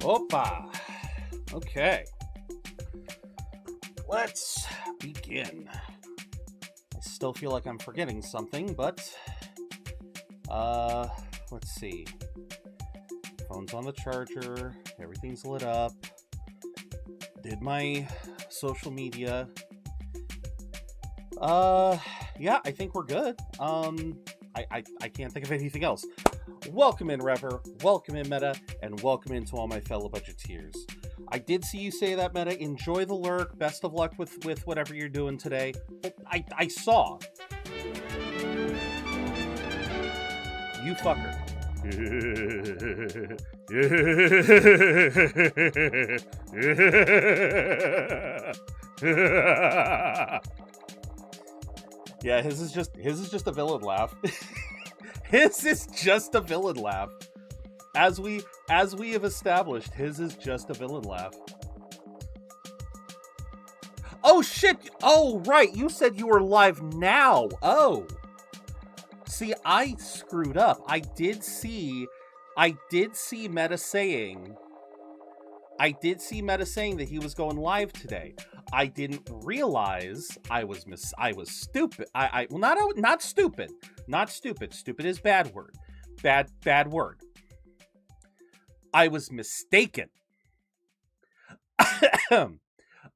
Opa. Okay. Let's begin. I still feel like I'm forgetting something, but let's see. Phone's on the charger, everything's lit up. Did my social media. Yeah, I think we're good. I can't think of anything else. Welcome in, Rever, welcome in, Meta, and welcome into all my fellow budgeteers. I did see you say that, Meta. Enjoy the lurk. Best of luck with whatever you're doing today. But I saw. You fucker. Yeah, his is just a villain laugh. His is just a villain laugh. As we have established, his is just a villain laugh. Oh shit! Oh right, you said you were live now. Oh. See, I screwed up. I did see Meta saying that he was going live today. I didn't realize I was stupid. Well, not stupid. Not stupid. Stupid is bad word. Bad word. I was mistaken.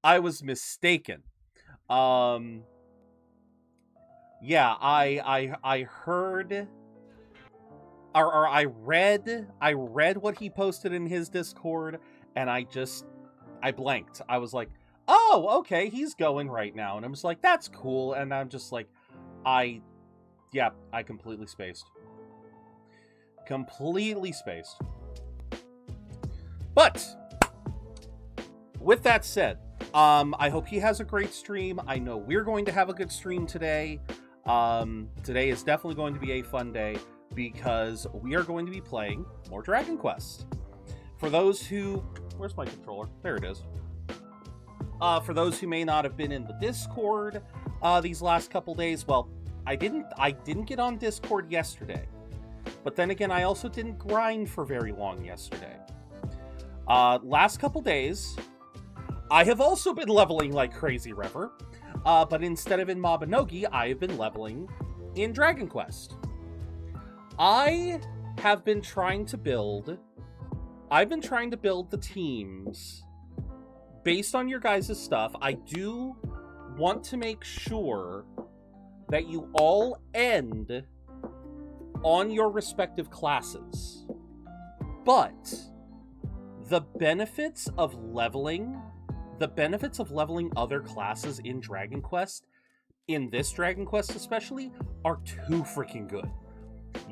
I was mistaken. Yeah, I heard or I read what he posted in his Discord, and I blanked. I was like, oh, okay, he's going right now. And I'm just like, that's cool. And I'm just like, I completely spaced. Completely spaced. But with that said, I hope he has a great stream. I know we're going to have a good stream today. Today is definitely going to be a fun day because we are going to be playing more Dragon Quest. For those who... Where's my controller? There it is. For those who may not have been in the Discord these last couple days, well, I didn't get on Discord yesterday. But then again, I also didn't grind for very long yesterday. Last couple days, I have also been leveling like crazy, Rever. But instead of in Mabinogi, I have been leveling in Dragon Quest. I've been trying to build the teams based on your guys' stuff. I do want to make sure that you all end on your respective classes. But the benefits of leveling other classes in Dragon Quest, in this Dragon Quest especially, are too freaking good.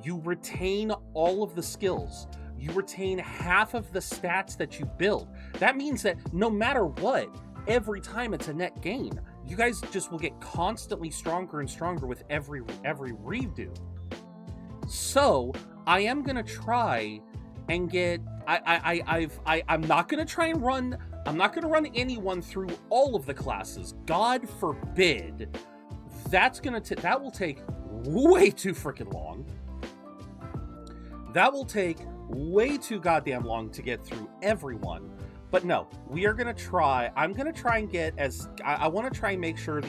You retain all of the skills. You retain half of the stats that you build. That means that no matter what, every time it's a net gain. You guys just will get constantly stronger and stronger with every redo. So I am gonna try and get. I'm not gonna try and run. I'm not gonna run anyone through all of the classes. God forbid. That will take way too freaking long. That will take way too goddamn long to get through everyone. But no, we are gonna try. I'm gonna try and get as. I want to try and make sure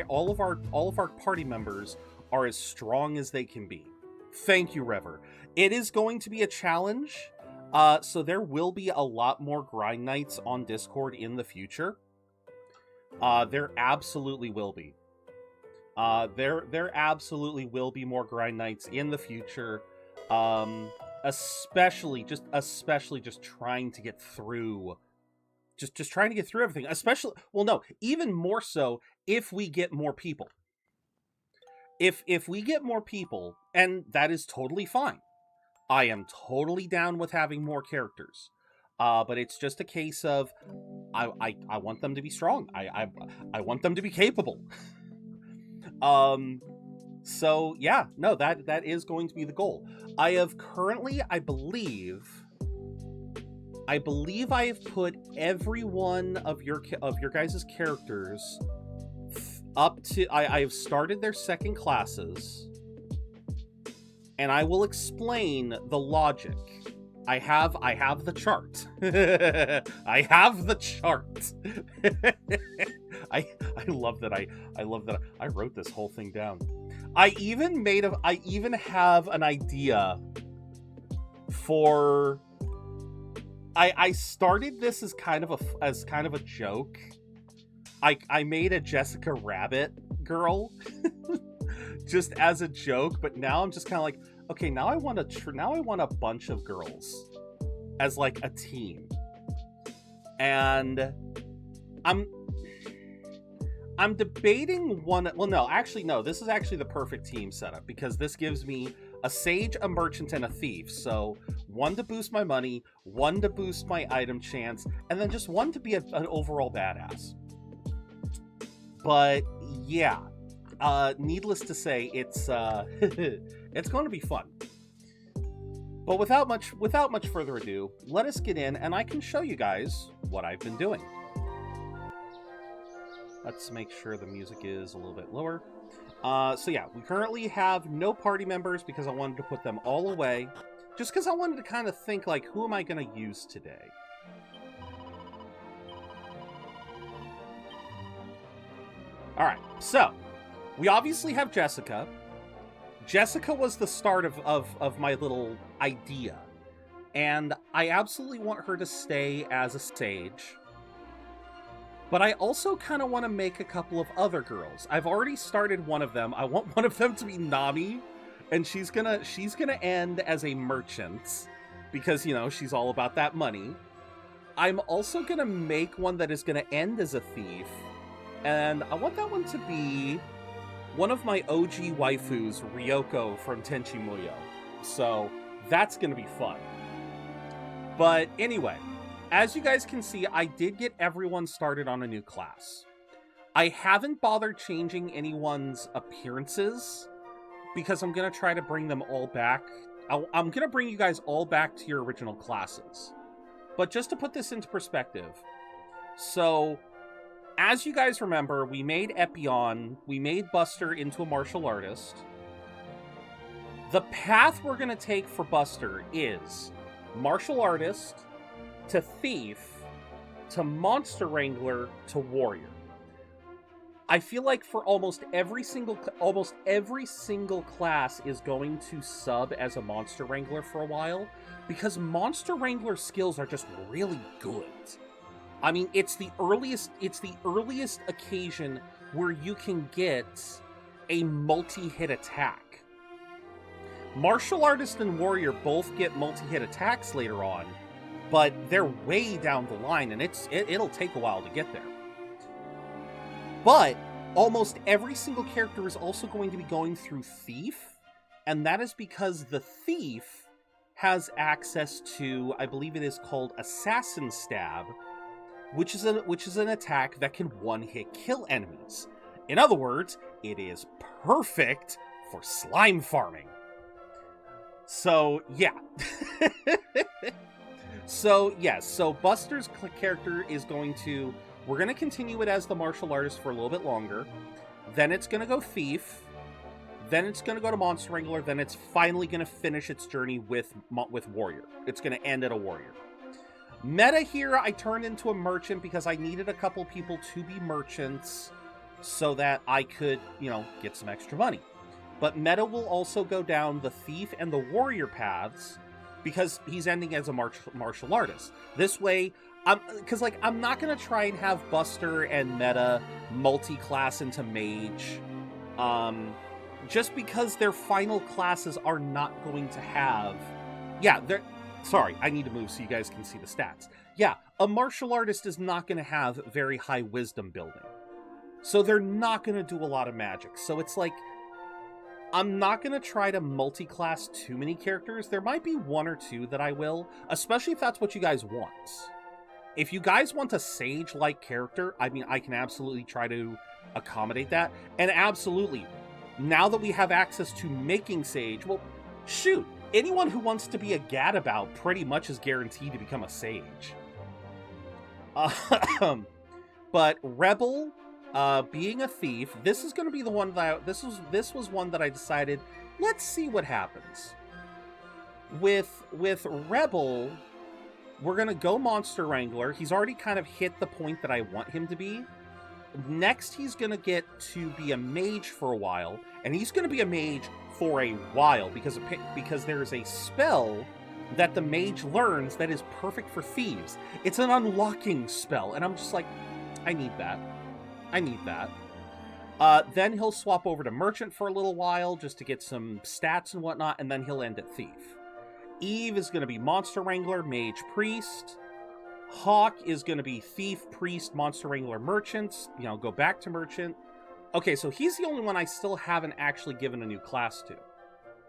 all of our party members are as strong as they can be. Thank you, Rever. It is going to be a challenge. So there will be a lot more grind nights on Discord in the future. There absolutely will be. There absolutely will be more grind nights in the future. Especially just trying to get through. Just trying to get through everything. Even more so if we get more people. If we get more people, and that is totally fine. I am totally down with having more characters. But it's just a case of I want them to be strong. I want them to be capable. So yeah, no, that is going to be the goal. I have currently, I believe I have put every one of your guys' characters up to. I have started their second classes, and I will explain the logic. I have the chart. I have the chart. I love that I wrote this whole thing down. I even have an idea for. I started this as kind of a joke. I made a Jessica Rabbit girl just as a joke, but now I'm just kind of like, okay, now I want a bunch of girls as like a team, and I'm debating one. Well, no, actually, no. This is actually the perfect team setup because this gives me a sage, a merchant, and a thief. So one to boost my money, one to boost my item chance, and then just one to be an overall badass. But yeah, needless to say, it's it's going to be fun. But without much further ado, let us get in, and I can show you guys what I've been doing. Let's make sure the music is a little bit lower. So yeah, we currently have no party members because I wanted to put them all away. Just because I wanted to kind of think, like, who am I going to use today? Alright, so, we obviously have Jessica. Jessica was the start of my little idea. And I absolutely want her to stay as a sage. But I also kind of want to make a couple of other girls. I've already started one of them. I want one of them to be Nami, and she's gonna end as a merchant because, you know, she's all about that money. I'm also gonna make one that is gonna end as a thief, and I want that one to be one of my OG waifus, Ryoko from Tenchi Muyo. So that's gonna be fun. But anyway, as you guys can see, I did get everyone started on a new class. I haven't bothered changing anyone's appearances because I'm going to try to bring them all back. I'm going to bring you guys all back to your original classes. But just to put this into perspective, so as you guys remember, we made Epion, we made Buster into a martial artist. The path we're going to take for Buster is martial artist to thief to monster wrangler to warrior. I feel like for almost every single class is going to sub as a monster wrangler for a while, because monster wrangler skills are just really good. I mean, it's the earliest occasion where you can get a multi-hit attack. Martial artist and warrior both get multi-hit attacks later on, but they're way down the line, and it'll take a while to get there. But almost every single character is also going to be going through Thief, and that is because the Thief has access to, I believe it is called Assassin Stab, which is an attack that can one-hit kill enemies. In other words, it is perfect for slime farming. So, yeah. So, yes, so Buster's character is going to... We're going to continue it as the martial artist for a little bit longer. Then it's going to go Thief. Then it's going to go to Monster Wrangler. Then it's finally going to finish its journey with Warrior. It's going to end at a Warrior. Meta here, I turned into a merchant because I needed a couple people to be merchants so that I could, get some extra money. But Meta will also go down the Thief and the Warrior paths because he's ending as a martial artist. This way... Because, I'm not going to try and have Buster and Meta multi-class into Mage. Just because their final classes are not going to have... Yeah, sorry, I need to move so you guys can see the stats. Yeah, a martial artist is not going to have very high wisdom building. So they're not going to do a lot of magic. So it's I'm not going to try to multi-class too many characters. There might be one or two that I will, especially if that's what you guys want. If you guys want a Sage-like character, I can absolutely try to accommodate that. And absolutely, now that we have access to making Sage, well, shoot, anyone who wants to be a gadabout pretty much is guaranteed to become a Sage. But Rebel, being a thief, this is going to be the one that this was one that I decided, let's see what happens. With Rebel... We're going to go Monster Wrangler. He's already kind of hit the point that I want him to be. Next, he's going to get to be a mage for a while. And he's going to be a mage for a while because there is a spell that the mage learns that is perfect for thieves. It's an unlocking spell. And I'm just like, I need that. I need that. Then he'll swap over to Merchant for a little while just to get some stats and whatnot. And then he'll end at Thief. Eve is going to be Monster Wrangler, Mage, Priest. Hawk is going to be Thief, Priest, Monster Wrangler, Merchant. Go back to Merchant. Okay, so he's the only one I still haven't actually given a new class to.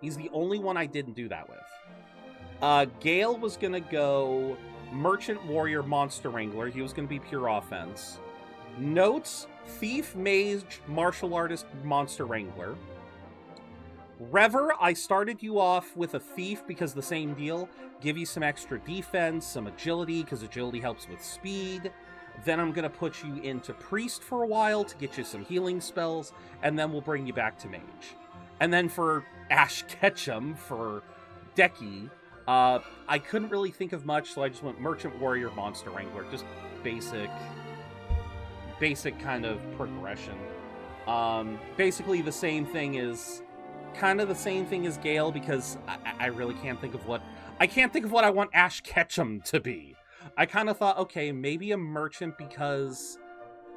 He's the only one I didn't do that with. Gale was going to go Merchant, Warrior, Monster Wrangler. He was going to be pure offense. Notes, Thief, Mage, Martial Artist, Monster Wrangler. Rever, I started you off with a Thief because the same deal. Give you some extra defense, some agility, because agility helps with speed. Then I'm going to put you into Priest for a while to get you some healing spells, and then we'll bring you back to Mage. And then for Ash Ketchum, for Decky, I couldn't really think of much, so I just went Merchant, Warrior, Monster Wrangler. Just basic kind of progression. Basically the same thing is... kind of the same thing as Gale because I really can't think of what I want Ash Ketchum to be. I kind of thought, okay, maybe a Merchant because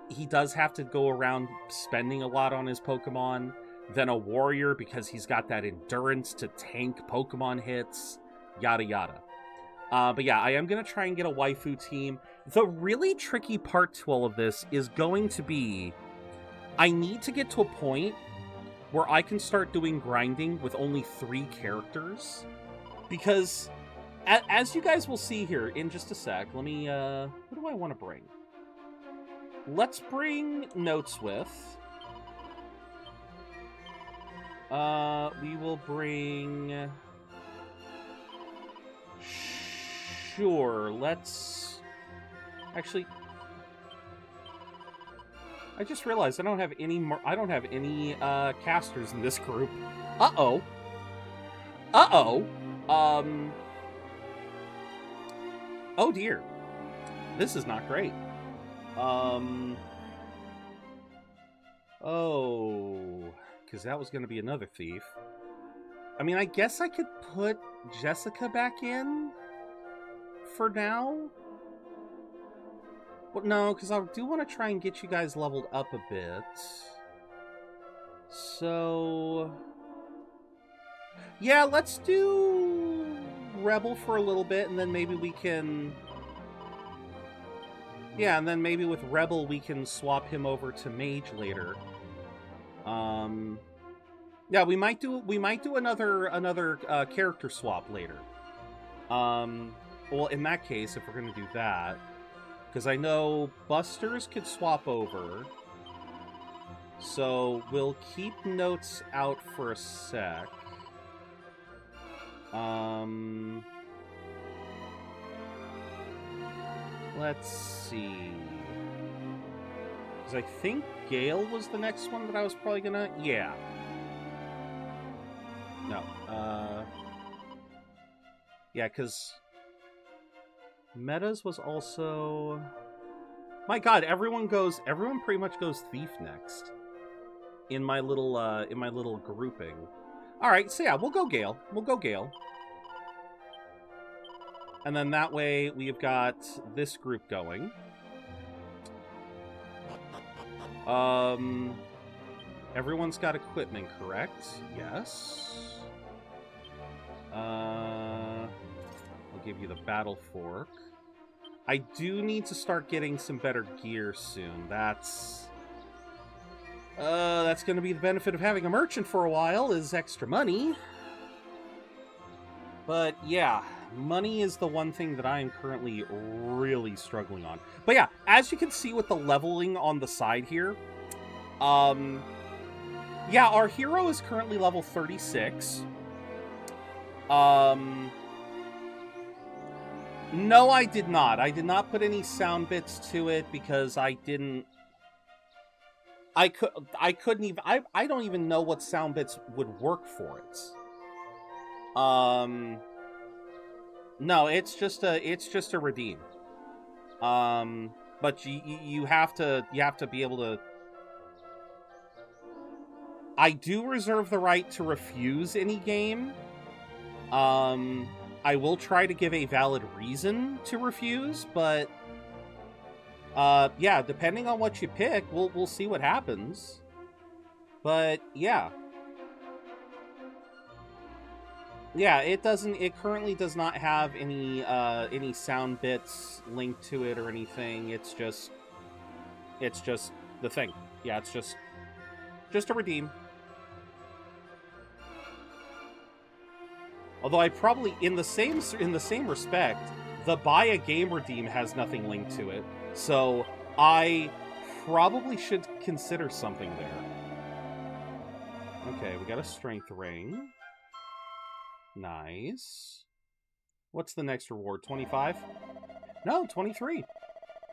he does have to go around spending a lot on his Pokemon, then a Warrior because he's got that endurance to tank Pokemon hits, yada yada. But yeah, I am going to try and get a waifu team. The really tricky part to all of this is going to be I need to get to a point where I can start doing grinding with only 3 characters. Because as you guys will see here in just a sec, let me, who do I want to bring? Let's bring Notes with. We will bring... Sure, let's... Actually... I just realized I don't have any more... I don't have any, casters in this group. Uh-oh. Uh-oh. Oh dear. This is not great. Oh... Because that was going to be another thief. I mean, I guess I could put Jessica back in for now. But no, because I do want to try and get you guys leveled up a bit. So... yeah, let's do Rebel for a little bit, and then maybe we can... yeah, and then maybe with Rebel we can swap him over to Mage later. Yeah, we might do another character swap later. Well, in that case, if we're gonna do that, because I know Busters could swap over, so we'll keep Notes out for a sec. Let's see. Because I think Gale was the next one that I was probably gonna... yeah. No. Yeah, because... Metas was also... my god, everyone pretty much goes Thief next. In my little grouping. Alright, so yeah, we'll go Gale. And then that way, we've got this group going. Everyone's got equipment, correct? Yes. I'll give you the battle fork. I do need to start getting some better gear soon. That's going to be the benefit of having a merchant for a while, is extra money. But yeah, money is the one thing that I am currently really struggling on. But yeah, as you can see with the leveling on the side here, yeah, our hero is currently level 36. No, I did not. I did not put any sound bits to it because I didn't... I couldn't even... I don't even know what sound bits would work for it. No, it's just a redeem. But you have to be able to... I do reserve the right to refuse any game. I will try to give a valid reason to refuse, but yeah, depending on what you pick, we'll see what happens. But yeah. Yeah, it currently does not have any sound bits linked to it or anything. It's just the thing. Yeah, it's just a redeem. Although I probably, in the same respect, the buy a game redeem has nothing linked to it. So I probably should consider something there. Okay, we got a strength ring. Nice. What's the next reward? 25? No, 23.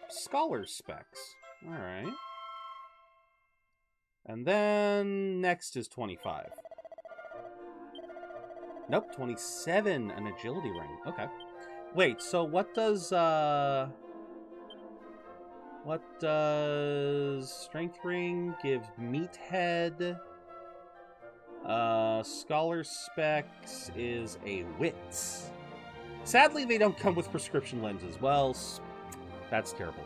Scholar's specs. Alright. And then next is 25. Nope, 27, an agility ring. Okay. Wait, so what does strength ring give meathead? Scholar specs is a wit. Sadly, they don't come with prescription lenses. Well, that's terrible.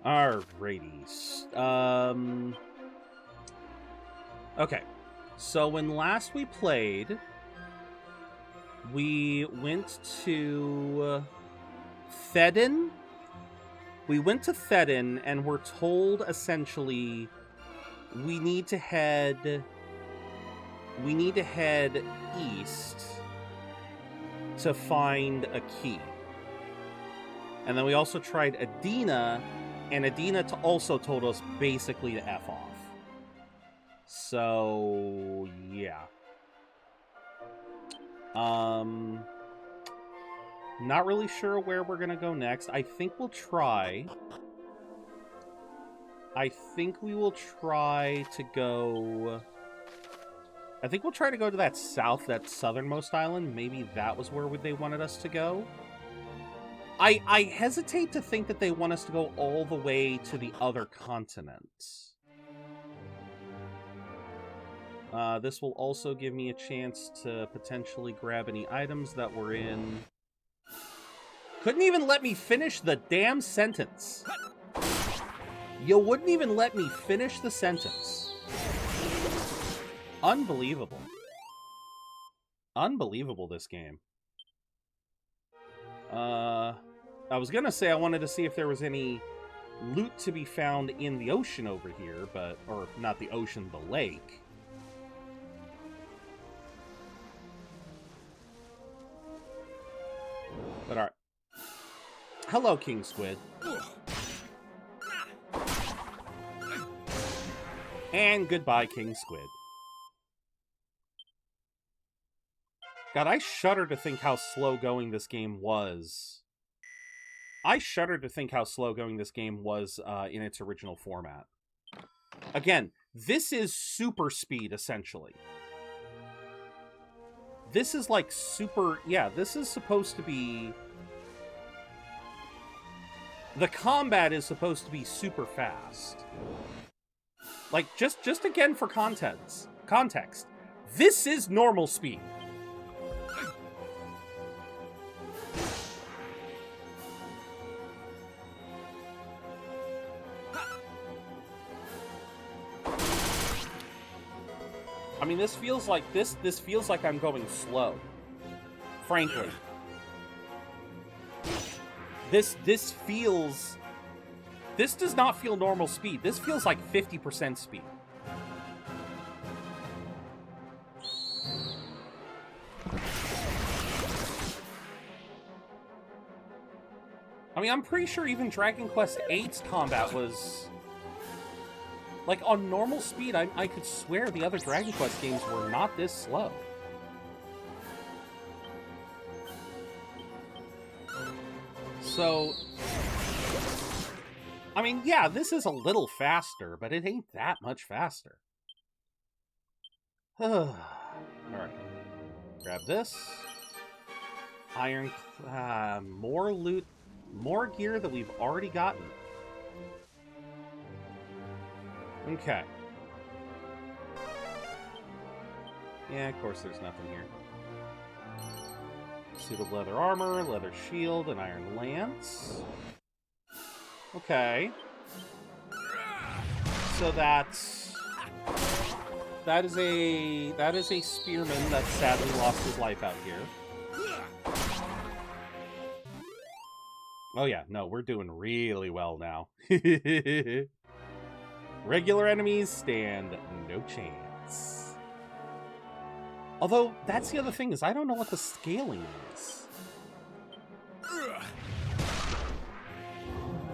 Alrighty. Okay. So when last we played, we went to Thedin. We went to Thedin and we're told essentially we need to head we need to head east to find a key. And then we also tried Adina, and Adina also told us basically to F off. So, yeah. Not really sure where we're gonna go next. I think we will try to go... I think we'll try to go to that southernmost island. Maybe that was where they wanted us to go. I hesitate to think that they want us to go all the way to the other continent. This will also give me a chance to potentially grab any items that were in... Couldn't even let me finish the damn sentence. You wouldn't even let me finish the sentence. Unbelievable. Unbelievable, this game. I was gonna say I wanted to see if there was any loot to be found in the ocean over here, but... Or, not the ocean, the lake. But alright. Hello, King Squid. And goodbye, King Squid. God, I shudder to think how slow-going this game was. I shudder to think how slow-going this game was in its original format. Again, this is super speed, essentially. This is like super... Yeah, this is supposed to be... The combat is supposed to be super fast. Like, just again for context, this is normal speed. I mean, this feels like this feels like I'm going slow. Frankly. This does not feel normal speed. This feels like 50% speed. I mean, I'm pretty sure even Dragon Quest VIII's combat was... Like, on normal speed, I could swear the other Dragon Quest games were not this slow. So... I mean, yeah, this is a little faster, but it ain't that much faster. Alright. Grab this. Iron... more loot. More gear that we've already gotten. Okay. Yeah, of course there's nothing here. Suit of leather armor, leather shield, and iron lance. Okay. So that is a spearman that sadly lost his life out here. Oh yeah, no, we're doing really well now. Regular enemies stand no chance. Although, that's the other thing, is I don't know what the scaling is.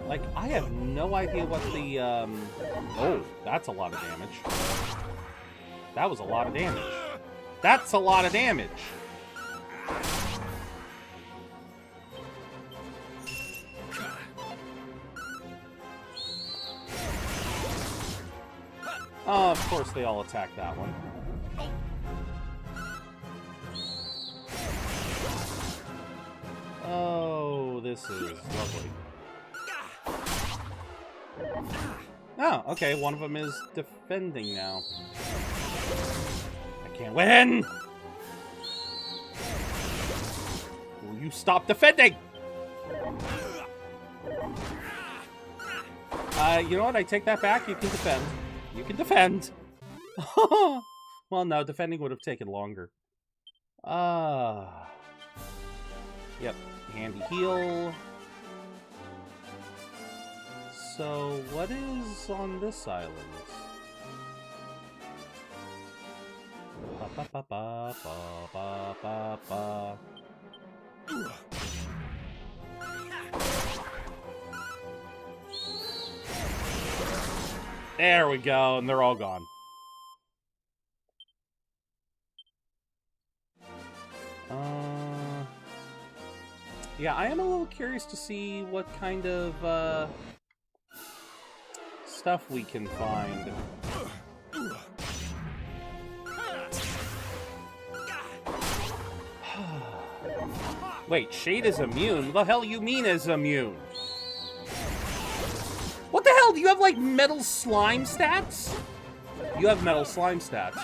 Like, I have no idea what the, Oh, that's a lot of damage. That was a lot of damage. That's a lot of damage! Oh, of course they all attack that one. Oh, this is lovely. Oh, okay, one of them is defending now. I can't win! Will you stop defending? You know what? I take that back. You can defend. You can defend. Well, no, defending would have taken longer. Yep, handy heal. So, what is on this island? A ba ba ba ba ba ba ba. There we go, and they're all gone. Yeah, I am a little curious to see what kind of stuff we can find. Wait, Shade is immune? What the hell you mean is immune? What the hell? Do you have, like, metal slime stats? You have metal slime stats.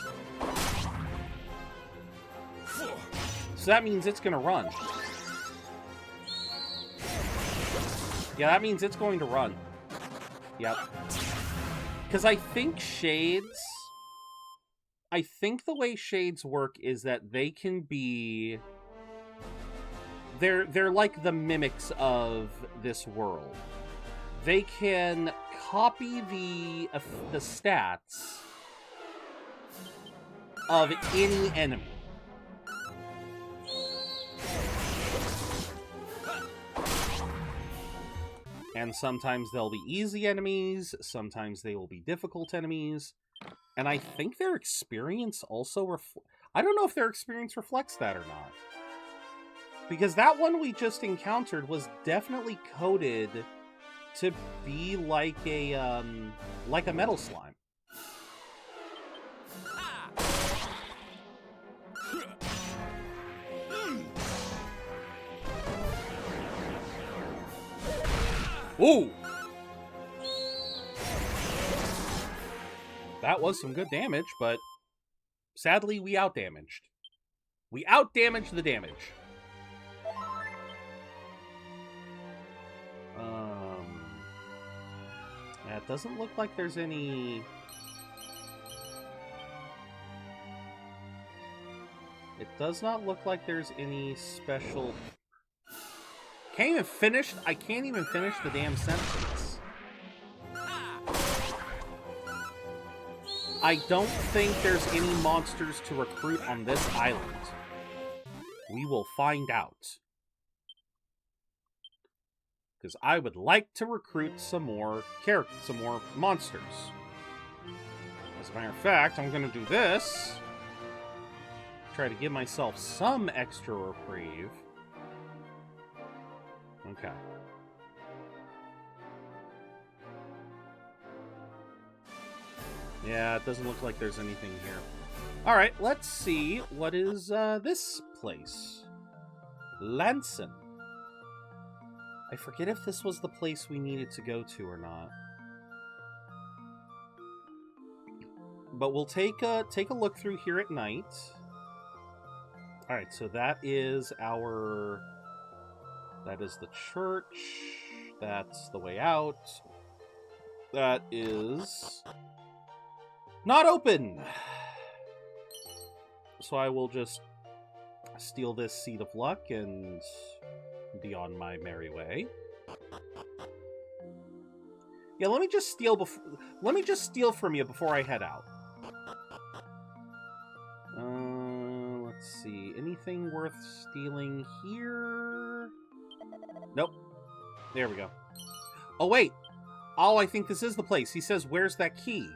So that means it's gonna run. Yeah, that means it's going to run. Yep. Because I think Shades... I think the way Shades work is that they can be... They're like the mimics of this world. They can copy the stats of any enemy. And sometimes they'll be easy enemies, sometimes they will be difficult enemies. And I think their experience also I don't know if their experience reflects that or not. Because that one we just encountered was definitely coded to be like a metal slime. Ooh! That was some good damage, but sadly we outdamaged. We outdamaged the damage. Yeah, it doesn't look like there's any... It does not look like there's any special... I can't even finish the damn sentence. I don't think there's any monsters to recruit on this island. We will find out. Because I would like to recruit some more monsters. As a matter of fact, I'm going to do this. Try to give myself some extra reprieve. Okay. Yeah, it doesn't look like there's anything here. Alright, let's see. What is this place? Lanson. I forget if this was the place we needed to go to or not. But we'll take a look through here at night. Alright, so that is our... That is the church. That's the way out. That is... not open! So I will just steal this Seed of Luck and be on my merry way. Yeah, let me just steal from you before I head out. Let's see. Anything worth stealing here? Nope. There we go. Oh, wait. Oh, I think this is the place. He says, where's that key?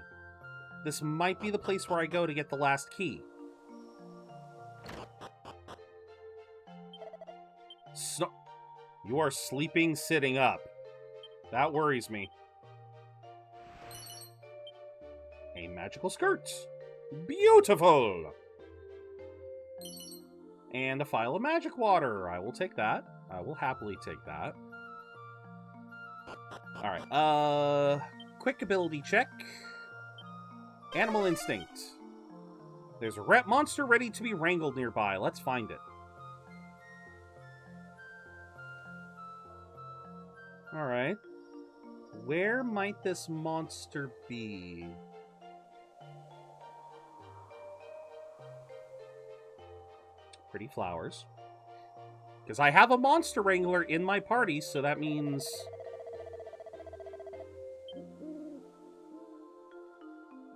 This might be the place where I go to get the last key. So, you are sleeping sitting up. That worries me. A magical skirt. Beautiful! And a phial of magic water. I will take that. I will happily take that. Alright, quick ability check. Animal instinct. There's a monster ready to be wrangled nearby. Let's find it. Alright. Where might this monster be? Pretty flowers. Because I have a monster wrangler in my party, so that means...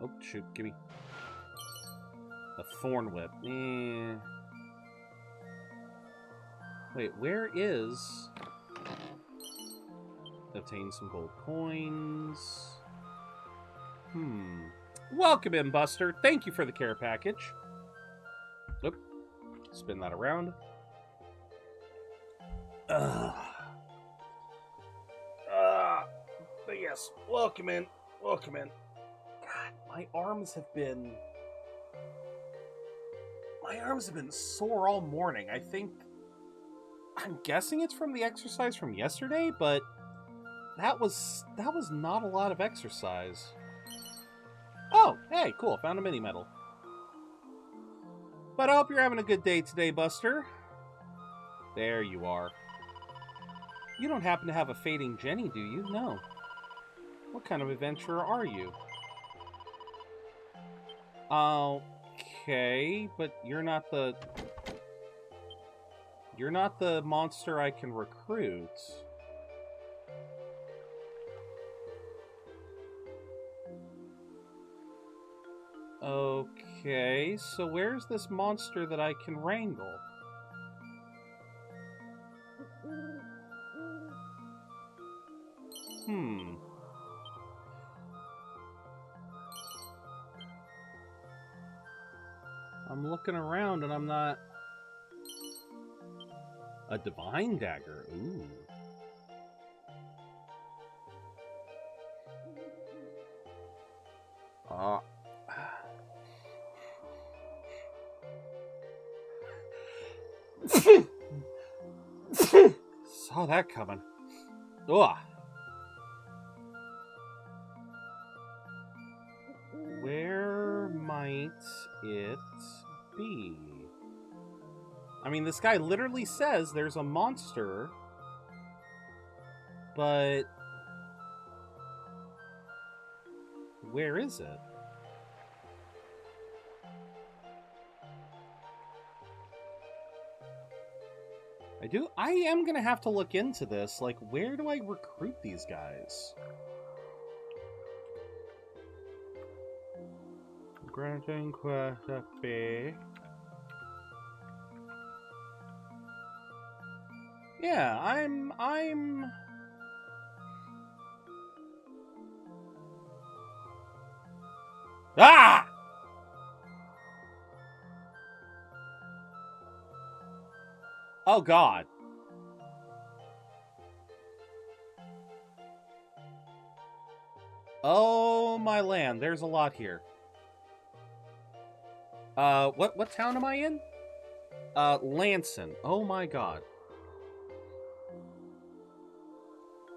Oh, shoot, gimme. A thorn whip. Wait, where is... Obtain some gold coins. Welcome in, Buster. Thank you for the care package. Oop. Spin that around. But yes, welcome in. Welcome in. God, my arms have been sore all morning. I'm guessing it's from the exercise from yesterday, but that was not a lot of exercise. Oh, hey, cool. Found a mini medal. But I hope you're having a good day today, Buster. There you are. You don't happen to have a fading Jenny, do you? No. What kind of adventurer are you? Okay, but you're not the monster I can recruit. Okay, so where's this monster that I can wrangle? I'm looking around and I'm not... A divine dagger, ooh. Saw that coming. Ugh. Where might it be? I mean, this guy literally says there's a monster, but where is it? I am gonna have to look into this. Like, where do I recruit these guys? Granting quest B. Yeah, I'm... Ah! Oh, God. Oh, my land. There's a lot here. What town am I in? Lanson. Oh, my God.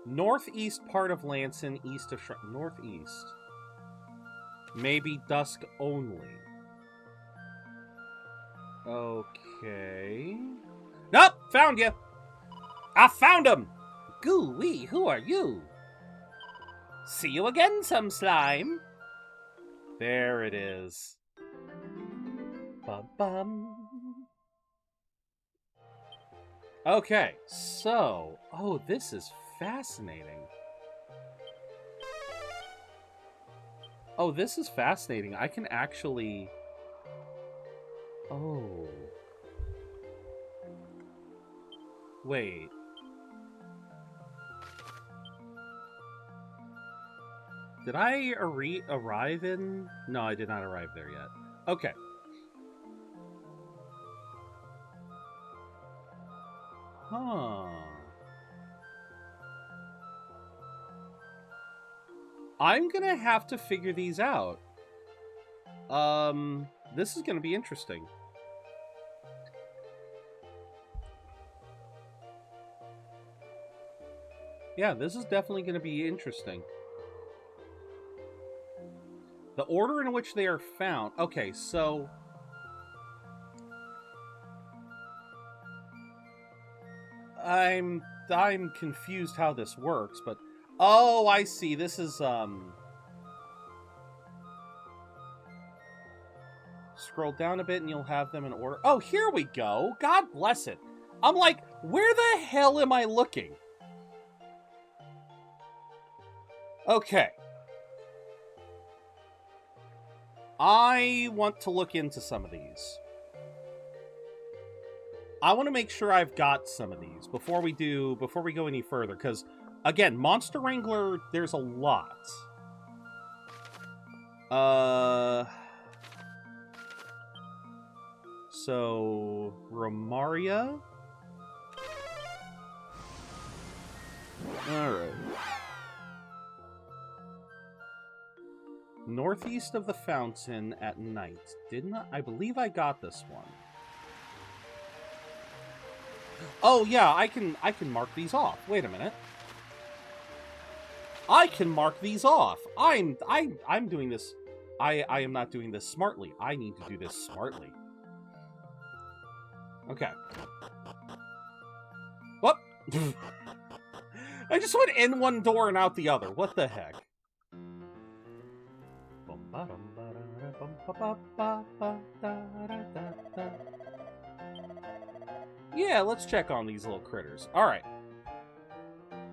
Northeast part of Lanson, east of Northeast. Maybe dusk only. Okay. Nope! Found you! I found him! Goo-wee, who are you? See you again, some slime. There it is. Bum-bum. Okay, so... Oh, this is fascinating. Oh, this is fascinating. I can actually... Oh. Wait. Did I arrive in... No, I did not arrive there yet. Okay. Huh. I'm gonna have to figure these out. This is gonna be interesting. Yeah, this is definitely gonna be interesting. The order in which they are found. Okay, so... I'm confused how this works, but... Oh, I see. This is, Scroll down a bit and you'll have them in order. Oh, here we go. God bless it. I'm like, where the hell am I looking? Okay. I want to look into some of these. I want to make sure I've got some of these before we go any further, because again, Monster Wrangler, there's a lot. So Romaria. All right. Northeast of the fountain at night. Didn't I believe I got this one. Oh yeah, I can mark these off. Wait a minute. I can mark these off. I'm doing this. I am not doing this smartly. I need to do this smartly. Okay. Whoop. I just went in one door and out the other. What the heck? Yeah, let's check on these little critters. Alright.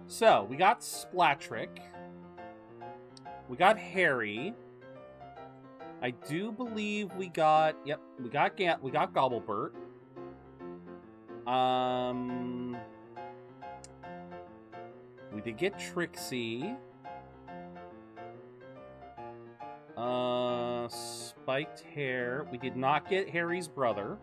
So, we got Splatrick. We got Harry. I do believe we got... Yep, we got Gobblebert. We did get Trixie. Spiked Hair. We did not get Harry's brother.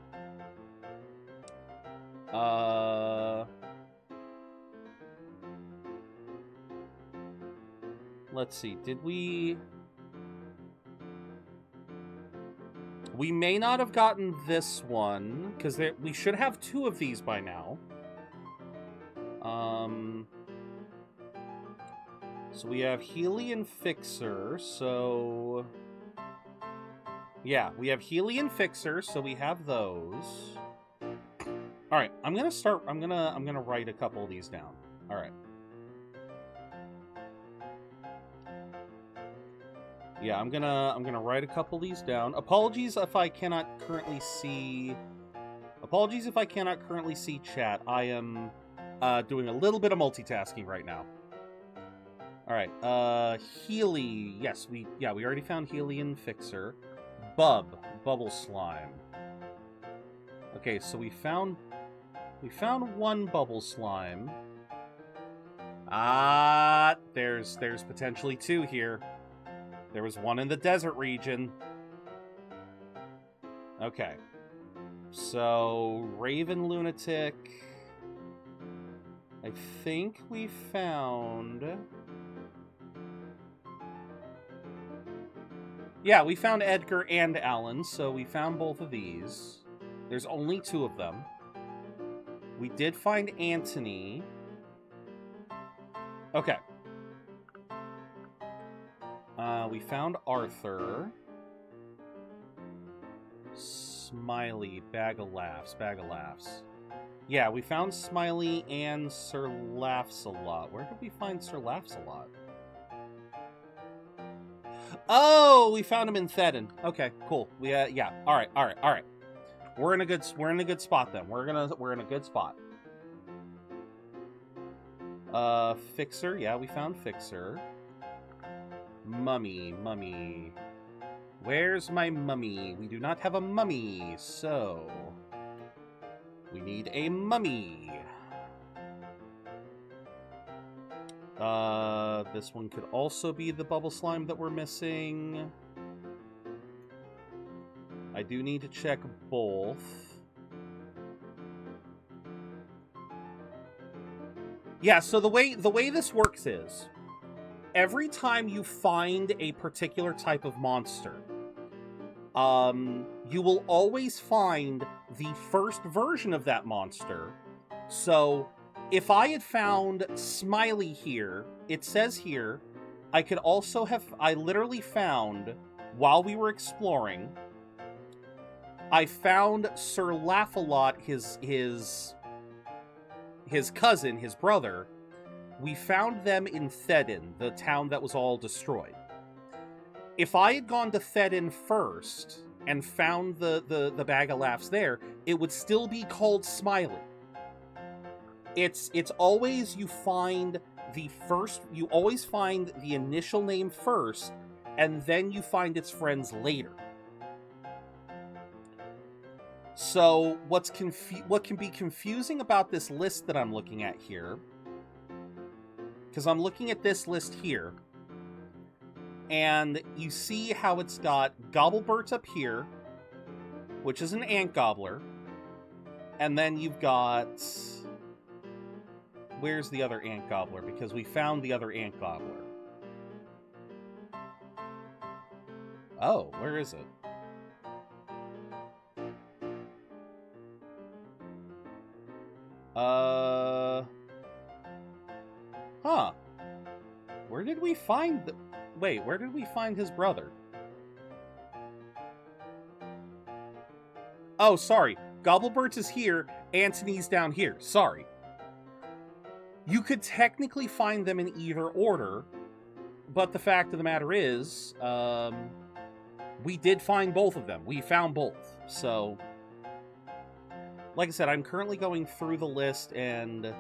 Let's see. Did we... We may not have gotten this one, because we should have 2 of these by now. So we have Healy and Fixer, so... Yeah, we have Healy and Fixer, so we have those. Alright, I'm gonna write a couple of these down. Alright. Yeah, I'm gonna write a couple of these down. Apologies if I cannot currently see chat. I am doing a little bit of multitasking right now. Alright, Healy. Yes, we already found Healy and Fixer. Bubble Slime. Okay, so we found one Bubble Slime. There's potentially 2 here. There was one in the desert region. Okay. So, Raven Lunatic. I think we found... Yeah, we found Edgar and Alan, so we found both of these. There's only 2 of them. We did find Anthony. Okay. We found Arthur. Smiley, bag of laughs. Yeah, we found Smiley and Sir Laughs-a-Lot. Where did we find Sir Laughs-a-Lot? Oh, we found him in Thedon. Okay, cool. We yeah. All right. We're in a good spot then. We're in a good spot. Fixer. Yeah, we found Fixer. Mummy. Where's my mummy? We do not have a mummy, so we need a mummy. This one could also be the Bubble Slime that we're missing. I do need to check both. Yeah, so the way this works is, every time you find a particular type of monster, you will always find the first version of that monster. So, if I had found Smiley here, it says here, I literally found, while we were exploring, I found Sir Laugh-a-Lot, his cousin, his brother. We found them in Thedon, the town that was all destroyed. If I had gone to Thedon first and found the Bag of Laughs there, it would still be called Smiley. It's always you always find the initial name first, and then you find its friends later. So what can be confusing about this list that I'm looking at here, because I'm looking at this list here, and you see how it's got Gobblebert up here, which is an ant gobbler, and then you've got... Where's the other ant gobbler? Because we found the other ant gobbler. Oh, where is it? Huh. Where did we find the... Wait, where did we find his brother? Oh, sorry. Gobblebert is here, Antony's down here. Sorry. You could technically find them in either order, but the fact of the matter is, we did find both of them. We found both. So, like I said, I'm currently going through the list and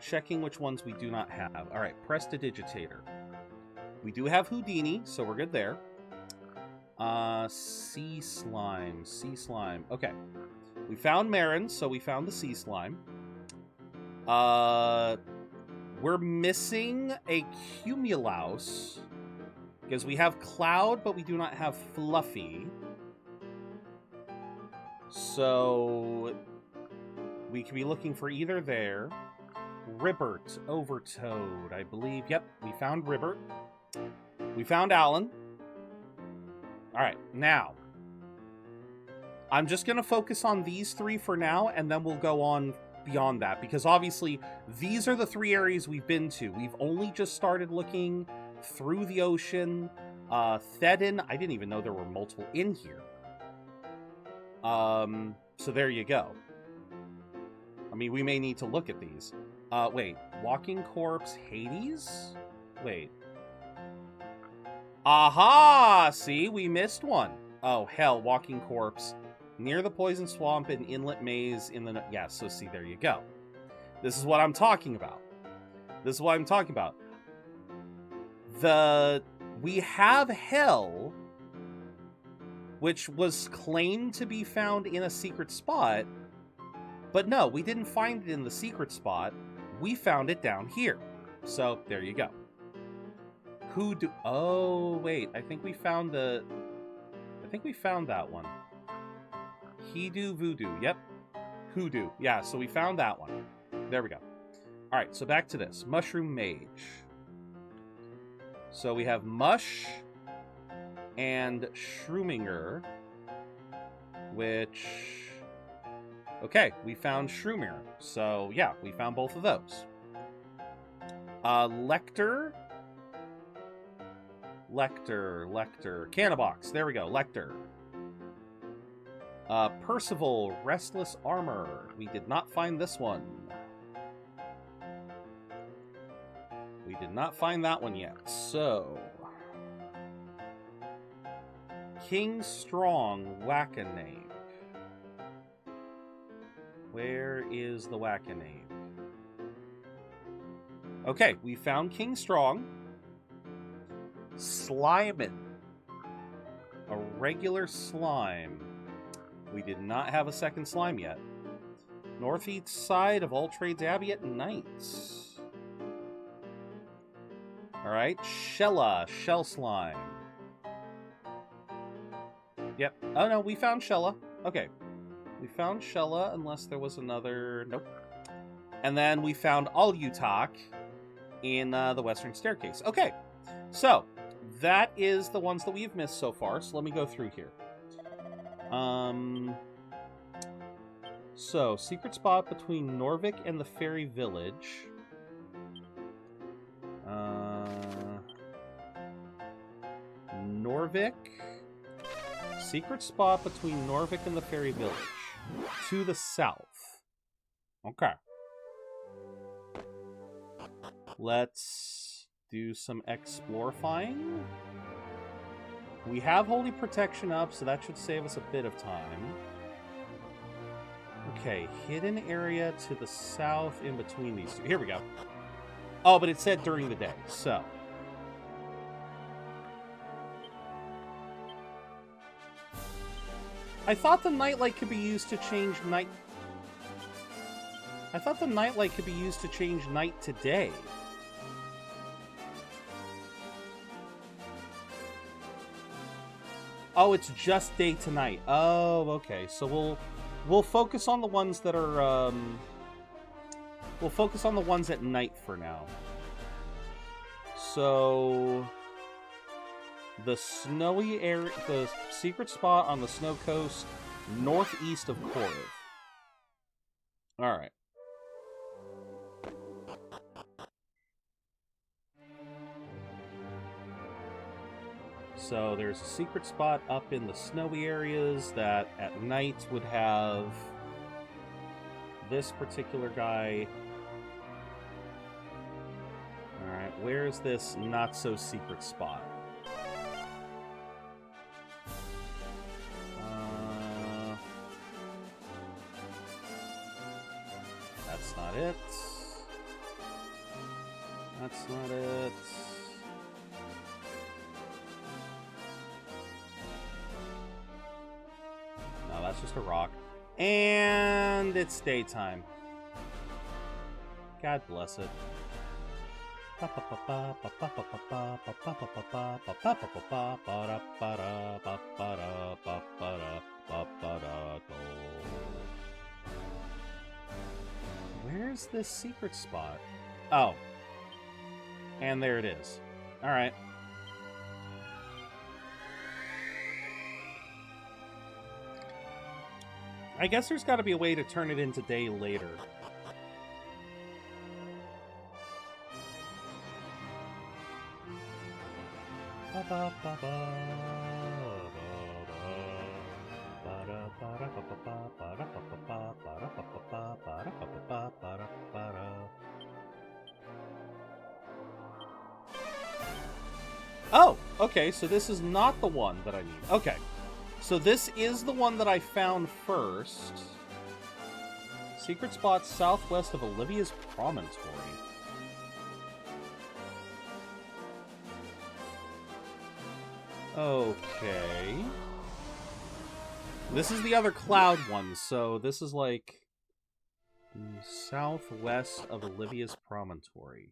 checking which ones we do not have. All right, Prestidigitator. We do have Houdini, so we're good there. Sea Slime. Sea Slime. Okay. We found Marin, so we found the Sea Slime. We're missing a Cumulus, because we have Cloud, but we do not have Fluffy. So we could be looking for either there. Ribbert, Overtoad, I believe. Yep, we found Ribbert. We found Alan. Alright, now, I'm just going to focus on these three for now, and then we'll go on beyond that, because obviously these are the three areas we've been to. We've only just started looking through the ocean. Thedon, I didn't even know there were multiple in here. So there you go. I mean, we may need to look at these. Wait, Walking Corpse, Hades? Wait. Aha! See, we missed one. Oh, hell, Walking Corpse. Near the Poison Swamp and Inlet Maze in the... Yeah, so see, there you go. This is what I'm talking about. This is what I'm talking about. We have Hell, which was claimed to be found in a secret spot, but no, we didn't find it in the secret spot. We found it down here. So, there you go. Oh, wait, I think we found that one. Hedo Voodoo, yep. Hoodoo, yeah, so we found that one. There we go. Alright, so back to this. Mushroom Mage. So we have Mush and Shroominger, which... Okay, we found Shroominger. So, yeah, we found both of those. Lecter. Cannabox, there we go, Lecter. Percival, Restless Armor. We did not find this one. We did not find that one yet, so... King Strong, Whack-A-Nape. Where is the Whack-A-Nape? Okay, we found King Strong. Slimin. A regular slime. We did not have a second slime yet. Northeast side of All Trades Abbey at night. Alright, Shella, Shell Slime. Yep. Oh no, we found Shella. Okay. We found Shella, unless there was another... Nope. And then we found Alutak in the Western Staircase. Okay. So, that is the ones that we've missed so far. So let me go through here. So, secret spot between Norvik and the Fairy Village. Norvik. Secret spot between Norvik and the Fairy Village. To the south. Okay. Let's do some explorifying. We have Holy Protection up, so that should save us a bit of time. Okay, hidden area to the south in between these two. Here we go. Oh, but it said during the day, so... I thought the nightlight could be used to change night... I thought the nightlight could be used to change night to day. Oh, it's just day to night. Oh, okay. So we'll focus on the ones that are we'll focus on the ones at night for now. So the snowy area, the secret spot on the snow coast northeast of Koriv. All right. So there's a secret spot up in the snowy areas that at night would have this particular guy. Alright, where's this not-so-secret spot? That's not it. That's not it. No, that's just a rock. And it's daytime. God bless it. Where's this secret spot? Oh. And there it is. Alright. I guess there's got to be a way to turn it into day later. Oh, okay, so this is not the one that I need. Okay. So this is the one that I found first. Secret spot southwest of Olivia's Promontory. Okay. This is the other cloud one, so this is like southwest of Olivia's Promontory.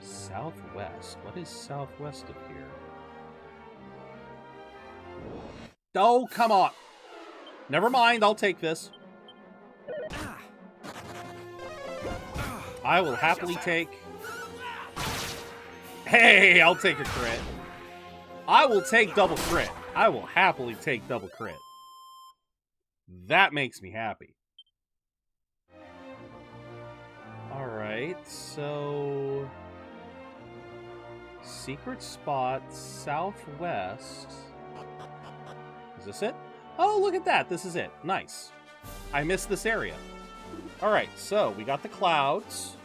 Southwest? What is southwest of here? Oh, come on! Never mind, I'll take this. I will happily take... Hey, I'll take a crit. I will take double crit. I will happily take double crit. That makes me happy. Alright, so... Secret spot southwest... Is this it? Oh, look at that. This is it. Nice. I missed this area. Alright, so we got the clouds.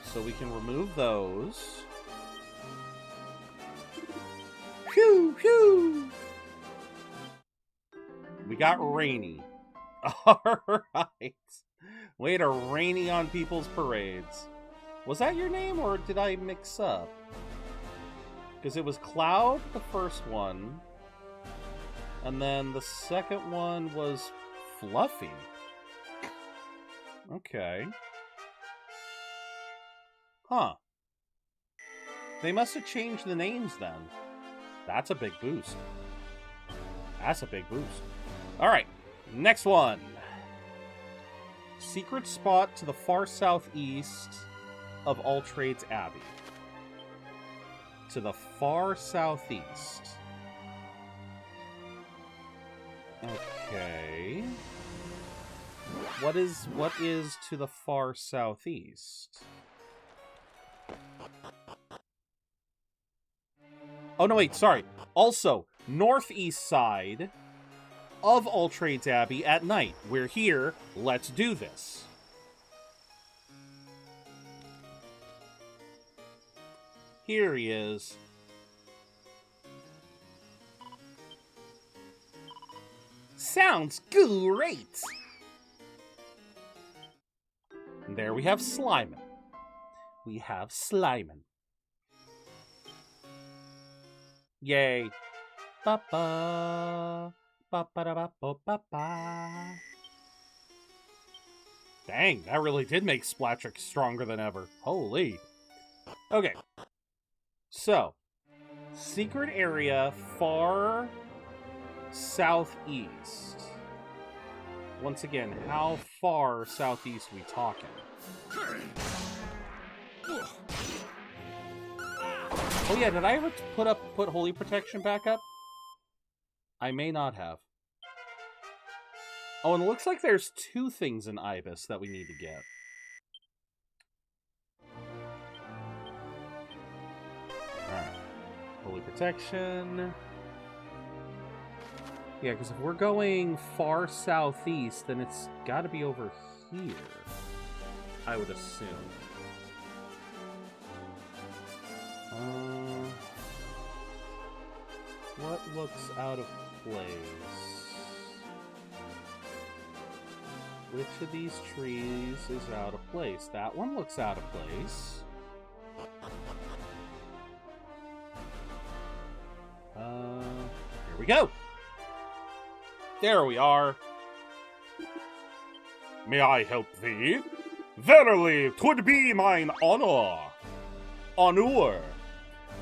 So we can remove those. Phew, phew. We got rainy. Alright. Way to rainy on people's parades. Was that your name, or did I mix up? Because it was Cloud, the first one. And then the second one was Fluffy. Okay. Huh. They must have changed the names then. That's a big boost. That's a big boost. Alright, next one. Secret spot to the far southeast of All Trades Abbey. To the far southeast. Okay. What is to the far southeast? Oh, no, wait, sorry. Also, northeast side of All Trades Abbey at night. We're here. Let's do this. Here he is. Sounds great! And there we have Slimin. We have Slimin. Yay. ba ba ba ba da ba ba ba ba. Dang, that really did make Splattrix stronger than ever. Holy. Okay. So, secret area far southeast. Once again, how far southeast we talking? Oh yeah, did I ever put Holy Protection back up? I may not have. Oh, and it looks like there's 2 things in Ibis that we need to get. Alright. Holy Protection. Yeah, because if we're going far southeast, then it's got to be over here, I would assume. What looks out of place? Which of these trees is out of place? That one looks out of place. Here we go! There we are. May I help thee? Verily, 'twould be mine honor. Honor.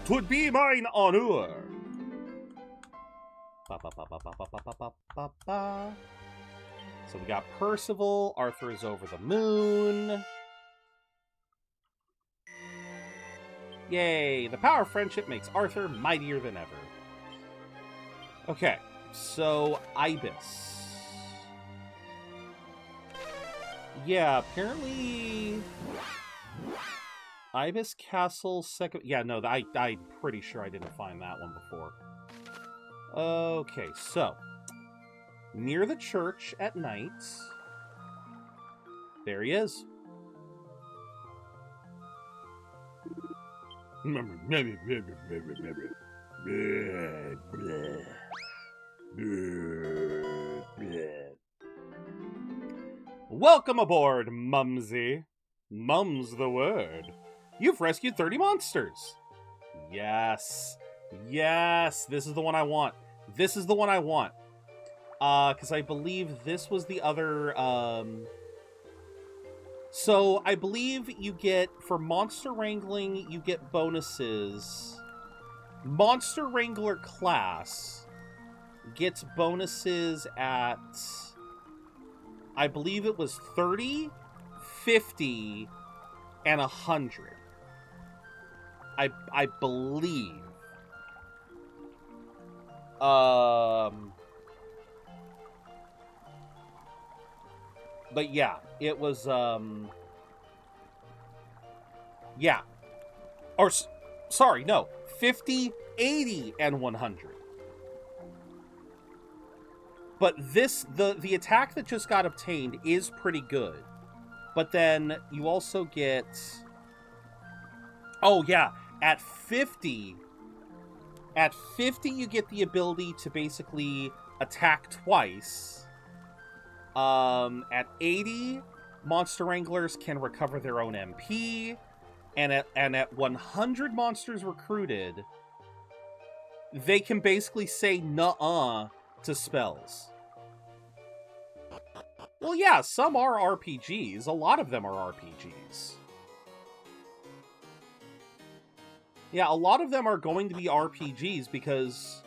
'Twould be mine honor. Ba, ba, ba, ba, ba, ba, ba, ba, ba, ba. So we got Percival. Arthur is over the moon. Yay! The power of friendship makes Arthur mightier than ever. Okay, so Ibis. Yeah, apparently Ibis Castle second. Yeah, no, I'm pretty sure I didn't find that one before. Okay, so near the church at night. There he is. Welcome aboard, Mumsy. Mum's the word. You've rescued 30 monsters. Yes. Yes, this is the one I want. This is the one I want. Because I believe this was the other, So, I believe you get, for Monster Wrangling, you get bonuses. Monster Wrangler class gets bonuses at, I believe it was 30, 50, and 100. I believe. But yeah, it was, yeah. Or, sorry, no. 50, 80, and 100. But this, the attack that just got obtained is pretty good. But then you also get... Oh, yeah. At 50, you get the ability to basically attack twice. At 80, Monster Wranglers can recover their own MP. And at 100 monsters recruited, they can basically say nuh-uh to spells. Well, yeah, some are RPGs. A lot of them are RPGs. Yeah, a lot of them are going to be RPGs because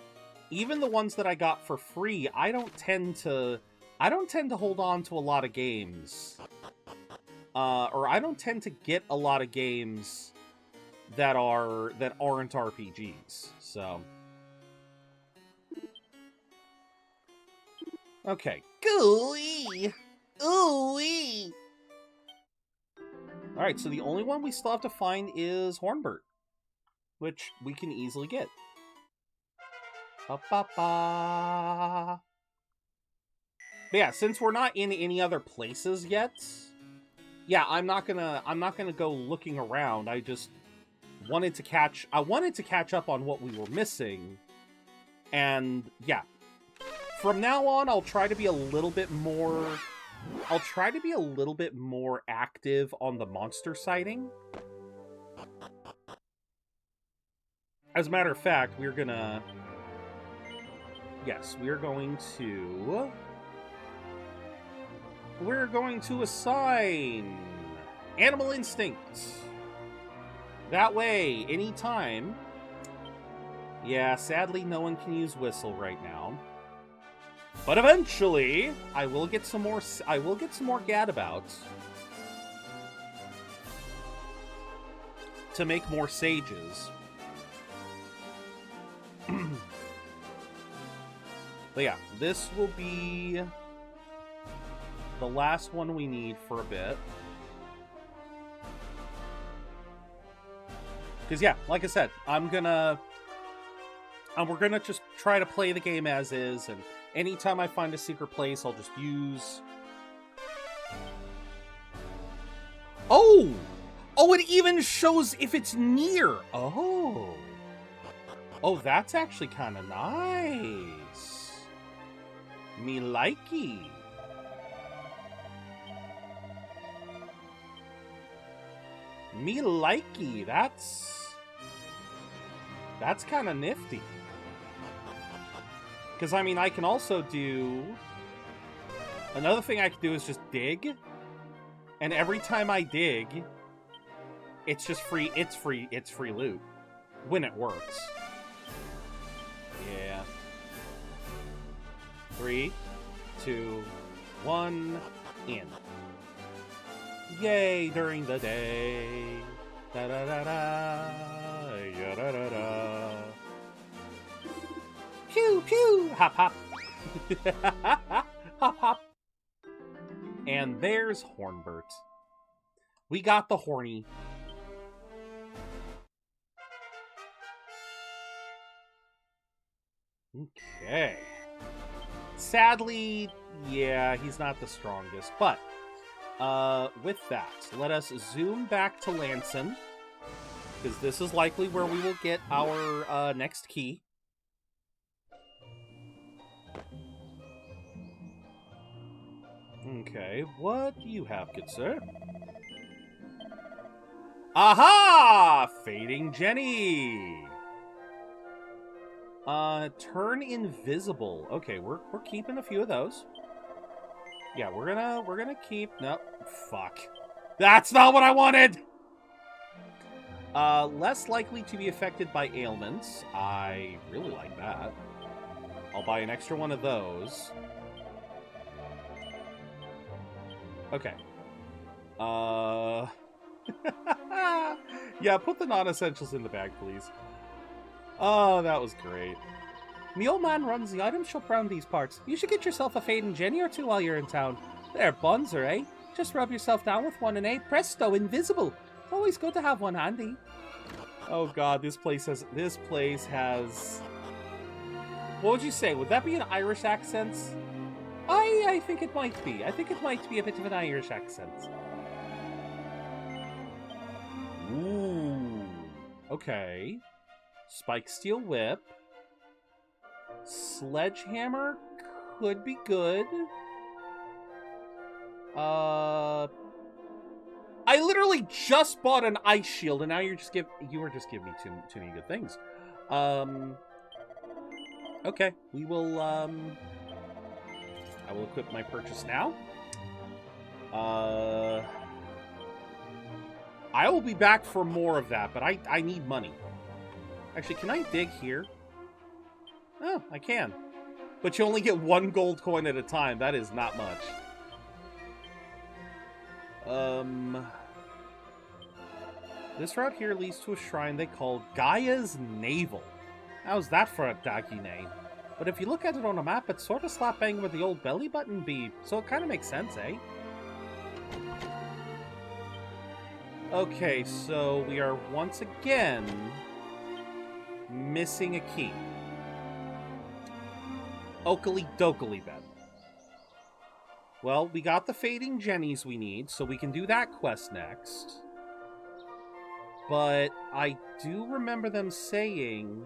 even the ones that I got for free, I don't tend to hold on to a lot of games. Or I don't tend to get a lot of games that aren't RPGs. So okay. Gooey. Ooh-wee. Alright, so the only one we still have to find is Hornbert, which we can easily get. Ba-ba-ba. But yeah, since we're not in any other places yet, yeah, I'm not gonna go looking around. I just wanted to catch up on what we were missing. And yeah. From now on, I'll try to be a little bit more active on the monster sighting. As a matter of fact, we're gonna yes, we're going to assign Animal Instinct. That way, anytime. Yeah, sadly, no one can use Whistle right now. But eventually, I will get some more gadabouts to make more sages. But yeah, this will be the last one we need for a bit. Because yeah, like I said, we're gonna just try to play the game as is, and anytime I find a secret place, I'll just use... Oh! Oh, it even shows if it's near! Oh! Oh, that's actually kind of nice. Me likey. Me likey. That's kind of nifty. Because, I mean, I can also do... Another thing I can do is just dig. And every time I dig, it's just free, it's free loot. When it works. Yeah. 3, 2, 1, in. Yay, during the day. Da da da da. Ya da da da. Pew pew. Hop hop. Hop hop. And there's Hornbert. We got the horny. Okay. Sadly, yeah, he's not the strongest, but with that, let us zoom back to Lanson, because this is likely where we will get our next key. Okay, what do you have, good sir? Aha! Fading Jenny! Turn invisible. Okay, we're keeping a few of those. Yeah, we're gonna keep... No, fuck. That's not what I wanted! Less likely to be affected by ailments. I really like that. I'll buy an extra one of those. Okay. Yeah, put the non-essentials in the bag, please. Oh, that was great. Me old man runs the item shop around these parts. You should get yourself a Fading Jenny or two while you're in town. They're bonzer, eh? Just rub yourself down with one and presto, invisible. Always good to have one handy. Oh god, this place has... What would you say? Would that be an Irish accent? I think it might be. I think it might be a bit of an Irish accent. Ooh. Okay. Spike Steel Whip. Sledgehammer could be good. I literally just bought an ice shield, and now you were just giving me too many good things. Okay, we will I will equip my purchase now. I will be back for more of that, but I need money. Actually, can I dig here? Oh, I can. But you only get 1 gold coin at a time. That is not much. This route here leads to a shrine they call Gaia's Navel. How's that for a doggy name? But if you look at it on a map, it's sort of slap bang where the old belly button be, so it kind of makes sense, eh? Okay, so we are once again missing a key. Okily dokily then. Well, we got the Fading Jennies we need, so we can do that quest next. But I do remember them saying...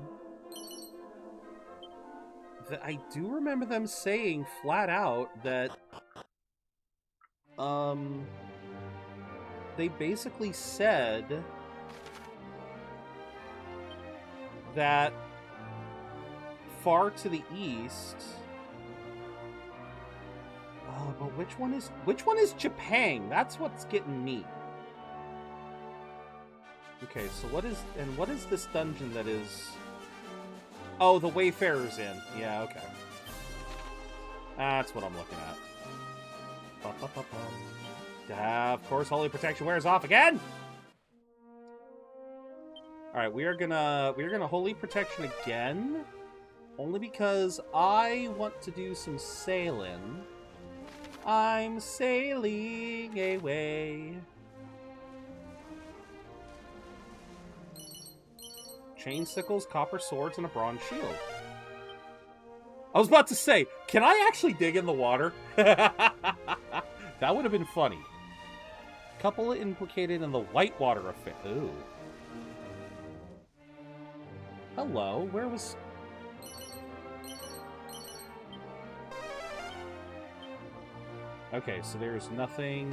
flat out that... They basically said... that far to the east. Oh, but which one is Japan? That's what's getting me. Okay, so what is this dungeon that is... Oh, the Wayfarer's Inn. Yeah, okay. That's what I'm looking at. Of course, Holy Protection wears off again! Alright, we are gonna Holy Protection again. Only because I want to do some sailing. I'm sailing away. Chain sickles, copper swords, and a bronze shield. I was about to say, can I actually dig in the water? That would have been funny. Couple implicated in the Whitewater affair. Ooh. Hello, where was... Okay, so there's nothing...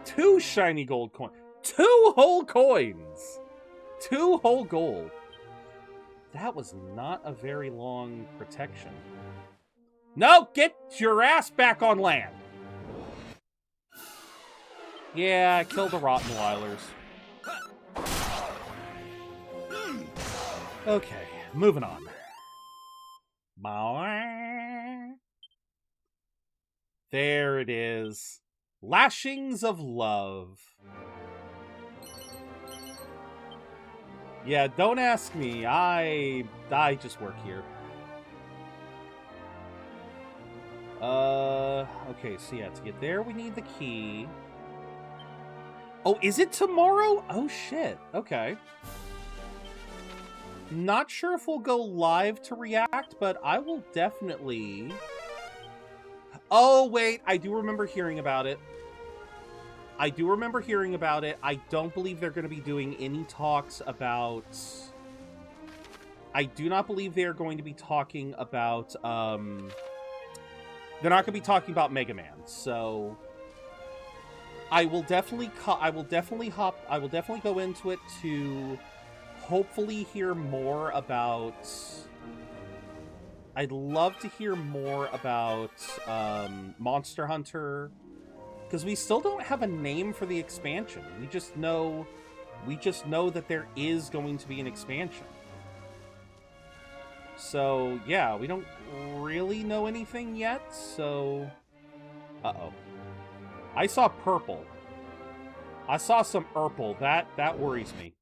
Two shiny gold coins. 2 whole coins! 2 whole gold. That was not a very long protection. No, get your ass back on land. Yeah, I killed the Rottweiler's. Okay, moving on. There it is. Lashings of Love. Yeah, don't ask me. I just work here. Okay, so yeah, to get there, we need the key. Oh, is it tomorrow? Oh, shit. Okay. Not sure if we'll go live to react, but I will definitely... Oh, wait, I do remember hearing about it. I don't believe they're going to be doing any talks about... I do not believe they are going to be talking about, They're not going to be talking about Mega Man, so... I will definitely go into it to hopefully hear more about... I'd love to hear more about, Monster Hunter... Because we still don't have a name for the expansion. We just know that there is going to be an expansion. So, yeah, we don't really know anything yet, so... Uh-oh. I saw purple. I saw some purple. That worries me.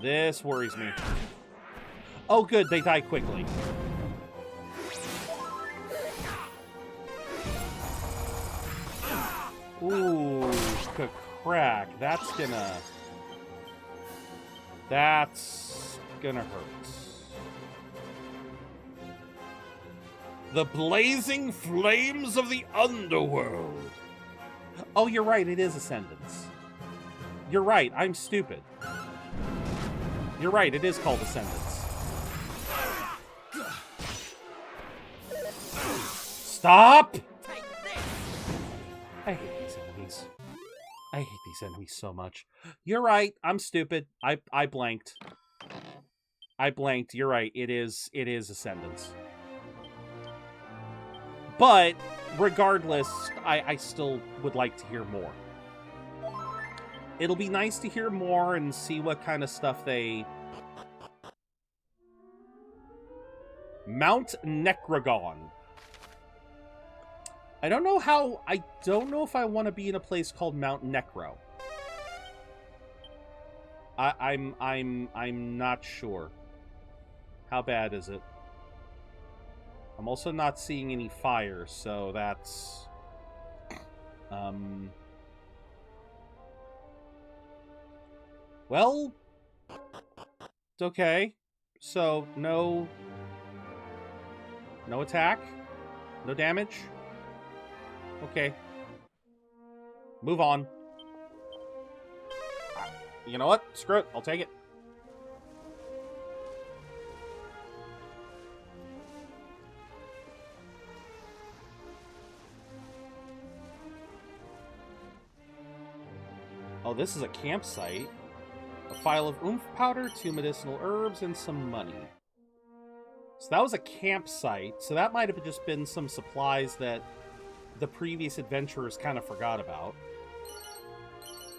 This worries me. Oh, good, they die quickly. Ooh, crack. That's gonna hurt. The blazing flames of the underworld. Oh, you're right, it is Ascendance. You're right, I'm stupid. You're right, it is called Ascendance. Stop! I hate these enemies. I hate these enemies so much. You're right, I'm stupid. I blanked. You're right, it is Ascendance. But, regardless, I still would like to hear more. It'll be nice to hear more and see what kind of stuff they... Mount Necrogon. I don't know if I want to be in a place called Mount Necro. I'm not sure. How bad is it? I'm also not seeing any fire, so that's... Well... It's okay. So, no attack? No damage? Okay. Move on. You know what? Screw it. I'll take it. Oh, this is a campsite. A phial of oomph powder, 2 medicinal herbs, and some money. So that was a campsite. So that might have just been some supplies that the previous adventurers kind of forgot about.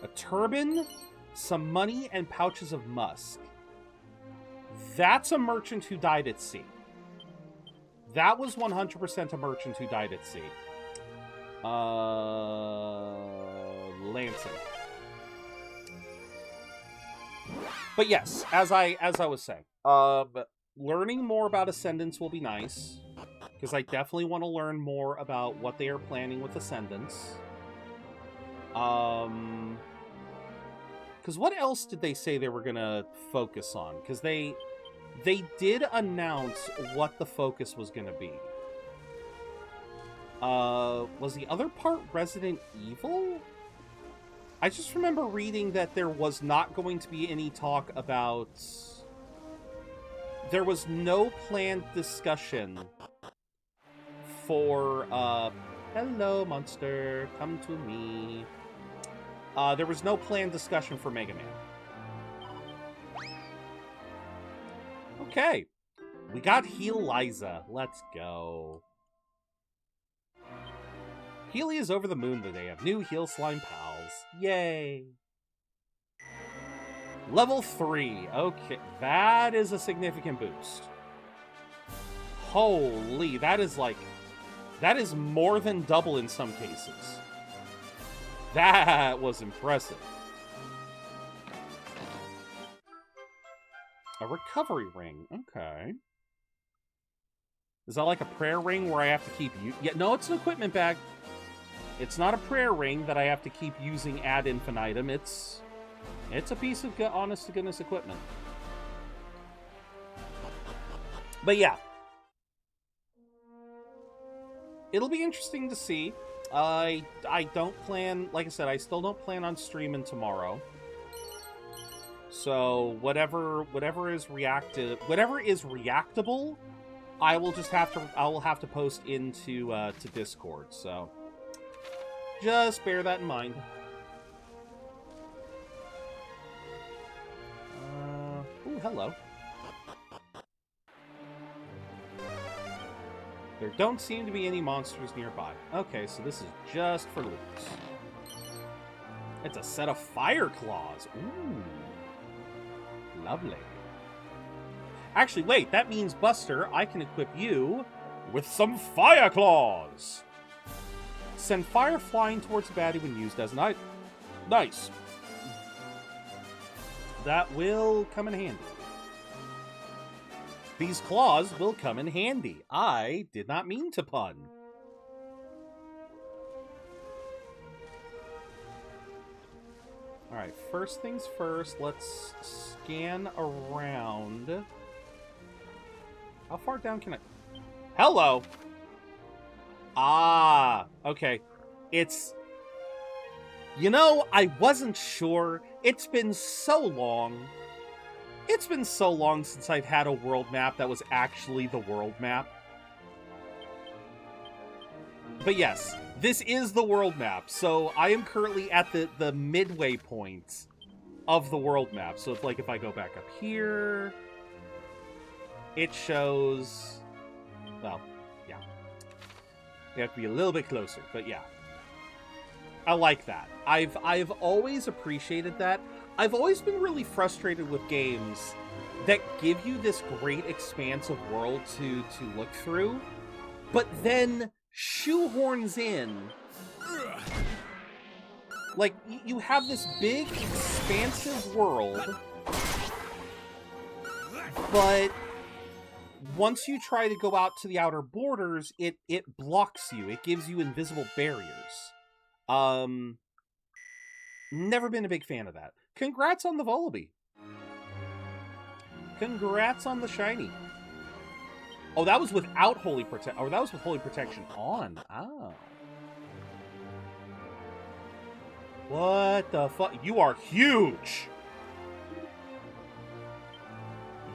A turban, some money, and pouches of musk. That's a merchant who died at sea. That was 100% a merchant who died at sea. Lansing. But yes, as I was saying, learning more about Ascendance will be nice, because I definitely want to learn more about what they are planning with Ascendance. Because what else did they say they were gonna focus on? Because they did announce what the focus was gonna be. Was the other part Resident Evil? I just remember reading that there was not going to be any talk about... There was no planned discussion for, hello, monster, come to me. There was no planned discussion for Mega Man. Okay. We got Heal Liza. Let's go. Healy is over the moon that they have new Heal Slime pals. Yay. Level 3. Okay, that is a significant boost. Holy, that is more than double in some cases. That was impressive. A recovery ring. Okay. Is that like a prayer ring where I have to keep... Yeah, no, it's an equipment bag. It's not a prayer ring that I have to keep using ad infinitum. It's a piece of honest-to-goodness equipment. But yeah. It'll be interesting to see. I don't plan... Like I said, I still don't plan on streaming tomorrow. So whatever is reactable, I will have to post into to Discord. So just bear that in mind. Ooh, hello. There don't seem to be any monsters nearby. Okay, so this is just for loots. It's a set of fire claws. Ooh. Lovely. Actually, wait, that means, Buster, I can equip you with some fire claws. Send fire flying towards the baddie when used as an item. Nice. That will come in handy. These claws will come in handy. I did not mean to pun. Alright, first things first, let's scan around. How far down can I... Hello! Ah, okay. It's... You know, I wasn't sure. It's been so long. It's been so long since I've had a world map that was actually the world map. But yes, this is the world map. So I am currently at the midway point of the world map. So it's like if I go back up here, it shows... Well, yeah. You have to be a little bit closer, but yeah. I like that. I've always appreciated that. I've always been really frustrated with games that give you this great expanse of world to look through, but then shoehorns in... Like, you have this big, expansive world, but once you try to go out to the outer borders, it blocks you. It gives you invisible barriers. Never been a big fan of that. Congrats on the Volibee. Congrats on the shiny. Oh, that was without Holy Protection. Or that was with Holy Protection on. Oh. What the fuck? You are huge!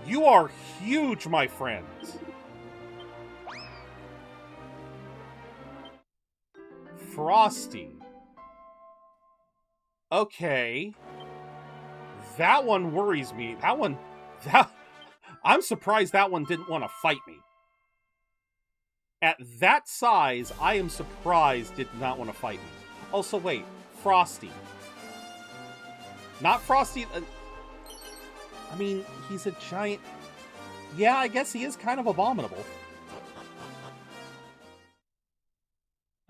You are huge, my friends! Frosty. Okay. That one worries me. I'm surprised that one didn't want to fight me. At that size, I am surprised it did not want to fight me. Also, wait. Frosty. Not Frosty. I mean, he's a giant... Yeah, I guess he is kind of abominable.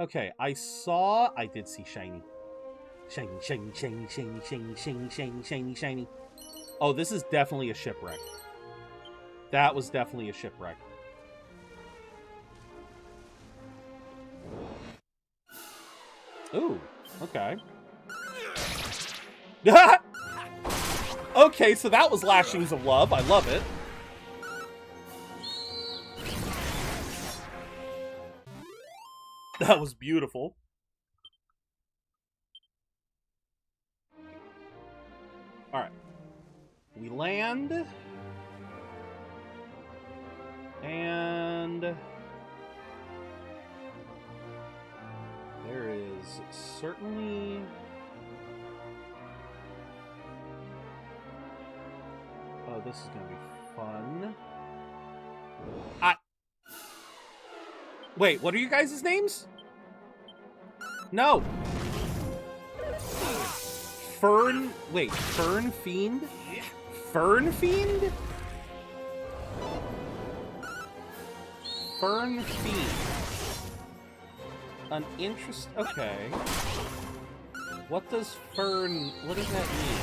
Okay, I did see shiny. Shiny, shiny, shiny, shiny, shiny, shiny, shiny, shiny, shiny. Oh, this is definitely a shipwreck. That was definitely a shipwreck. Ooh, okay. Okay, so that was Lashings of Love. I love it. That was beautiful. Alright. We land. And... there is certainly... oh, this is gonna be fun. Wait, what are you guys' names? No! Fern... wait, Fern Fiend? Fern Fiend? Fern Fiend. An interest... okay. What does Fern... what does that mean?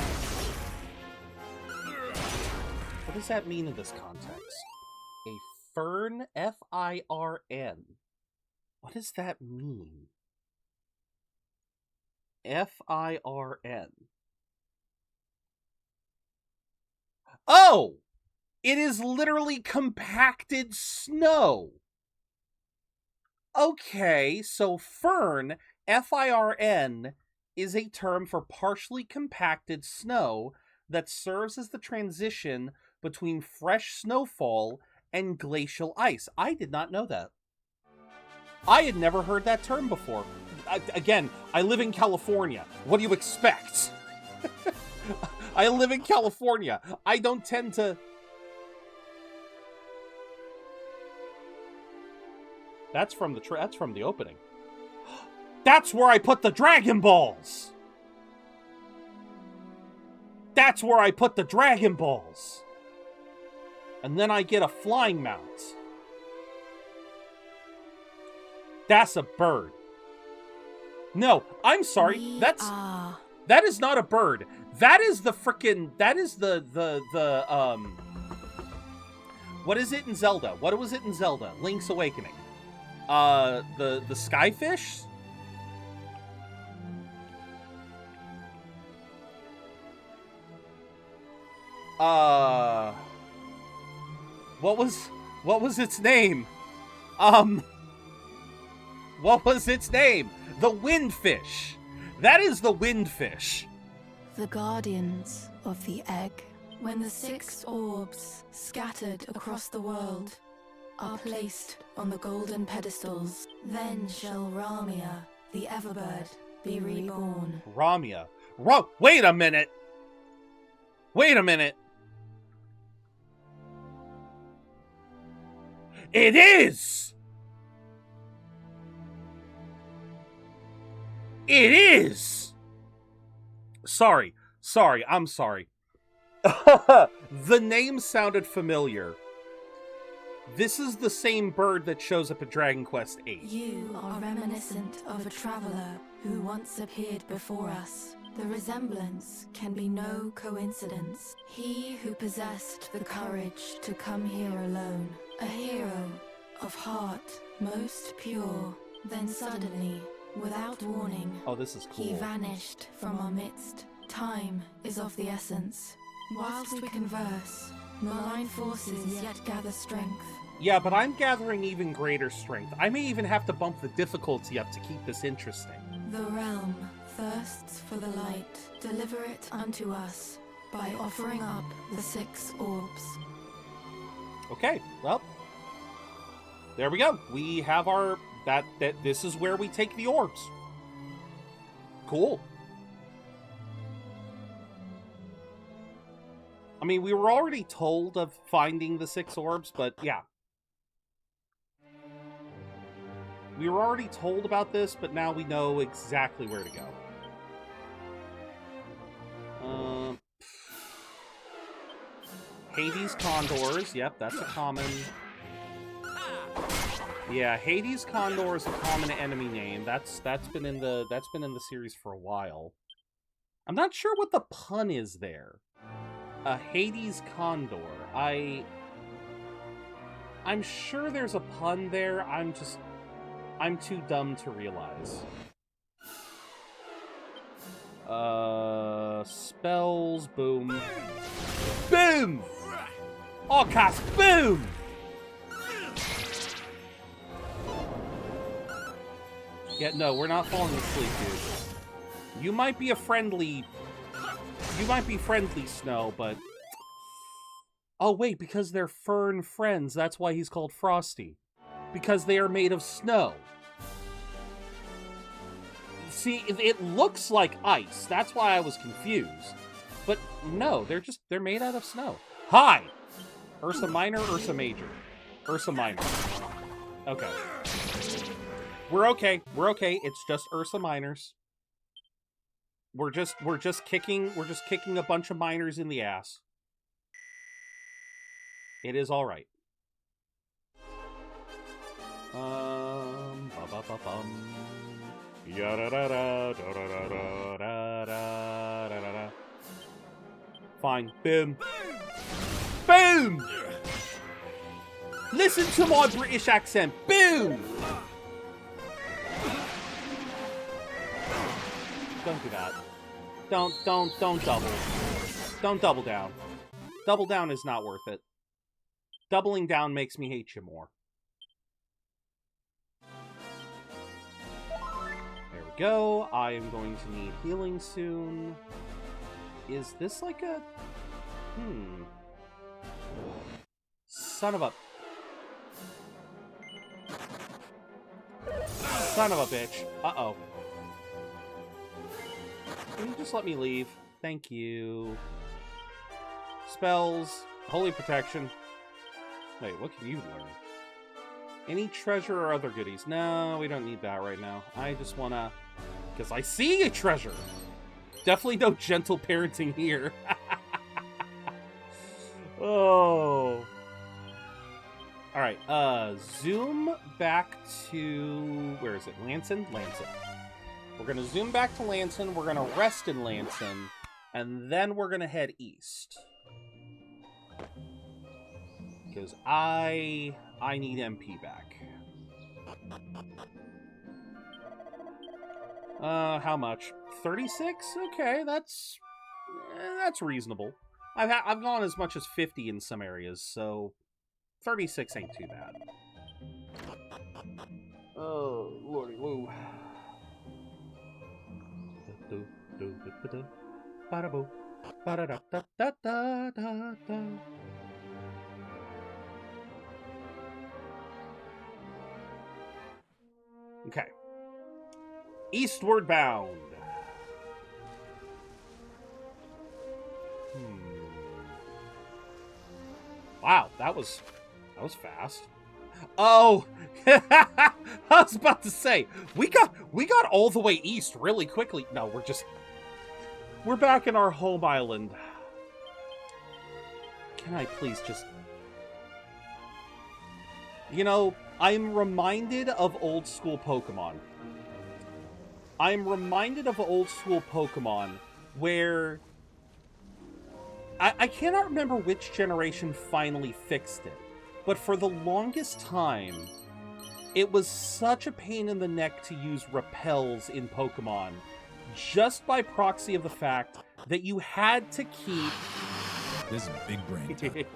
What does that mean in this context? A Fern? F-I-R-N. What does that mean? F-I-R-N. Oh! It is literally compacted snow! Okay, so Fern, F-I-R-N, is a term for partially compacted snow that serves as the transition between fresh snowfall and glacial ice. I did not know that. I had never heard that term before. Again, I live in California. What do you expect? I live in California. I don't tend to... That's from the opening. That's where I put the Dragon Balls! That's where I put the Dragon Balls! And then I get a flying mount. That's a bird. No, I'm sorry. That is not a bird. That is the frickin'... that is the what is it in Zelda? What was it in Zelda? Link's Awakening. The Skyfish? What was its name? What was its name? The Windfish. That is the Windfish. The guardians of the egg. When the 6 orbs, scattered across the world, are placed on the golden pedestals, then shall Ramia, the Everbird, be reborn. Ramia. Wait a minute! Wait a minute! It is! It is! Sorry, I'm sorry. The name sounded familiar. This is the same bird that shows up at Dragon Quest VIII. You are reminiscent of a traveler who once appeared before us. The resemblance can be no coincidence. He who possessed the courage to come here alone. A hero of heart most pure. Then suddenly, without warning, oh, this is cool. He vanished from our midst. Time is of the essence. Whilst we converse, malign forces yet gather strength. Yeah, but I'm gathering even greater strength. I may even have to bump the difficulty up to keep this interesting. The realm thirsts for the light. Deliver it unto us by offering up the 6 orbs. Okay, well, there we go. We have our... That this is where we take the orbs. Cool. I mean, we were already told of finding the 6 orbs, but yeah. We were already told about this, but now we know exactly where to go. Hades Condors. Yep, that's a common... Yeah, Hades Condor is a common enemy name. That's been in the series for a while. I'm not sure what the pun is there. Hades Condor. I'm sure there's a pun there. I'm too dumb to realize. Spells, boom. Boom! All cast, boom! Yeah, no, we're not falling asleep, dude. You might be friendly, Snow, but... Oh, wait, because they're fern friends, that's why he's called Frosty. Because they are made of snow. See, it looks like ice. That's why I was confused. But no, they're made out of snow. Hi! Ursa Minor, Ursa Major. Ursa Minor. Okay. We're okay. It's just Ursa Minors. We're just kicking a bunch of minors in the ass. It is all right. Fine. Boom. Boom! Listen to my British accent. Boom! Don't do that. Don't double. Don't double down. Double down is not worth it. Doubling down makes me hate you more. There we go. I am going to need healing soon. Is this like a... Son of a bitch. Uh-oh. Can you just let me leave? Thank you. Spells. Holy Protection. Wait, what can you learn? Any treasure or other goodies? No, we don't need that right now. I just wanna... Because I see a treasure! Definitely no gentle parenting here. Oh. Alright, zoom back to... Where is it? Lanson? Lanson. We're gonna zoom back to Lanson, we're gonna rest in Lanson, and then we're gonna head east. Because I need MP back. How much? 36? Okay, that's reasonable. I've gone as much as 50 in some areas, so 36 ain't too bad. Oh, lordy, woo. Okay. Eastward bound. Wow, that was fast. Oh, I was about to say we got all the way east really quickly. No, we're back in our home island. Can I please just... You know, I'm reminded of old school Pokemon. I'm reminded of old school Pokemon where... I cannot remember which generation finally fixed it, but for the longest time, it was such a pain in the neck to use repels in Pokemon, just by proxy of the fact that you had to keep... This is big brain time.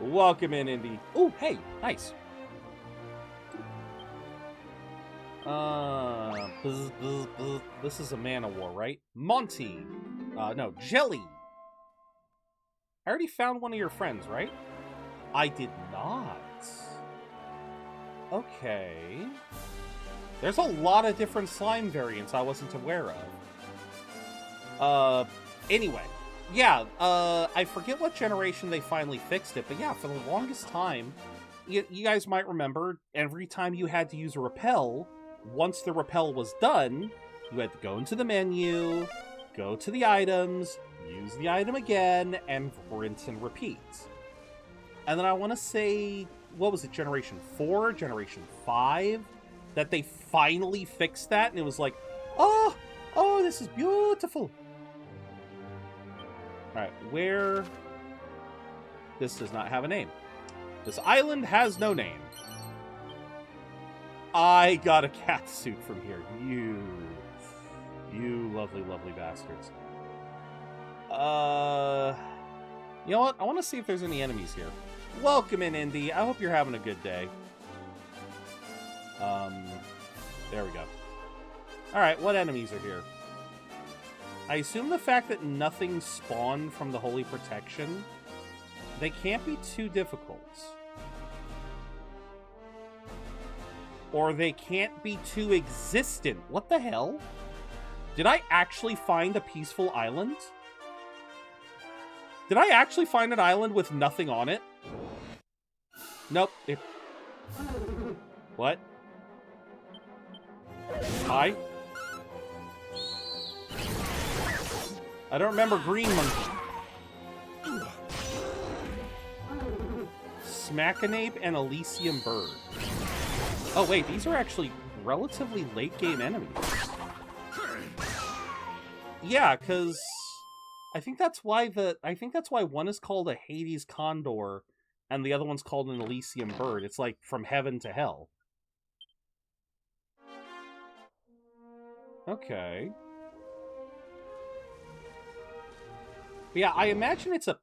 Welcome in, Indy. Oh, hey, nice. This is a Man-O-War, right? Monty. No, Jelly. I already found one of your friends, right? I did not. Okay. There's a lot of different slime variants I wasn't aware of. Anyway. Yeah, I forget what generation they finally fixed it, but yeah, for the longest time, you guys might remember, every time you had to use a rappel, once the rappel was done, you had to go into the menu, go to the items, use the item again, and rinse and repeat. And then I want to say, what was it, Generation 4, Generation 5, that they finally fixed that, and it was like, oh, this is beautiful. Alright, where... This does not have a name. This island has no name. I got a cat suit from here. You lovely, lovely bastards. You know what? I want to see if there's any enemies here. Welcome in, Indy. I hope you're having a good day. There we go. Alright, what enemies are here? I assume the fact that nothing spawned from the Holy Protection, they can't be too difficult. Or they can't be too existent. What the hell? Did I actually find a peaceful island? Did I actually find an island with nothing on it? Nope. What? Hi? I don't remember Green Monkey. Smackanape and Elysium Bird. Oh wait, these are actually relatively late game enemies. Yeah, because I think that's why one is called a Hades Condor and the other one's called an Elysium Bird. It's like from heaven to hell. Okay. But yeah, I imagine it's a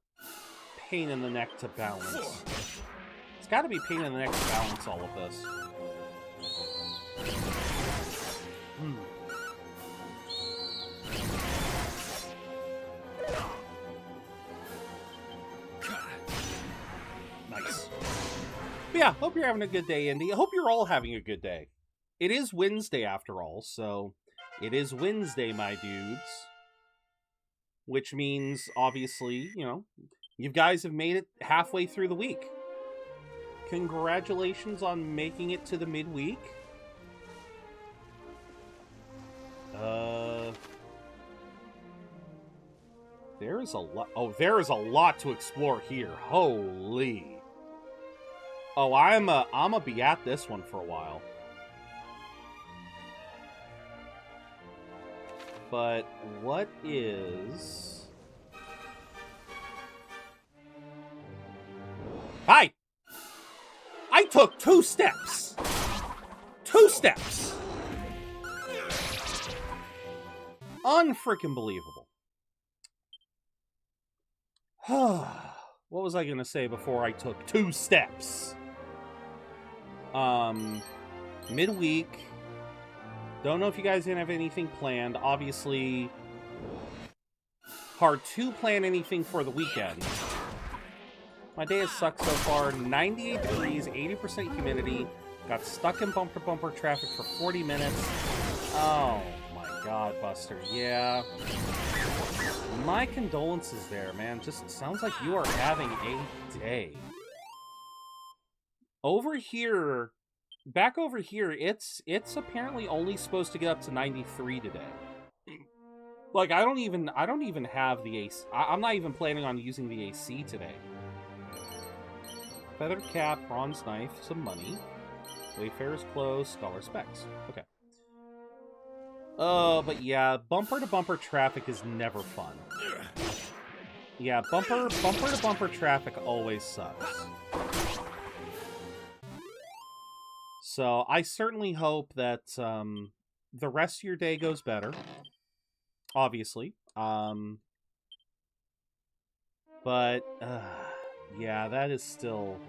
pain in the neck to balance. It's got to be a pain in the neck to balance all of this. Nice. But yeah, hope you're having a good day, Indy. I hope you're all having a good day. It is Wednesday after all, so it is Wednesday, my dudes. Which means, obviously, you know, you guys have made it halfway through the week. Congratulations on making it to the midweek. There is a lot. Oh, there is a lot to explore here. Holy. Oh, I'ma be at this one for a while. But what is... Hi! I took 2 steps! 2 steps! Unfreaking believable. What was I gonna say before I took 2 steps? Midweek. Don't know if you guys didn't have anything planned. Obviously, hard to plan anything for the weekend. My day has sucked so far. 98 degrees, 80% humidity. Got stuck in bumper-to-bumper traffic for 40 minutes. Oh my god, Buster. Yeah. My condolences there, man. Just sounds like you are having a day. Over here... Back over here, it's apparently only supposed to get up to 93 today. Like, I don't even have the AC. I'm not even planning on using the AC today. Feathered cap, bronze knife, some money. Wayfarer's clothes, scholar specs. Okay. But yeah, bumper-to-bumper traffic is never fun. Yeah, bumper-to-bumper traffic always sucks. So, I certainly hope that, the rest of your day goes better. Obviously. But, yeah, that is still...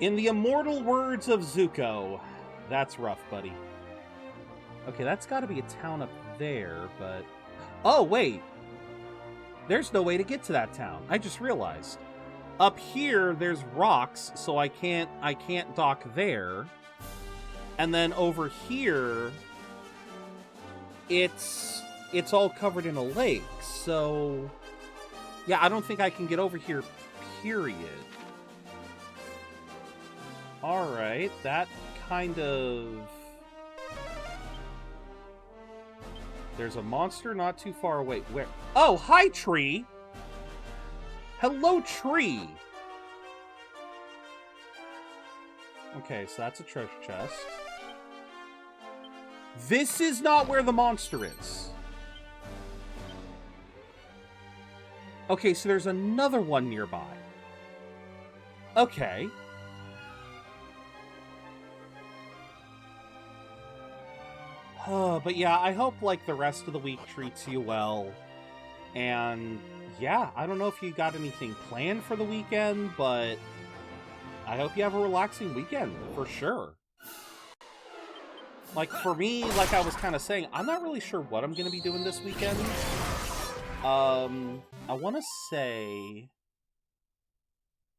In the immortal words of Zuko, that's rough, buddy. Okay, that's gotta be a town up there, but... Oh, wait! There's no way to get to that town. I just realized. Up here, there's rocks, so I can't dock there. And then over here, it's it's all covered in a lake, so... Yeah, I don't think I can get over here, period. Alright, that kind of... There's a monster not too far away. Where? Oh, hi, tree! Hello, tree! Okay, so that's a treasure chest. This is not where the monster is. Okay, so there's another one nearby. Okay. But yeah, I hope, like, the rest of the week treats you well. And, yeah, I don't know if you got anything planned for the weekend, but I hope you have a relaxing weekend, for sure. Like, for me, like I was kind of saying, I'm not really sure what I'm going to be doing this weekend. I want to say...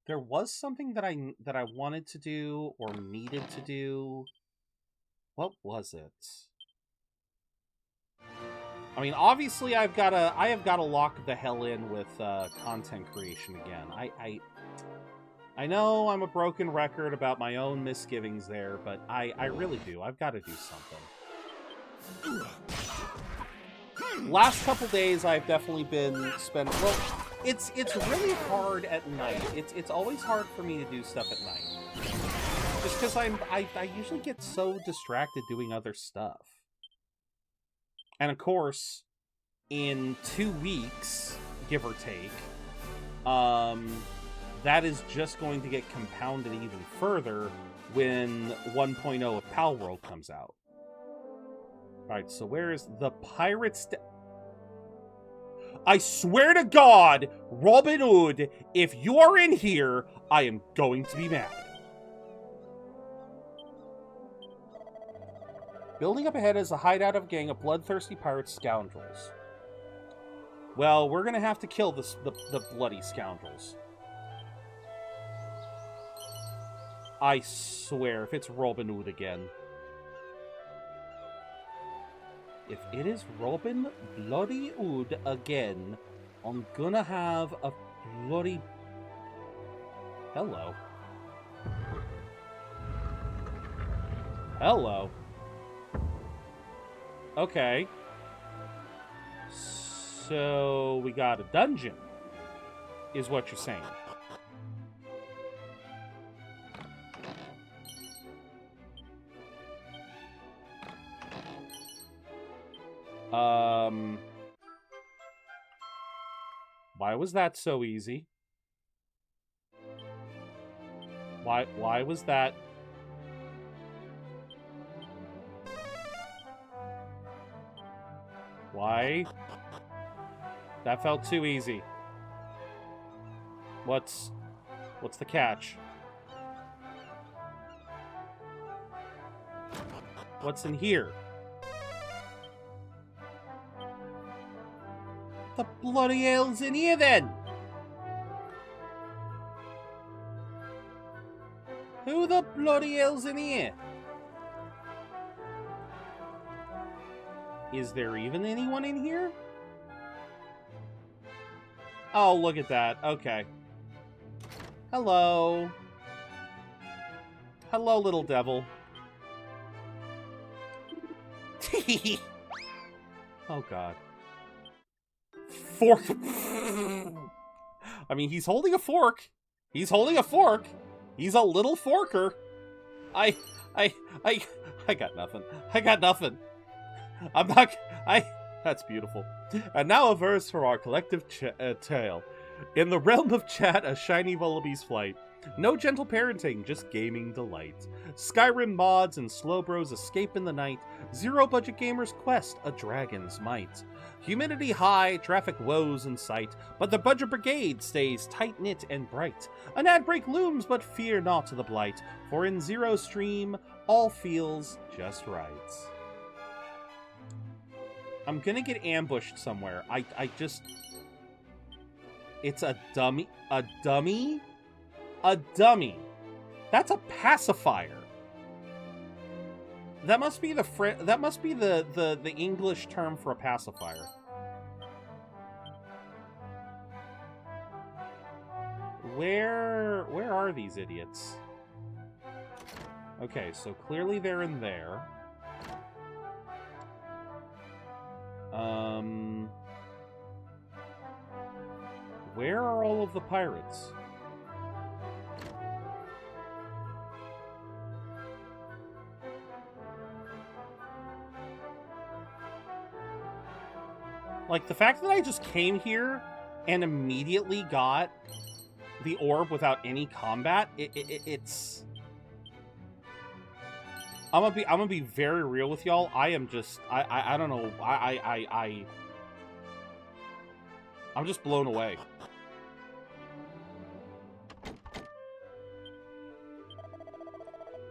There was something that I wanted to do, or needed to do. What was it? I mean, obviously, I have got to lock the hell in with content creation again. I know I'm a broken record about my own misgivings there, but I really do. I've got to do something. Last couple days, I've definitely been spending. Well, it's really hard at night. It's always hard for me to do stuff at night, just because I usually get so distracted doing other stuff. And of course, in 2 weeks, give or take, that is just going to get compounded even further when 1.0 of Palworld comes out. Alright, so where is the Pirates? I swear to God, Robin Hood, if you are in here, I am going to be mad. Building up ahead is a hideout of a gang of bloodthirsty pirate scoundrels. Well, we're gonna have to kill the bloody scoundrels. I swear, if it's Robin Hood again. If it is Robin Bloody Hood again, I'm gonna have a bloody... Hello. Hello. Okay. So, we got a dungeon, is what you're saying. Why was that so easy? Why was that... Why? That felt too easy. What's the catch? What's in here? The bloody hell's in here then? Who the bloody hell's in here? Is there even anyone in here? Oh, look at that. Okay. Hello. Hello, little devil. Oh, God. Fork. I mean, he's holding a fork. He's holding a fork. He's a little forker. I got nothing. I got nothing. I'm not... That's beautiful. And now a verse for our collective tale. In the realm of chat, a shiny Vullaby's flight. No gentle parenting, just gaming delight. Skyrim mods and Slowbros escape in the night. ZeroBudgetGamer's quest, a dragon's might. Humidity high, traffic woes in sight, but the Budget Brigade stays tight-knit and bright. An ad break looms, but fear not the blight, for in Zero Stream, all feels just right. I'm gonna get ambushed somewhere. I just... It's a dummy. A dummy? A dummy. That's a pacifier. That must be the English term for a pacifier. Where are these idiots? Okay, so clearly they're in there. Where are all of the pirates? Like, the fact that I just came here and immediately got the orb without any combat, it's... I'm gonna be very real with y'all. I am just... I don't know. I'm just blown away.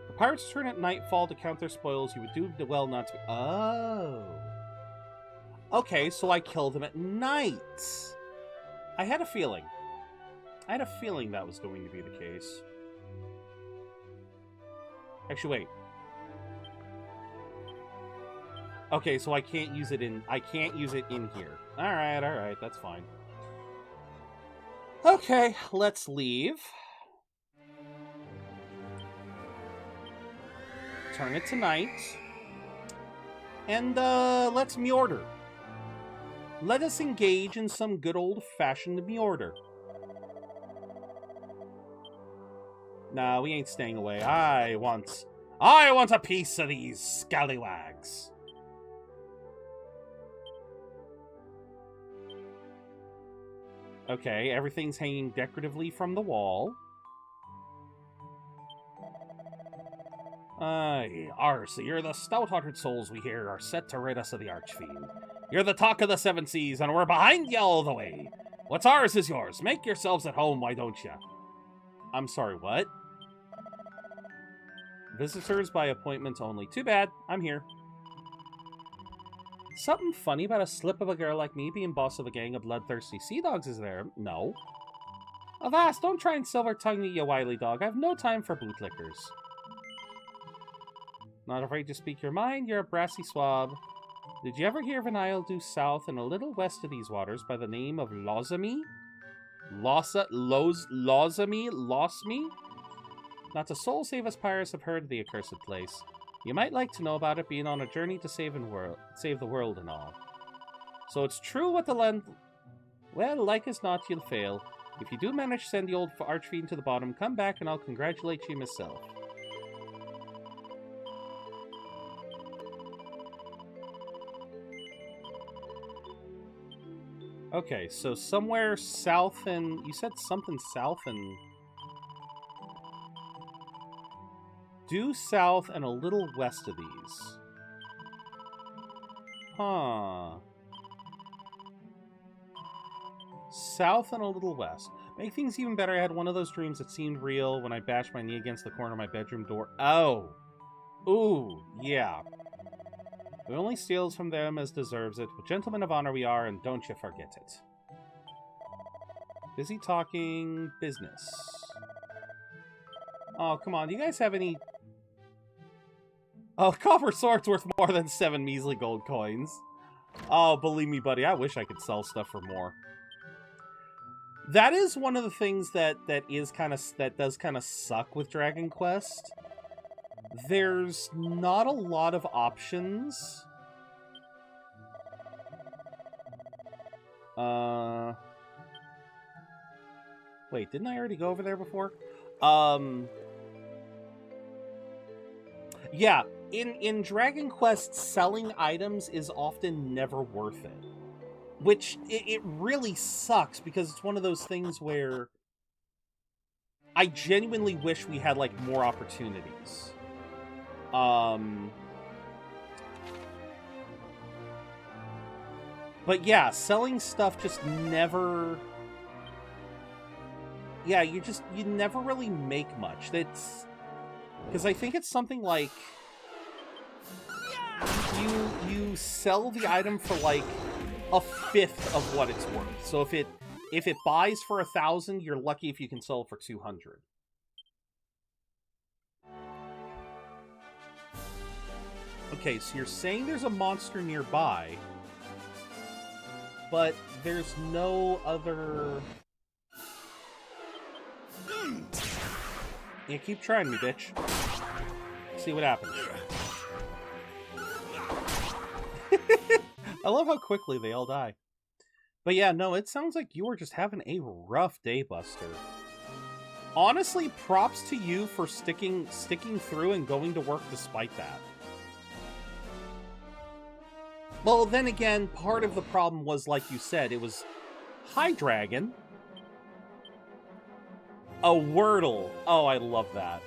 The pirates return at nightfall to count their spoils. You would do well not to... Oh. Okay, so I killed him at night. I had a feeling. I had a feeling that was going to be the case. Actually, wait. Okay, so I can't use it in here. Alright, that's fine. Okay, let's leave. Turn it to night. And, let's meorder. Let us engage in some good old-fashioned meorder. Nah, we ain't staying away. I want a piece of these scallywags. Okay, everything's hanging decoratively from the wall. So you're the stout-hearted souls we hear are set to rid us of the Archfiend. You're the talk of the Seven Seas, and we're behind you all the way. What's ours is yours. Make yourselves at home, why don't you? I'm sorry, what? Visitors by appointment only. Too bad. I'm here. Something funny about a slip of a girl like me being boss of a gang of bloodthirsty sea dogs, is there? No. Avast, don't try and silver-tongue me, you wily dog. I've no time for bootlickers. Not afraid to speak your mind? You're a brassy swab. Did you ever hear of an isle due south and a little west of these waters by the name of Lozami? Losmi? Not a soul save us pirates have heard of the accursed place. You might like to know about it, being on a journey to save the world and all. So it's true what the land... Well, like as not, you'll fail. If you do manage to send the old archfiend to the bottom, come back and I'll congratulate you myself. Okay, so somewhere south and... You said something south and... Due south and a little west of these. Huh. South and a little west. Make things even better, I had one of those dreams that seemed real when I bashed my knee against the corner of my bedroom door. Oh. Ooh, yeah. We only steals from them as deserves it. But gentlemen of honor we are, and don't you forget it. Busy talking business. Oh, come on. Do you guys have any... Oh, copper sword's worth more than 7 measly gold coins. Oh, believe me, buddy, I wish I could sell stuff for more. That is one of the things that does kind of suck with Dragon Quest. There's not a lot of options. Wait, didn't I already go over there before? Yeah, in Dragon Quest, selling items is often never worth it. Which, it really sucks, because it's one of those things where I genuinely wish we had, like, more opportunities. But yeah, selling stuff just never... Yeah, you never really make much. That's... Because I think it's something like... You sell the item for, like, 1/5 of what it's worth. So if it buys for 1,000, you're lucky if you can sell it for 200. Okay, so you're saying there's a monster nearby, but there's no other... Yeah, keep trying me, bitch. See what happens. I love how quickly they all die. But yeah, no, it sounds like you were just having a rough day, Buster. Honestly, props to you for sticking through and going to work despite that. Well, then again, part of the problem was, like you said, it was... Hi, Dragon. A Wordle. Oh, I love that.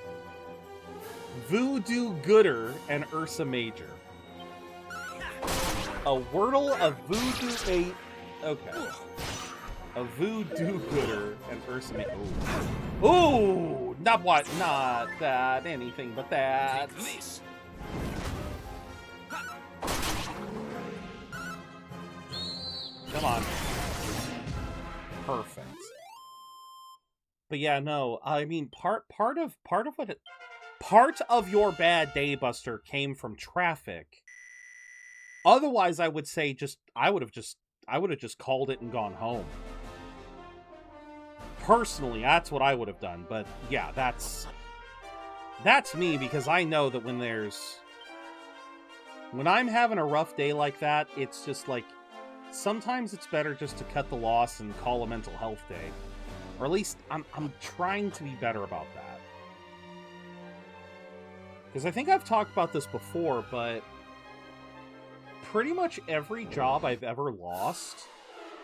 Voodoo Gooder and Ursa Major. A Wordle, a Voodoo... Okay. A Voodoo Gooder and Ursa Major. Ooh. Ooh! Not what? Not that. Anything but that. Take this. Come on. Perfect. But yeah, no, I mean, part of your bad day, Buster, came from traffic. Otherwise, I would say I would have just called it and gone home. Personally, that's what I would have done. But yeah, that's me, because I know that when I'm having a rough day like that, it's just like, sometimes it's better just to cut the loss and call a mental health day. Or at least I'm trying to be better about that. Because I think I've talked about this before, but pretty much every job I've ever lost,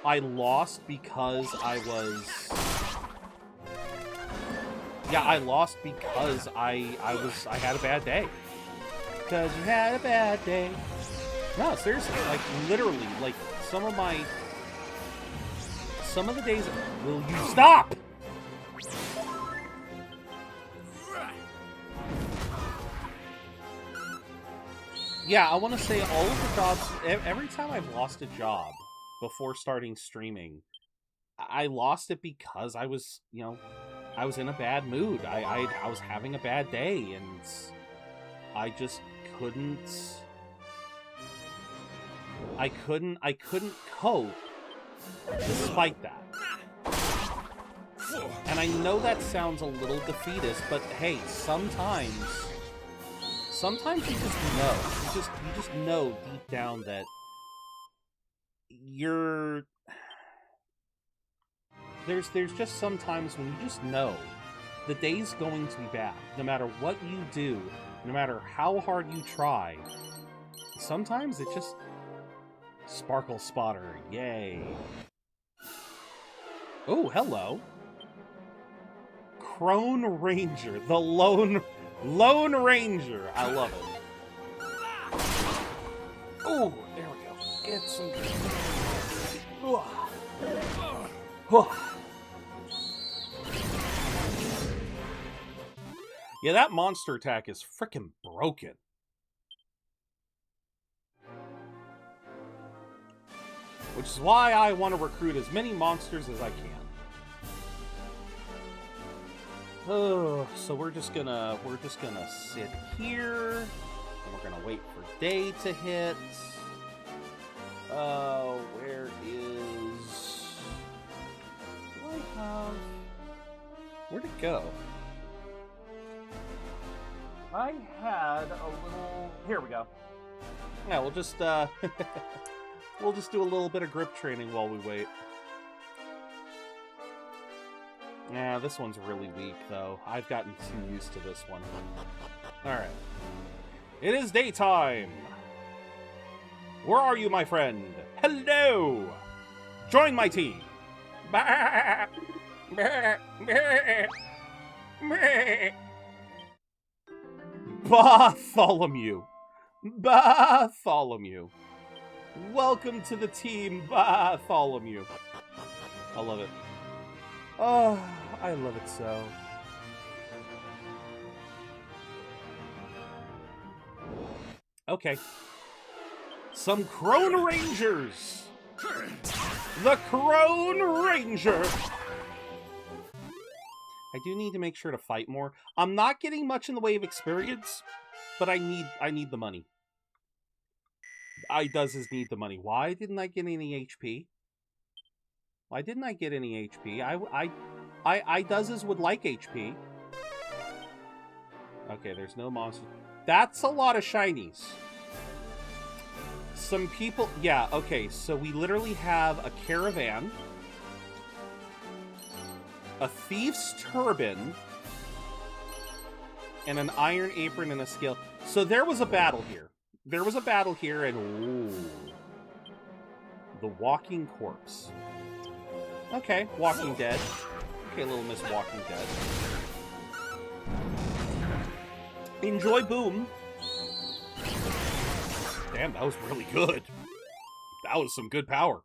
I lost because I lost because I had a bad day. Because you had a bad day. No, seriously, like, literally, like, some of the days... Will you stop? Yeah, I want to say all of the jobs... Every time I've lost a job before starting streaming, I lost it because I was, I was in a bad mood. I was having a bad day, and I just couldn't... I couldn't cope despite that. And I know that sounds a little defeatist, but hey, sometimes you just know. You just know deep down that there's just some times when you just know the day's going to be bad. No matter what you do, no matter how hard you try, sometimes it just... Sparkle Spotter, yay. Oh, hello. Crone Ranger, the Lone Ranger. I love it. Oh, there we go. Get some... Yeah, that monster attack is frickin' broken. Which is why I want to recruit as many monsters as I can. Oh, so we're just gonna sit here, and we're gonna wait for day to hit. Where is... Do I have... Where'd it go? I had a little... Here we go. Yeah, we'll just, we'll just do a little bit of grip training while we wait. Yeah, this one's really weak, though. I've gotten too used to this one. Alright. It is daytime! Where are you, my friend? Hello! Join my team! Bartholomew! Bartholomew! Welcome to the team, Bartholomew! I love it. Oh, I love it so. Okay. Some Crone Rangers! The Crone Ranger! I do need to make sure to fight more. I'm not getting much in the way of experience, but I need the money. I does need the money. Why didn't I get any HP? Why didn't I get any HP? I does would like HP. Okay, there's no monsters. That's a lot of shinies. Some people... Yeah, okay, so we literally have a caravan, a thief's turban, and an iron apron and a skill. So there was a battle here. There was a battle here, and... Ooh, the walking corpse. Okay, Walking Dead. Okay, Little Miss Walking Dead. Enjoy Boom. Damn, that was really good. That was some good power.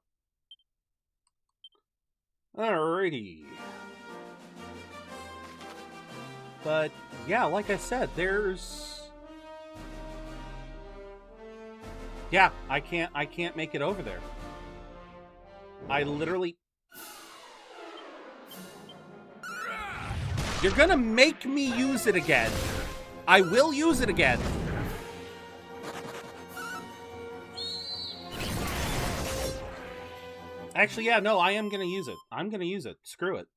Alrighty. But, yeah, like I said, there's... Yeah, I can't make it over there. I literally... You're gonna make me use it again. I will use it again. Actually, yeah, no, I am gonna use it. I'm gonna use it. Screw it.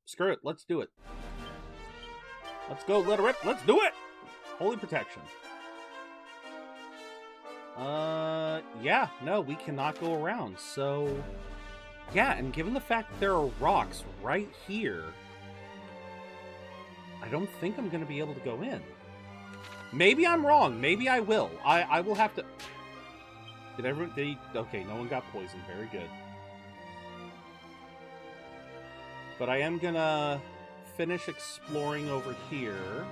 Screw it. Let's do it. Let's go, let it rip. Let's do it! Holy protection. Yeah, no, we cannot go around, so... Yeah, and given the fact that there are rocks right here, I don't think I'm going to be able to go in. Maybe I'm wrong. Maybe I will. I will have to... Did everyone... Okay, no one got poisoned. Very good. But I am going to finish exploring over here.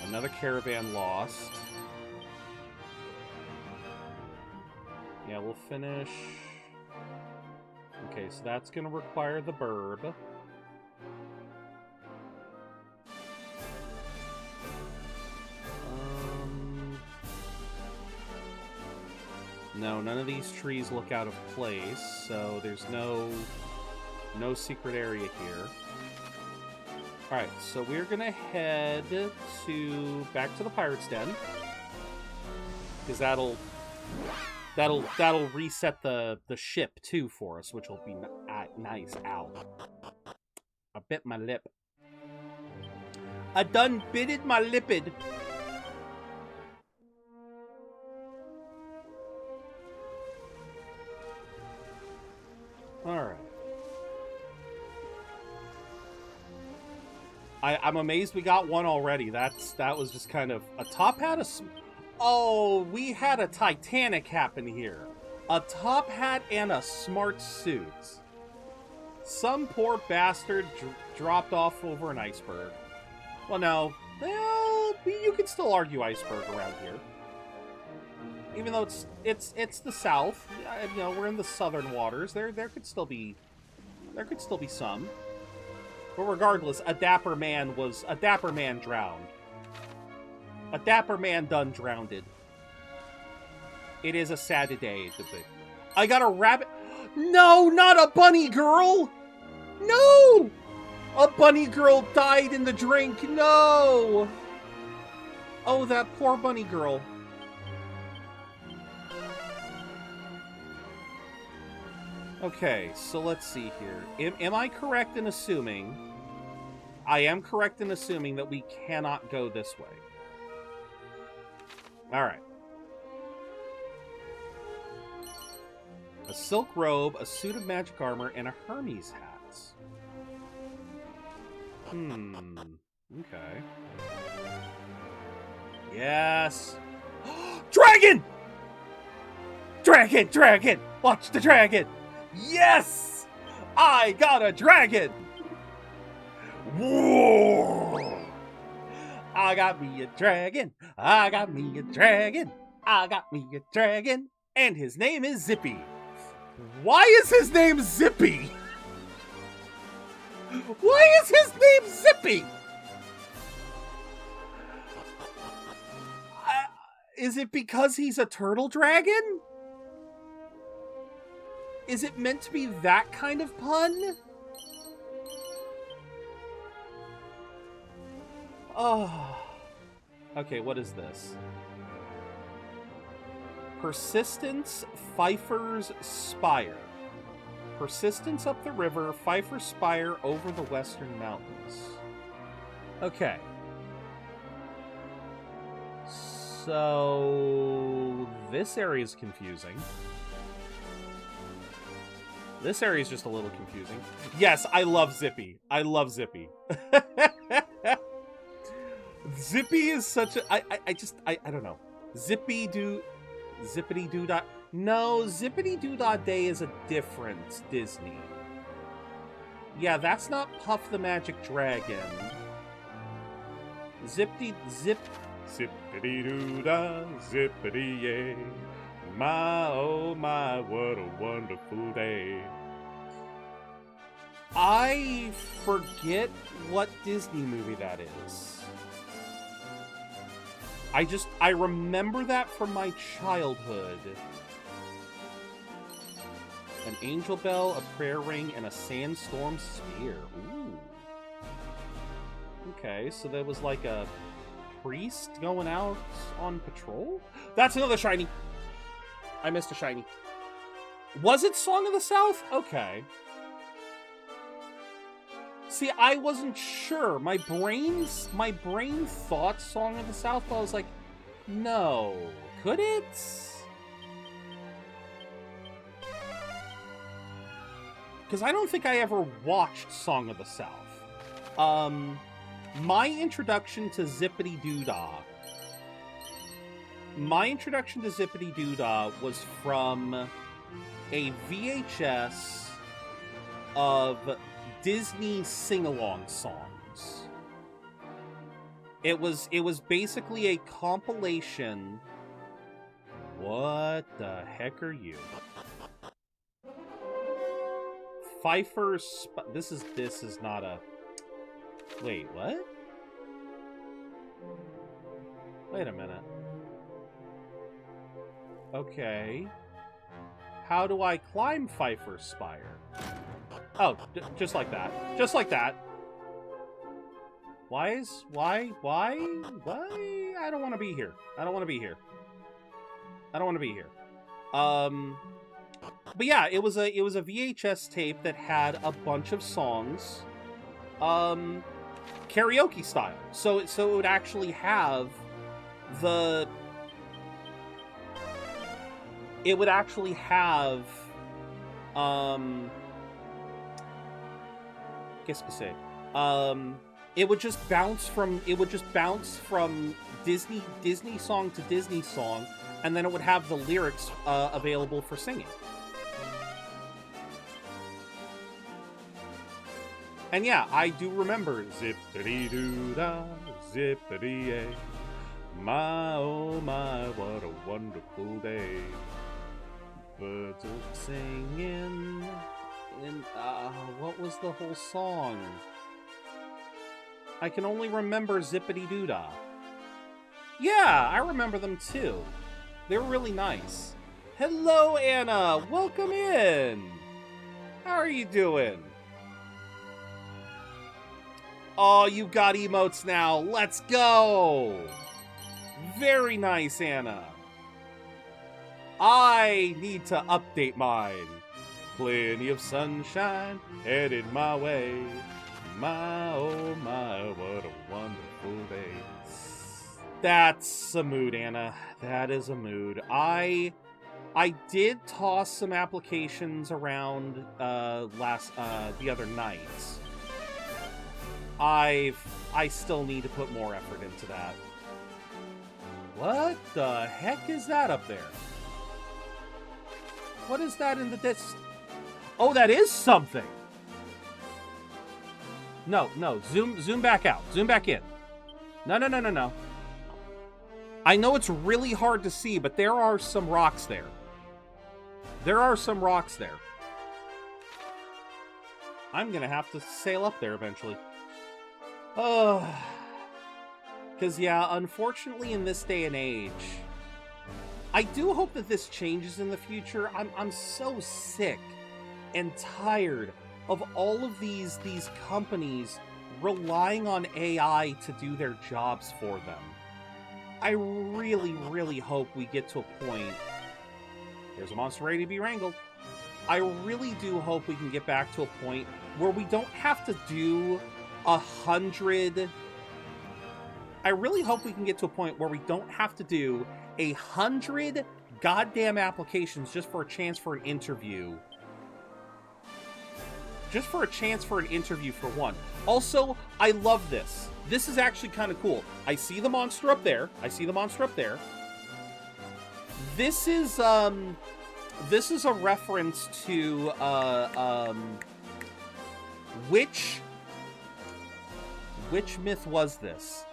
Another caravan lost. Yeah, we'll finish... Okay, so that's going to require the burb. No, none of these trees look out of place, so there's no secret area here. Alright, so we're gonna head back to the Pirate's Den. Because that'll reset the ship too for us, which will be nice. Ow. I bit my lip. I done bitted my lipid. Alright. I'm amazed we got one already. That was just kind of... A top hat? Oh, we had a Titanic happen here. A top hat and a smart suit. Some poor bastard dropped off over an iceberg. Well, no. Well, you could still argue iceberg around here. Even though it's the south, you know, we're in the southern waters. There could still be some. But regardless, a dapper man drowned. A dapper man done drowned. It is a sad day. I got a rabbit. No, not a bunny girl. No, a bunny girl died in the drink. No. Oh, that poor bunny girl. Okay, so let's see here. Am I correct in assuming... I am correct in assuming that we cannot go this way. Alright. A silk robe, a suit of magic armor, and a Hermes hat. Okay. Yes! Dragon! Dragon! Dragon! Watch the dragon! Yes! I got a dragon! Whoa! I got me a dragon. I got me a dragon. I got me a dragon. And his name is Zippy. Why is his name Zippy? Why is his name Zippy? Is it because he's a turtle dragon? Is it meant to be that kind of pun? Oh. Okay, what is this? Persistence, Pfeiffer's Spire. Persistence up the river, Pfeiffer's Spire over the western mountains. Okay. So this area is confusing. This area is just a little confusing. Yes, I love Zippy. I love Zippy. Zippy is such a... I don't know. Zippity Doo Dah... No, Zippity Doo Dah Day is a different Disney. Yeah, that's not Puff the Magic Dragon. Zippity Doo Dah, Zippity Yay. My, oh my, what a wonderful day. I forget what Disney movie that is. I remember that from my childhood. An angel bell, a prayer ring, and a sandstorm sphere. Ooh. Okay, so there was like a priest going out on patrol? That's another shiny. I missed a shiny. Was it Song of the South? Okay. See, I wasn't sure. My brain thought Song of the South, but I was like, no. Could it? Because I don't think I ever watched Song of the South. My introduction to Zippity Doo Dah. My introduction to Zippity Doo Dah was from a VHS of Disney sing-along songs. It was basically a compilation. What the heck are you? Pfeiffer's... This is not a... Wait, what? Wait a minute. Okay. How do I climb Pfeiffer's Spire? Oh, just like that. Just like that. Why? I don't want to be here. I don't want to be here. I don't want to be here. But yeah, it was a VHS tape that had a bunch of songs, karaoke style. So it would actually have the... It would actually have, qu'est-ce que c'est? It would just bounce from Disney song to Disney song, and then it would have the lyrics available for singing. And yeah, I do remember zippity-doo-dah, zippity-yay. My, oh my, what a wonderful day. Birds are singing. And, what was the whole song? I can only remember Zippity Doo Dah. Yeah, I remember them too. They were really nice. Hello, Anna. Welcome in. How are you doing? Oh, you got emotes now. Let's go. Very nice, Anna. I need to update mine. Plenty of sunshine headed my way. My, oh my, what a wonderful day. That's a mood, Anna. That is a mood. I did toss some applications around the other night. I still need to put more effort into that. What the heck is that up there? What is that in the disc? Oh, that is something. No, zoom back out. Zoom back in. No. I know it's really hard to see, but there are some rocks there. There are some rocks there. I'm gonna have to sail up there eventually. Oh. Because, yeah, unfortunately in this day and age, I do hope that this changes in the future. I'm so sick and tired of all of these companies relying on AI to do their jobs for them. I really, really hope we get to a point There's a monster ready to be wrangled. I really do hope we can get back to a point where we don't have to do 100... I really hope we can get to a point where we don't have to do 100 goddamn applications just for a chance for an interview. Just for a chance for an interview for one. Also, I love this. This is actually kind of cool. I see the monster up there. This is a reference to which myth was this?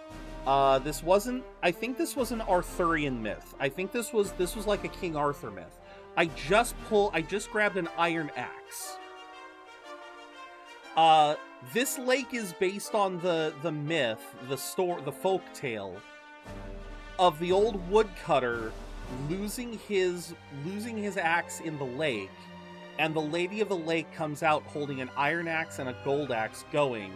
This wasn't. I think this was an Arthurian myth. I think this was like a King Arthur myth. I just grabbed an iron axe. This lake is based on the myth, the folk tale of the old woodcutter losing his axe in the lake, and the lady of the lake comes out holding an iron axe and a gold axe, going,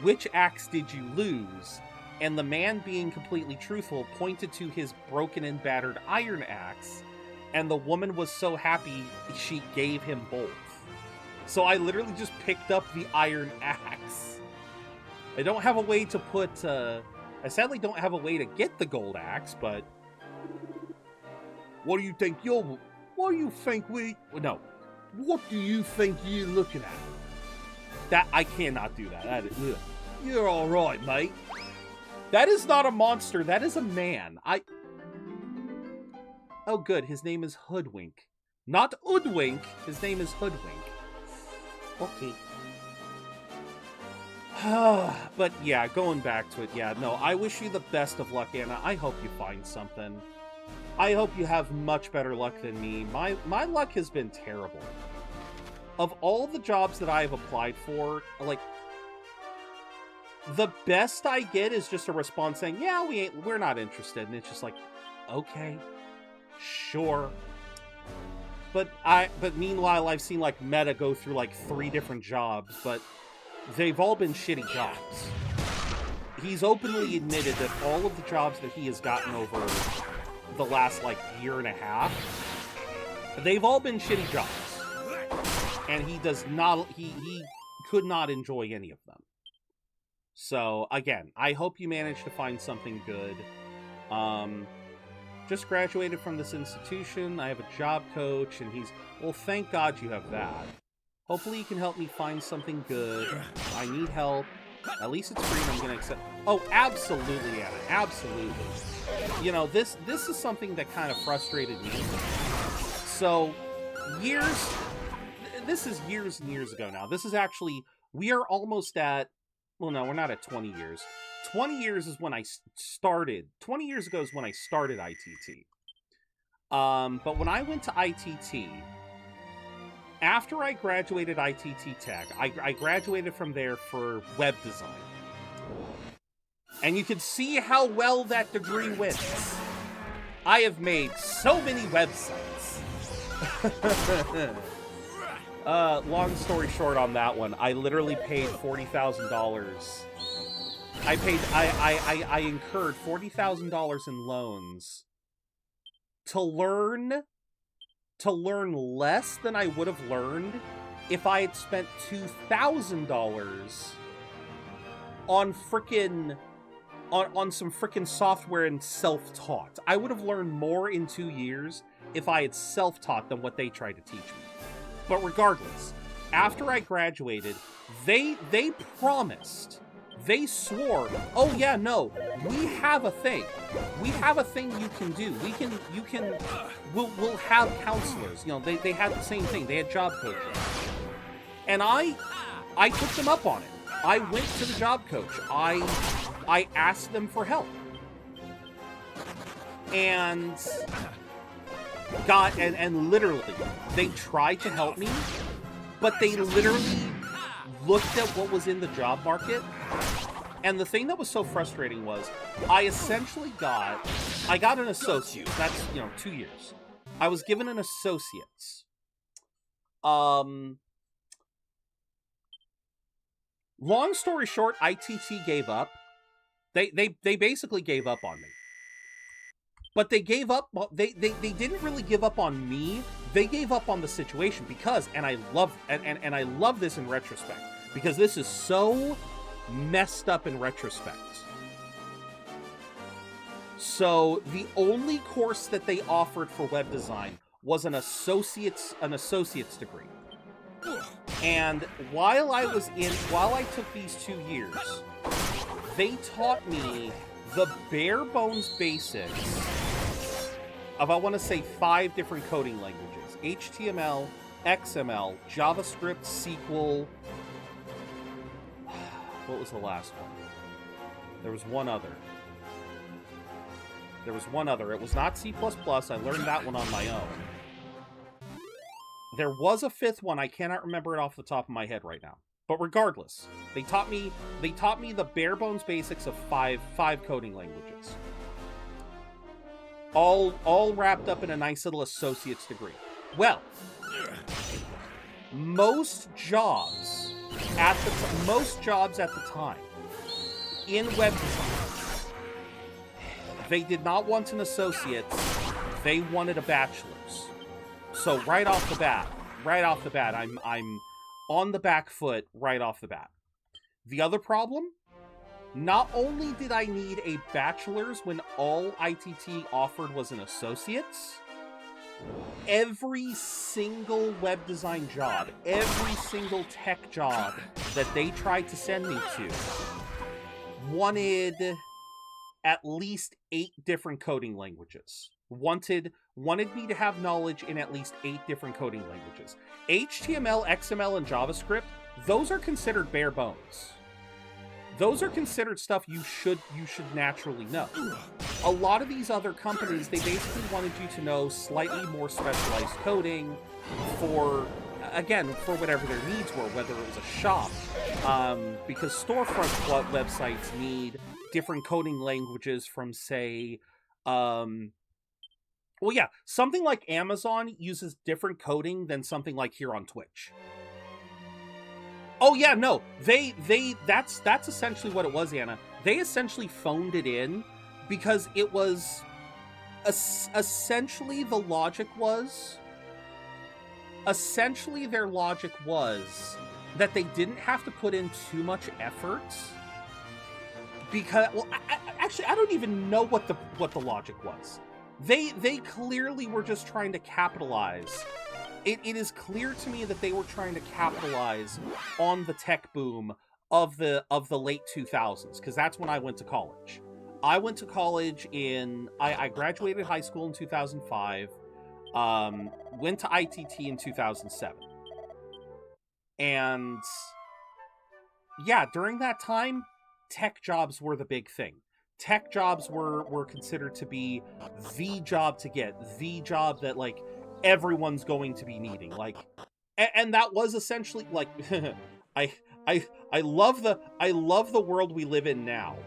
which axe did you lose? And the man, being completely truthful, pointed to his broken and battered iron axe, and the woman was so happy she gave him both. So I literally just picked up the iron axe. I don't have a way to put, I sadly don't have a way to get the gold axe, but... What do you think you're looking at? That, I cannot do that. You're alright, mate. That is not a monster, that is a man. Oh good, his name is Hoodwink. Not Oodwink, his name is Hoodwink. Okay. But yeah, going back to it, yeah, no, I wish you the best of luck, Anna. I hope you find something. I hope you have much better luck than me. My luck has been terrible. Of all the jobs that I've applied for, like, the best I get is just a response saying, yeah, we're not interested. And it's just like, okay, sure. But meanwhile, I've seen, like, Meta go through, like, 3 different jobs, but they've all been shitty jobs. He's openly admitted that all of the jobs that he has gotten over the last, like, year and a half, they've all been shitty jobs. And he does not, he could not enjoy any of them. So, again, I hope you manage to find something good. Just graduated from this institution. I have a job coach, and he's... Well, thank God you have that. Hopefully you can help me find something good. I need help. At least it's free and I'm gonna accept... Oh, absolutely, Anna. Absolutely. You know, this is something that kind of frustrated me. So, this is years and years ago now. This is actually... We are almost at... Well, no, we're not at 20 years. 20 years is when I started. 20 years ago is when I started ITT. But when I went to ITT, after I graduated ITT Tech, I graduated from there for web design. And you can see how well that degree went. I have made so many websites. Long story short on that one, I literally paid $40,000. I incurred $40,000 in loans to learn less than I would have learned if I had spent $2,000 on on some frickin' software and self-taught. I would have learned more in 2 years if I had self-taught than what they tried to teach me. But regardless, after I graduated, they promised, they swore, oh yeah, no, we have a thing. We have a thing you can do. We'll have counselors. You know, they had the same thing. They had job coaches. And I took them up on it. I went to the job coach. I asked them for help. And and literally, they tried to help me, but they literally looked at what was in the job market. And the thing that was so frustrating was, I got an associate. That's, 2 years. I was given an associate's. Long story short, ITT gave up. They basically gave up on me. But they gave up. They didn't really give up on me. They gave up on the situation because, and I love and I love this in retrospect because this is so messed up in retrospect. So the only course that they offered for web design was an associate's degree. And while I took these 2 years, they taught me the bare bones basics of, I want to say, 5 different coding languages: HTML, XML, JavaScript, SQL. What was the last one? There was one other. It was not C++. I learned that one on my own. There was a 5th one. I cannot remember it off the top of my head right now. But regardless, they taught me the bare bones basics of five coding languages. All wrapped up in a nice little associate's degree. Well, most jobs at the time in web design, they did not want an associate's, they wanted a bachelor's. So right off the bat, I'm on the back foot right off the bat. The other problem, not only did I need a bachelor's when all ITT offered was an associate's, every single web design job, every single tech job that they tried to send me to wanted at least 8 different coding languages. Wanted me to have knowledge in at least 8 different coding languages. HTML, XML, and JavaScript, those are considered bare bones. Those are considered stuff you should naturally know. A lot of these other companies, they basically wanted you to know slightly more specialized coding for whatever their needs were, whether it was a shop, because storefront websites need different coding languages from, say, something like Amazon uses different coding than something like here on Twitch. Oh yeah, no, that's essentially what it was, Anna. They essentially phoned it in because it was essentially their logic was that they didn't have to put in too much effort because, well, I don't even know what the logic was. They clearly were just trying to capitalize. It is clear to me that they were trying to capitalize on the tech boom of the late 2000s, because that's when I went to college. I went to college I graduated high school in 2005, went to ITT in 2007. And yeah, during that time, tech jobs were the big thing. Tech jobs were considered to be the job to get, the job that, like, everyone's going to be needing. Like, and that was essentially, like, I love the world we live in now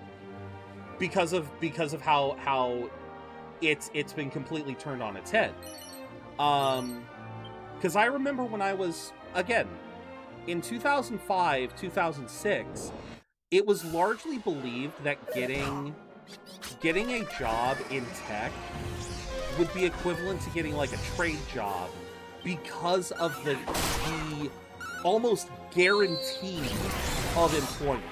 because of how it's been completely turned on its head. Because I remember when I was, again, in 2005, 2006, it was largely believed that getting a job in tech would be equivalent to getting, like, a trade job because of the almost guarantee of employment.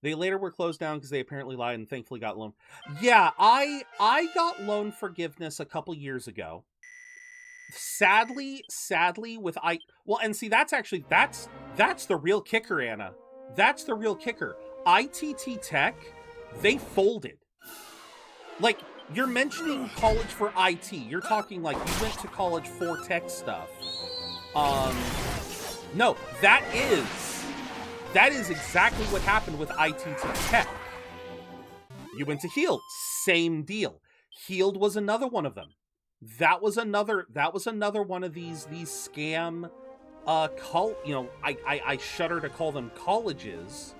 They later were closed down because they apparently lied and thankfully got loan. Yeah, I got loan forgiveness a couple years ago. Sadly, with well, and see, that's the real kicker, Anna. That's the real kicker. ITT Tech, they folded. Like, you're mentioning college for IT. You're talking like you went to college for tech stuff. No, that is exactly what happened with ITT Tech. You went to Heald, same deal. Heald was another one of them. That was another one of these scam I shudder to call them colleges.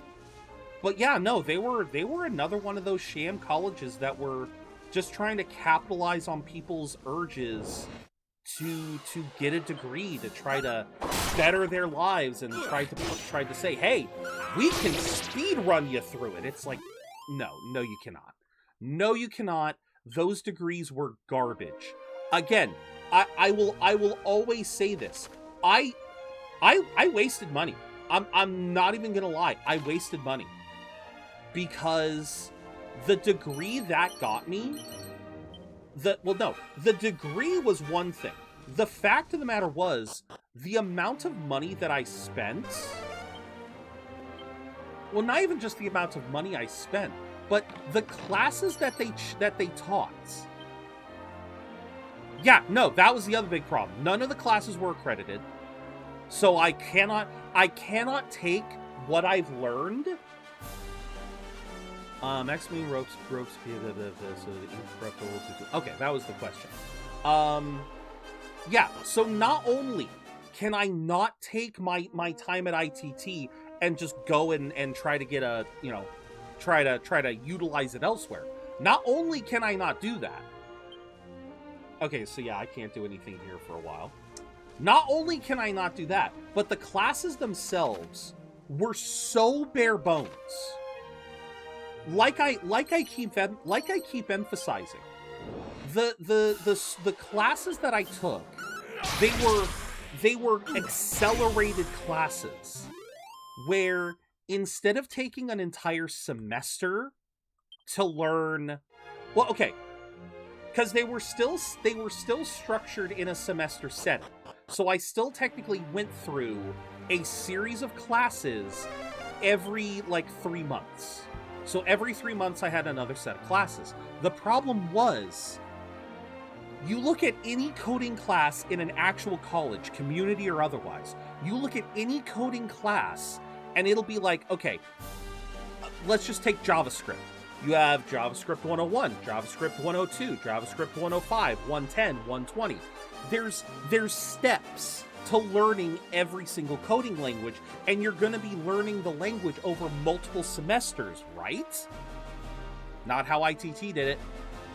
But yeah, no, they were another one of those sham colleges that were just trying to capitalize on people's urges to get a degree, to try to better their lives, and tried to say, hey, we can speed run you through it. It's like, no, you cannot. No, you cannot. Those degrees were garbage. Again, I will always say this. I wasted money. I'm not even gonna lie. I wasted money. Because the degree that got me, the degree was one thing. The fact of the matter was, the amount of money that I spent, well, not even just the amount of money I spent, but the classes that they taught. Yeah, no, that was the other big problem. None of the classes were accredited. So I cannot take what I've learned. X-Wing ropes, so the incorruptible. Okay, that was the question. Yeah, so not only can I not take my time at ITT and just go and try to get a, try to utilize it elsewhere. Not only can I not do that. Okay, so yeah, I can't do anything here for a while. Not only can I not do that, but the classes themselves were so bare bones. Like I keep emphasizing, the classes that I took, they were accelerated classes where instead of taking an entire semester to learn, well, okay, because they were still structured in a semester setting. So I still technically went through a series of classes every, 3 months. So every 3 months I had another set of classes. The problem was, you look at any coding class in an actual college, community or otherwise, you look at any coding class, and it'll be like, okay, let's just take JavaScript. You have JavaScript 101, JavaScript 102, JavaScript 105, 110, 120. There's steps to learning every single coding language, and you're going to be learning the language over multiple semesters, right? Not how ITT did it.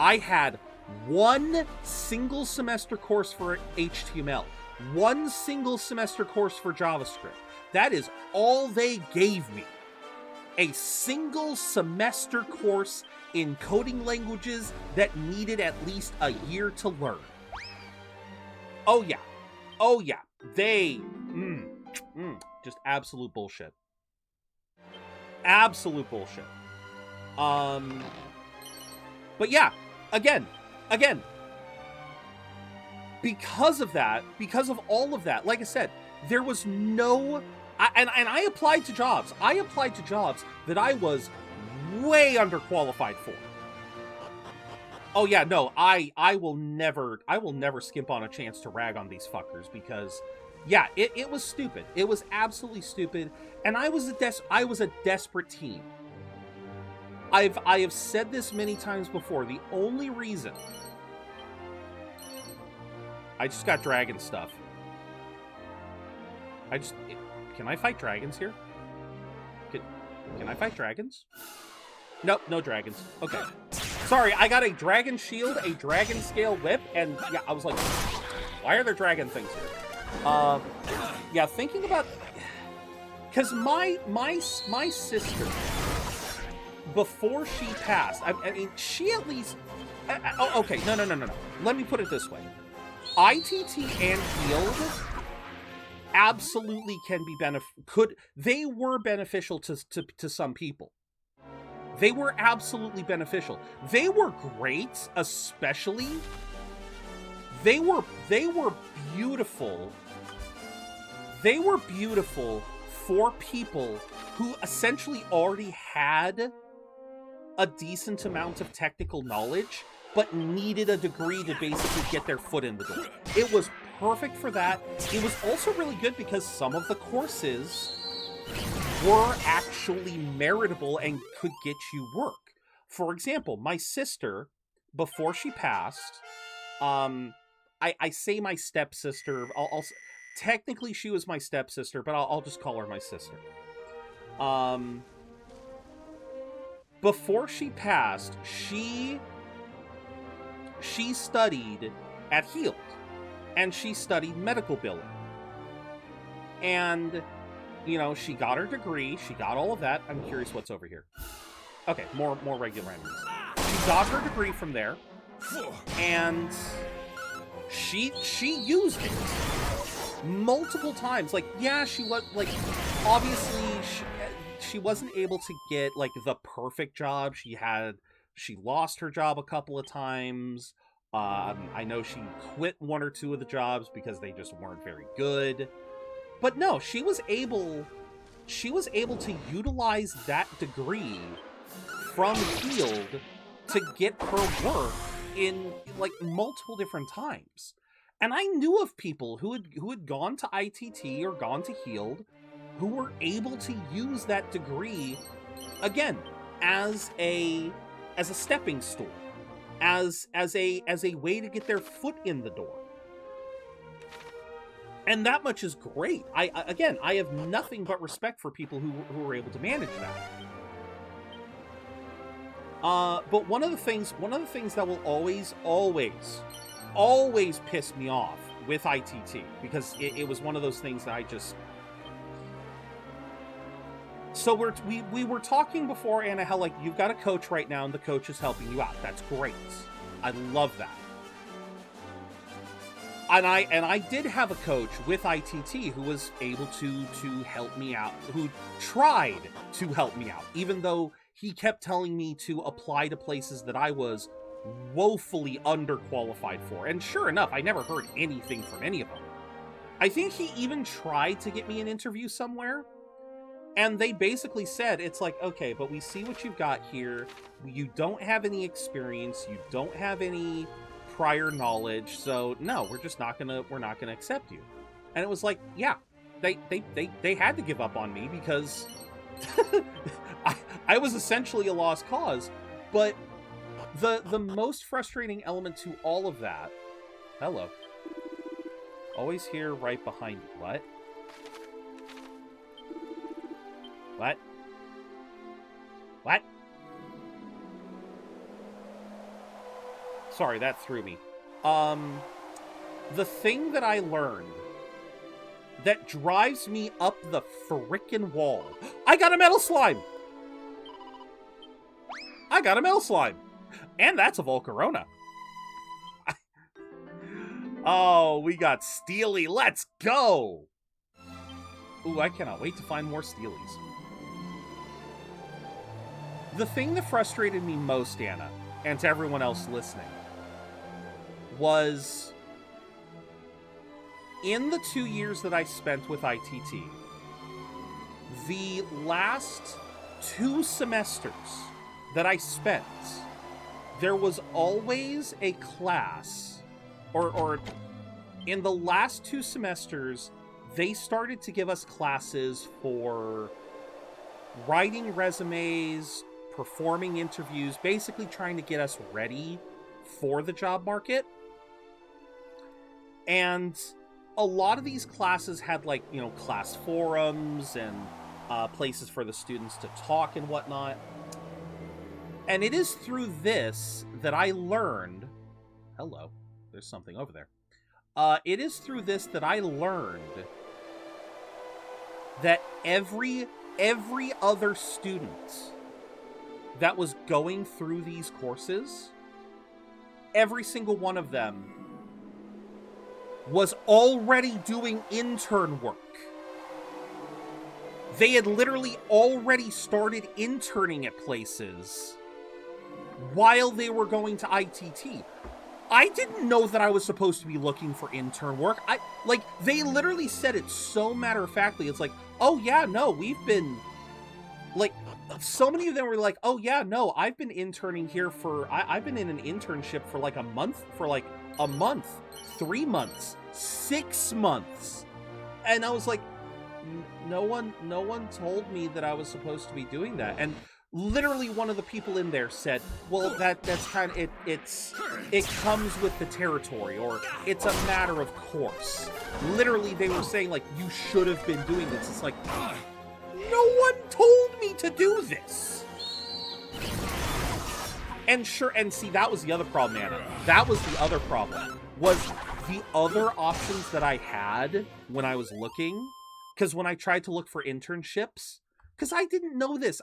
I had one single semester course for HTML, one single semester course for JavaScript. That is all they gave me. A single semester course in coding languages that needed at least a year to learn. Oh yeah. Oh yeah. They, just absolute bullshit. Absolute bullshit. But yeah, again, because of that, because of all of that, like I said, there was no, and I applied to jobs. I applied to jobs that I was way underqualified for. Oh yeah, no, I will never skimp on a chance to rag on these fuckers because, yeah, it was stupid. It was absolutely stupid, and I was a desperate teen. I have said this many times before. The only reason I just got dragon stuff. Can I fight dragons here? Can I fight dragons? Nope, no dragons. Okay. Sorry, I got a dragon shield, a dragon scale whip, and yeah, I was like, why are there dragon things here? Yeah, thinking about, because my sister, before she passed, I mean, she at least, okay, no. Let me put it this way. ITT and Healed absolutely can be they were beneficial to some people. They were absolutely beneficial. They were great, especially. They were beautiful. They were beautiful for people who essentially already had a decent amount of technical knowledge, but needed a degree to basically get their foot in the door. It was perfect for that. It was also really good because some of the courses were actually meritable and could get you work. For example, my sister, before she passed, I say my stepsister, technically she was my stepsister, but I'll just call her my sister. Before she passed, she studied at Healed, and she studied medical billing. And, you know, she got her degree, she got all of that. I'm curious what's over here. Okay, more regular enemies. She got her degree from there, and she used it multiple times. Like, yeah, she was, like, obviously she wasn't able to get, like, the perfect job. She lost her job a couple of times. I know she quit one or two of the jobs because they just weren't very good. But no, she was able to utilize that degree from Field to get her work in, like, multiple different times. And I knew of people who had gone to ITT or gone to Heald who were able to use that degree, again, as a stepping stool, as a way to get their foot in the door. And that much is great. I have nothing but respect for people who are able to manage that. But one of the things that will always piss me off with ITT, because it was one of those things that I just... So we were talking before, Anna, how, like, you've got a coach right now and the coach is helping you out. That's great. I love that. And I did have a coach with ITT who was able to help me out, who tried to help me out, even though he kept telling me to apply to places that I was woefully underqualified for. And sure enough, I never heard anything from any of them. I think he even tried to get me an interview somewhere, and they basically said, it's like, okay, but we see what you've got here. You don't have any experience. You don't have any prior knowledge. So no, we're not gonna accept you. And it was like, yeah, they had to give up on me because I was essentially a lost cause. But the most frustrating element to all of that... Hello. Always here right behind you. What? What? What? Sorry, that threw me. The thing that I learned that drives me up the frickin' wall... I got a metal slime! I got a metal slime! And that's a Volcarona. Oh, we got Steely. Let's go! Ooh, I cannot wait to find more Steelies. The thing that frustrated me most, Anna, and to everyone else listening, was in the 2 years that I spent with ITT, the last 2 semesters that I spent, there was always a class, or in the last 2 semesters, they started to give us classes for writing resumes, performing interviews, basically trying to get us ready for the job market. And a lot of these classes had, like, you know, class forums and places for the students to talk and whatnot. And it is through this that I learned... Hello, there's something over there. It is through this that I learned that every other student that was going through these courses, every single one of them was already doing intern work. They had literally already started interning at places while they were going to ITT. I didn't know that I was supposed to be looking for intern work. They literally said it so matter-of-factly. It's like, oh yeah, no, we've been... Like, so many of them were like, oh yeah, no, I've been interning here for... I've been in an internship for like a month, 3 months, 6 months. And I was like, no one told me that I was supposed to be doing that. And literally one of the people in there said, well, that's kind of, it comes with the territory, or it's a matter of course. Literally, they were saying, like, you should have been doing this. It's like, no one told me to do this. And sure, and see, that was the other problem, Anna. That was the other problem, was the other options that I had when I was looking, because when I tried to look for internships, because I didn't know this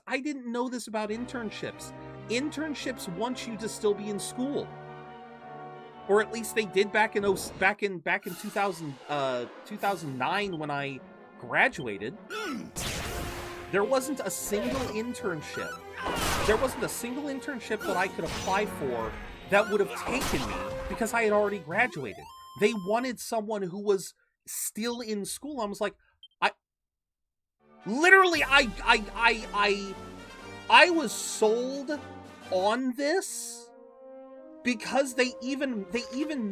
about internships. internships want you to still be in school. Or at least they did back in 2009 when I graduated. There wasn't a single internship. There wasn't a single internship that I could apply for that would have taken me because I had already graduated. They wanted someone who was still in school. I was like, I was sold on this because they even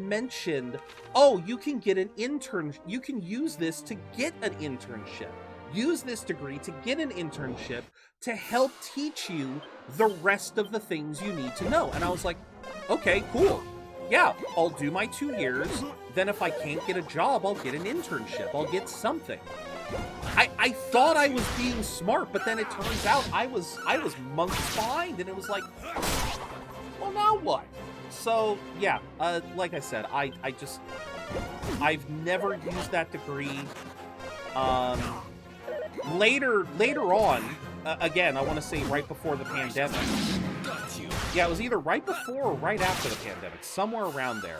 mentioned, oh, you can get an intern, you can use this to get an internship. Use this degree to get an internship to help teach you the rest of the things you need to know. And I was like, okay, cool. Yeah, I'll do my 2 years. Then if I can't get a job, I'll get an internship. I'll get something. I thought I was being smart, but then it turns out I was months behind, and it was like, well, now what? So yeah, like I said, I've never used that degree. Later on, again, I want to say right before the pandemic. Yeah, it was either right before or right after the pandemic, somewhere around there.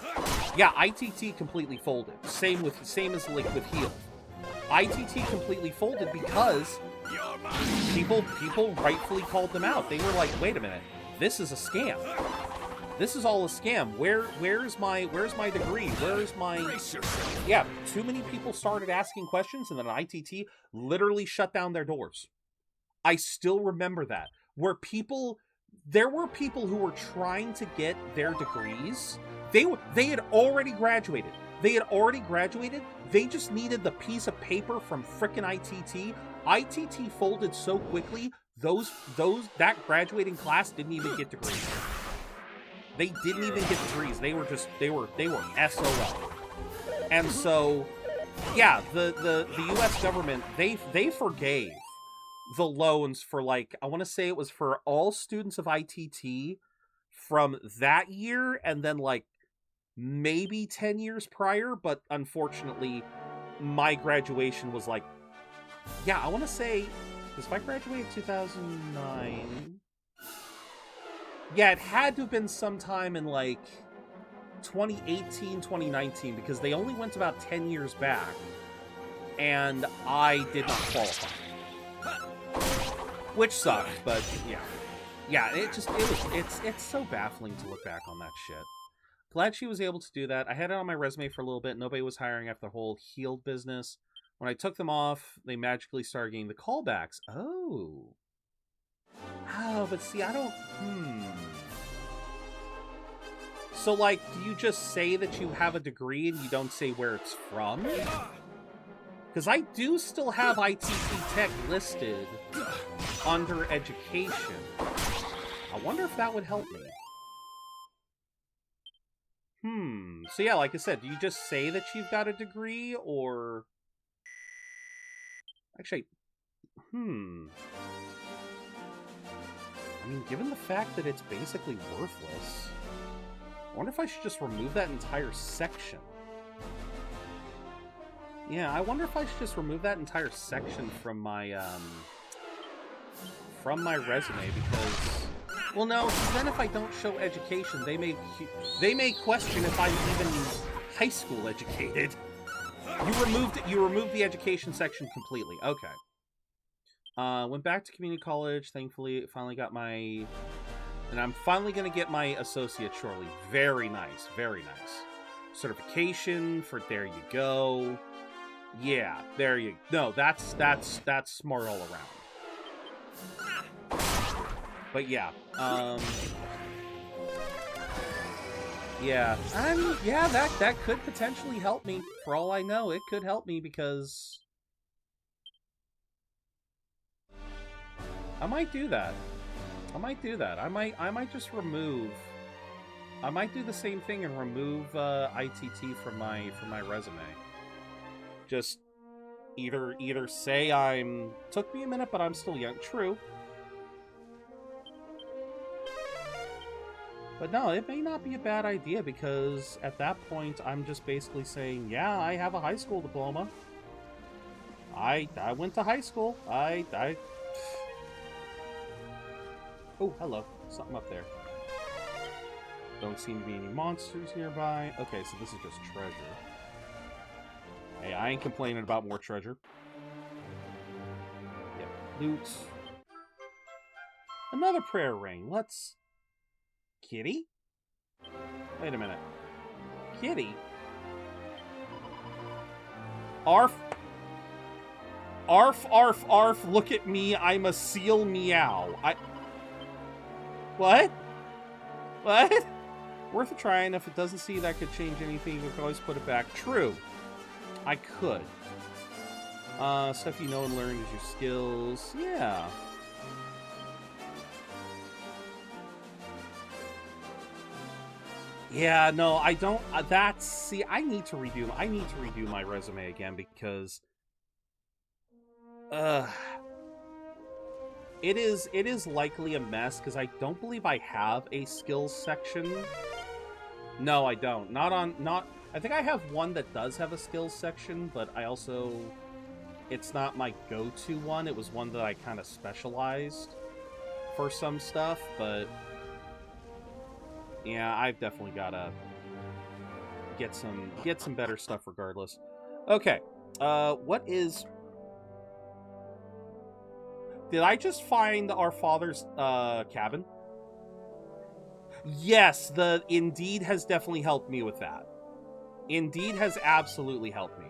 Yeah, ITT completely folded. Same as like with Heal. ITT completely folded because people rightfully called them out. They were like, wait a minute, this is a scam. This is all a scam. Where's my degree? Where's my... Yeah, too many people started asking questions, and then ITT literally shut down their doors. I still remember that. There were people who were trying to get their degrees. They had already graduated. They just needed the piece of paper from frickin' ITT. ITT folded so quickly, that graduating class didn't even get degrees. They didn't even get degrees. They were SOL. And so, yeah, the US government, they forgave the loans for, like, I want to say it was for all students of ITT from that year and then, like, maybe 10 years prior, but unfortunately, my graduation was like, yeah, I want to say, because if I graduated 2009... Yeah, it had to have been sometime in, like, 2018, 2019, because they only went about 10 years back, and I did not qualify. Which sucked, but yeah. Yeah, it's so baffling to look back on that shit. Glad she was able to do that. I had it on my resume for a little bit. Nobody was hiring after the whole Healed business. When I took them off, they magically started getting the callbacks. Oh, but see, I don't... So, like, do you just say that you have a degree and you don't say where it's from? Because I do still have ITT Tech listed under education. I wonder if that would help me. So yeah, like I said, do you just say that you've got a degree, or... Actually, I mean, given the fact that it's basically worthless, I wonder if I should just remove that entire section. Yeah, I wonder if I should just remove that entire section from my resume, because... Well, no, because then if I don't show education, they may question if I'm even high school educated. You removed the education section completely. Okay. Went back to community college. Thankfully, finally got my... And I'm finally going to get my associate shortly. Very nice. Very nice. Certification for there you go. Yeah, there you... No, that's smart all around. But yeah, yeah, yeah, that could potentially help me. For all I know, it could help me, because I might do that. I might just remove... I might do the same thing and remove ITT from my resume. Just either say I'm... Took me a minute, but I'm still young. True. But no, it may not be a bad idea, because at that point, I'm just basically saying, yeah, I have a high school diploma. I went to high school. Oh, hello. Something up there. Don't seem to be any monsters nearby. Okay, so this is just treasure. Hey, I ain't complaining about more treasure. Yep, loot. Another prayer ring. Let's... Kitty? Wait a minute. Kitty? Arf. Arf, arf, arf, look at me, I'm a seal meow. What? What? Worth a try, and if it doesn't see that could change anything, you can always put it back. True. I could. Stuff you know and learn is your skills. Yeah. Yeah, no, I don't. See, I need to redo my resume again because, it is likely a mess because I don't believe I have a skills section. No, I don't. I think I have one that does have a skills section, but it's not my go-to one. It was one that I kind of specialized for some stuff, but yeah, I've definitely gotta get some better stuff regardless. Okay, what is... Did I just find our father's cabin? Yes, the Indeed has definitely helped me with that. Indeed has absolutely helped me.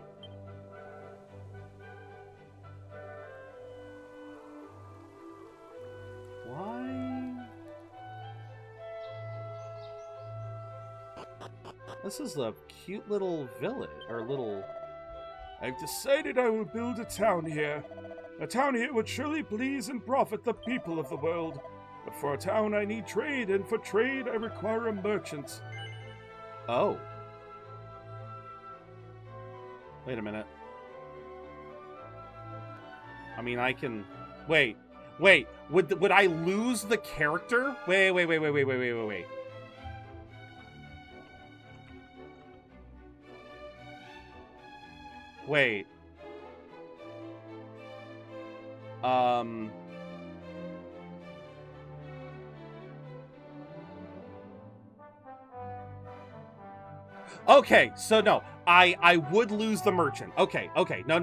Why? This is a cute little village, or little... I've decided I will build a town here. A town here would surely please and profit the people of the world. But for a town I need trade, and for trade I require a merchant. Oh. Wait a minute. I mean, I can... Wait. Would I lose the character? Wait. Wait. Okay, so no. I would lose the merchant. Okay. No.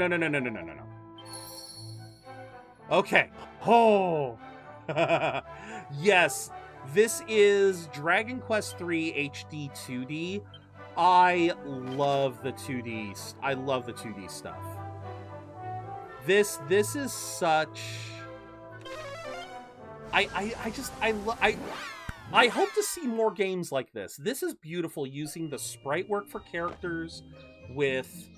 Okay. Oh. Yes. This is Dragon Quest III HD2D. I love the 2D. I love the 2D stuff. This is such... I hope to see more games like this. This is beautiful, using the sprite work for characters with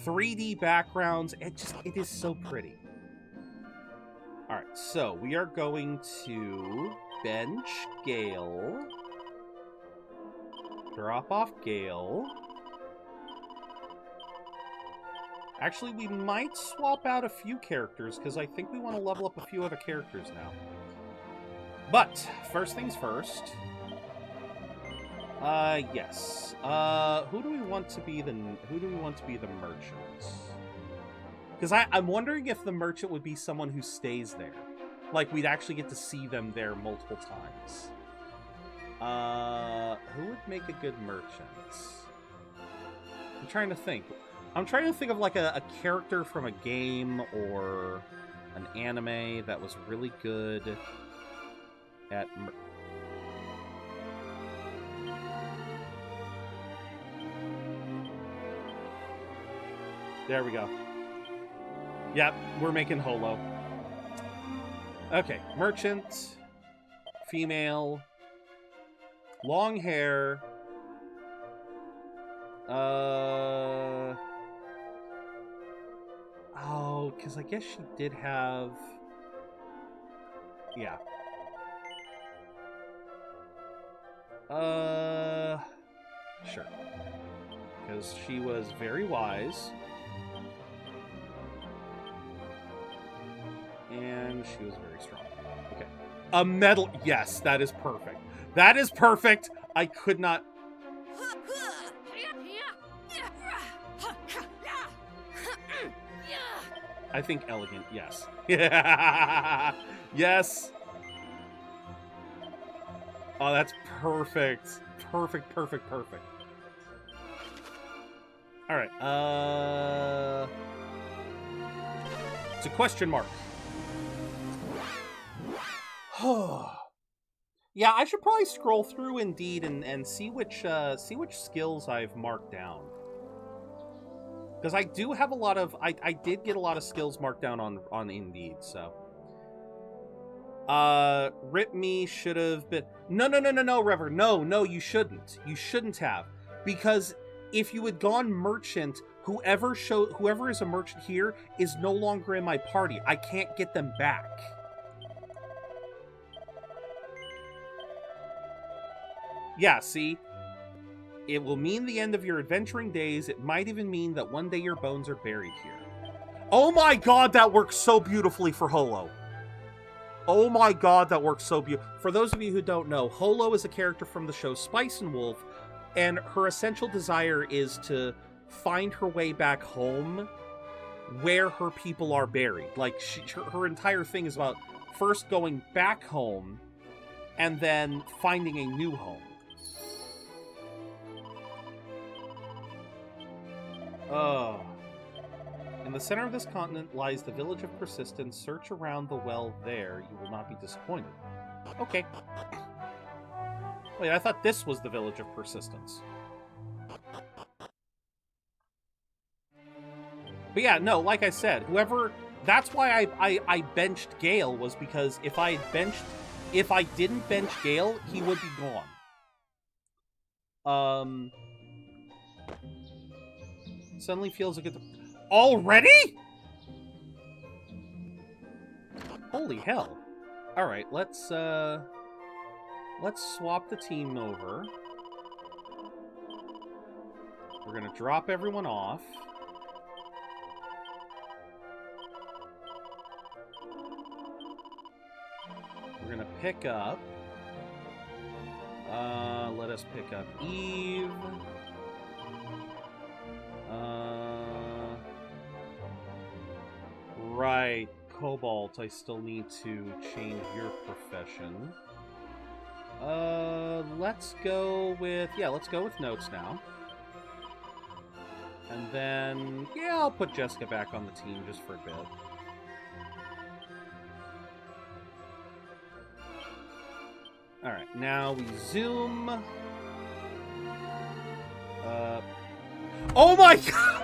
3D backgrounds. It is so pretty. Alright, so we are going to bench Gale. Drop off Gale. Actually, we might swap out a few characters, because I think we want to level up a few other characters now. But, first things first. Yes. Who do we want to be the merchant? Because I'm wondering if the merchant would be someone who stays there. Like, we'd actually get to see them there multiple times. Who would make a good merchant? I'm trying to think. I'm trying to think of like a character from a game or an anime that was really good at... There we go. Yep, we're making Holo. Okay, merchant, female, long hair, oh, because I guess she did have... Yeah. Sure. Because she was very wise. And she was very strong. Okay. A medal. Yes, that is perfect. That is perfect. I could not... I think elegant, yes. Yes. Oh, that's perfect. Perfect. All right. It's a question mark. Yeah, I should probably scroll through Indeed and see which skills I've marked down. Because I do have a lot of... I did get a lot of skills marked down on Indeed, so... Rip Me should have been... No, Rever. No, you shouldn't. You shouldn't have. Because if you had gone merchant, whoever is a merchant here is no longer in my party. I can't get them back. Yeah, see? It will mean the end of your adventuring days. It might even mean that one day your bones are buried here. Oh my god, that works so beautifully for Holo. Oh my god, that works so beautiful. For those of you who don't know, Holo is a character from the show Spice and Wolf, and her essential desire is to find her way back home where her people are buried. Like, her entire thing is about first going back home and then finding a new home. In the center of this continent lies the village of Persistence. Search around the well there. You will not be disappointed. Okay. Wait, I thought this was the village of Persistence. But yeah, no, like I said, whoever... That's why I benched Gale, was because if I didn't bench Gale, he would be gone. Suddenly feels like already? Holy hell. Alright, let's swap the team over. We're gonna drop everyone off. We're gonna pick up. Let us pick up Eve. Right, Cobalt, I still need to change your profession. Let's go with Notes now. And then, yeah, I'll put Jessica back on the team just for a bit. Alright, now we zoom. Oh my god!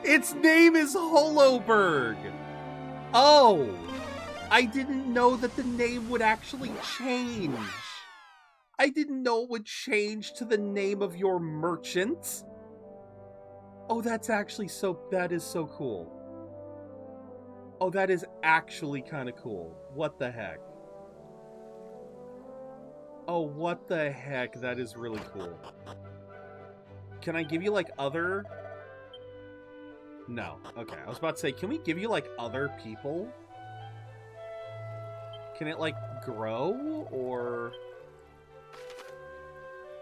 Its name is Holoberg! Oh! I didn't know that the name would actually change. I didn't know it would change to the name of your merchant. Oh, that's actually that is so cool. Oh, that is actually kind of cool. What the heck? Oh, what the heck? That is really cool. Can I give you, like, other... No. Okay, I was about to say, can we give you, like, other people? Can it, like, grow? Or...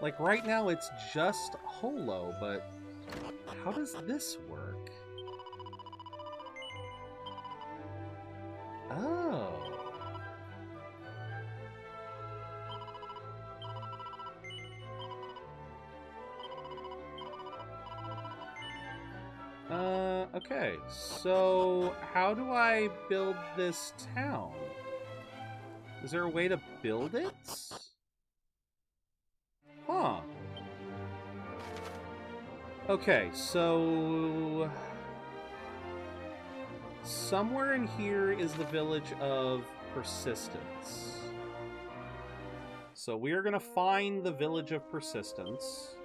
Like, right now it's just Holo, but... How does this work? Oh... Okay, so how do I build this town? Is there a way to build it? Huh. Okay, so... somewhere in here is the village of Persistence. So we are going to find the village of Persistence.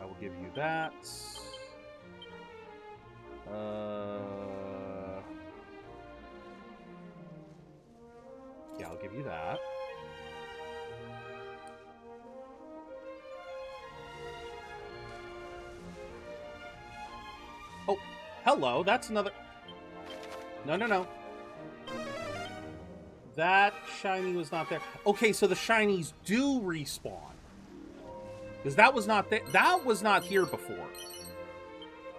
I will give you that. Yeah, I'll give you that. Oh, hello, that's another... No. That shiny was not there. Okay, so the shinies do respawn. Because that was not there. That was not here before.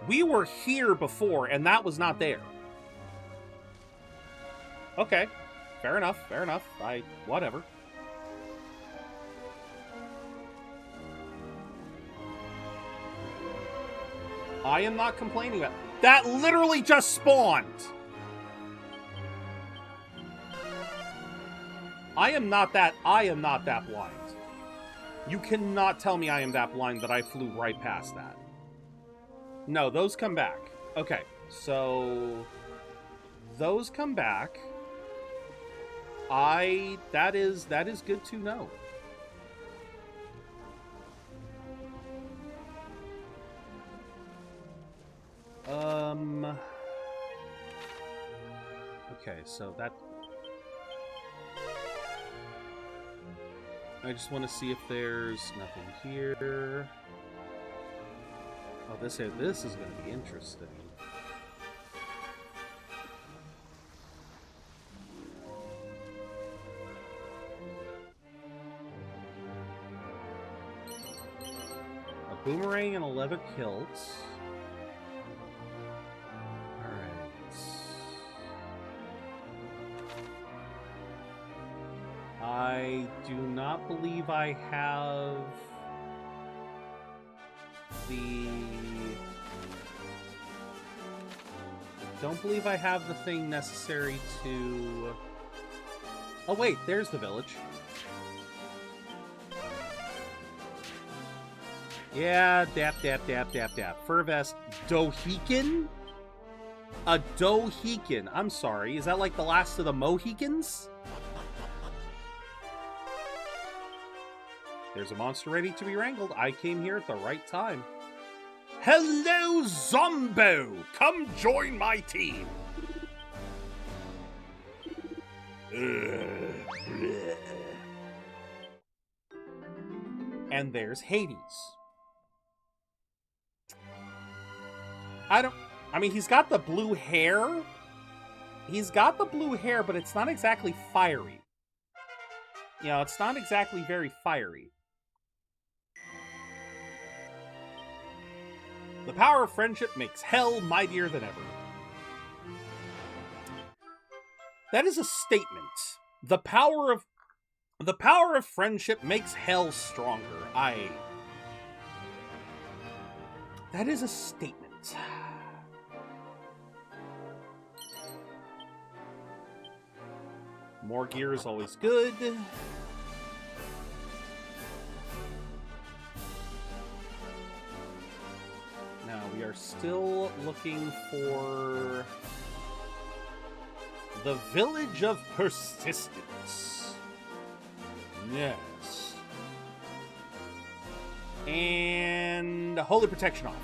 We were here before, and that was not there. Okay. Fair enough, fair enough. Whatever. I am not complaining about that. Literally just spawned. I am not that blind. You cannot tell me I am that blind that I flew right past that. No, those come back. Okay, so those come back. That is good to know. Okay, so that... I just want to see if there's nothing here. Oh, this is going to be interesting. A boomerang and a leather kilt. I do not believe I have the... Don't believe I have the thing necessary to... Oh wait, there's the village. Yeah, dap. Fur vest. Dohican? A Dohican. I'm sorry, is that like the last of the Mohicans? There's a monster ready to be wrangled. I came here at the right time. Hello, Zombo! Come join my team! And there's Hades. I mean, he's got the blue hair. He's got the blue hair, but it's not exactly fiery. You know, it's not exactly very fiery. The power of friendship makes hell mightier than ever. That is a statement. The power of friendship makes hell stronger. That is a statement. More gear is always good. Now, we are still looking for the Village of Persistence. Yes. And Holy Protection off.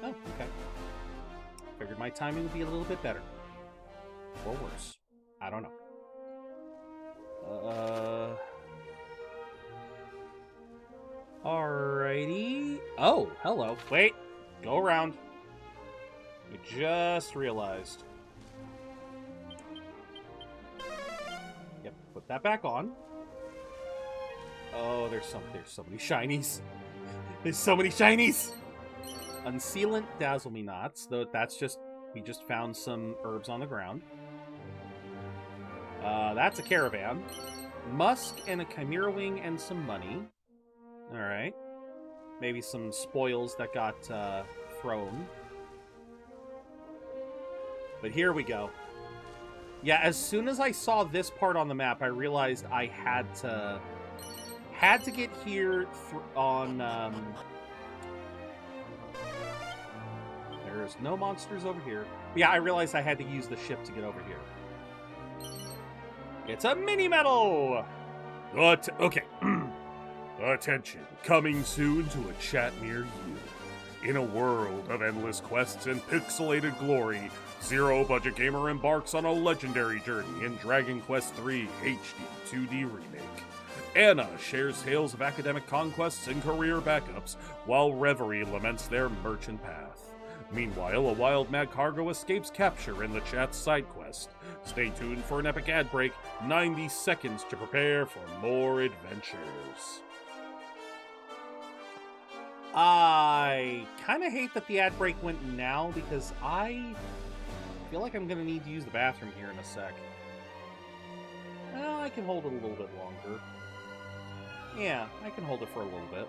Oh, okay. Figured my timing would be a little bit better. Or worse. I don't know. Alrighty. Oh, hello. Wait. Go around. We just realized. Yep, put that back on. Oh, there's so many shinies. There's so many shinies! Unsealant Dazzle Me Nots, though that's just, we just found some herbs on the ground. That's a caravan. Musk and a Chimera Wing and some money. Alright. Maybe some spoils that got thrown. But here we go. Yeah, as soon as I saw this part on the map, I realized I had to get here on... There's no monsters over here. But yeah, I realized I had to use the ship to get over here. It's a mini-medal! Okay. Attention, coming soon to a chat near you. In a world of endless quests and pixelated glory, ZeroBudgetGamer embarks on a legendary journey in Dragon Quest III HD2D Remake. Anna shares tales of academic conquests and career backups, while Reverie laments their merchant path. Meanwhile, a wild mad cargo escapes capture in the chat's side quest. Stay tuned for an epic ad break, 90 seconds to prepare for more adventures. I kind of hate that the ad break went now because I feel like I'm going to need to use the bathroom here in a sec. Well, I can hold it a little bit longer. Yeah, I can hold it for a little bit.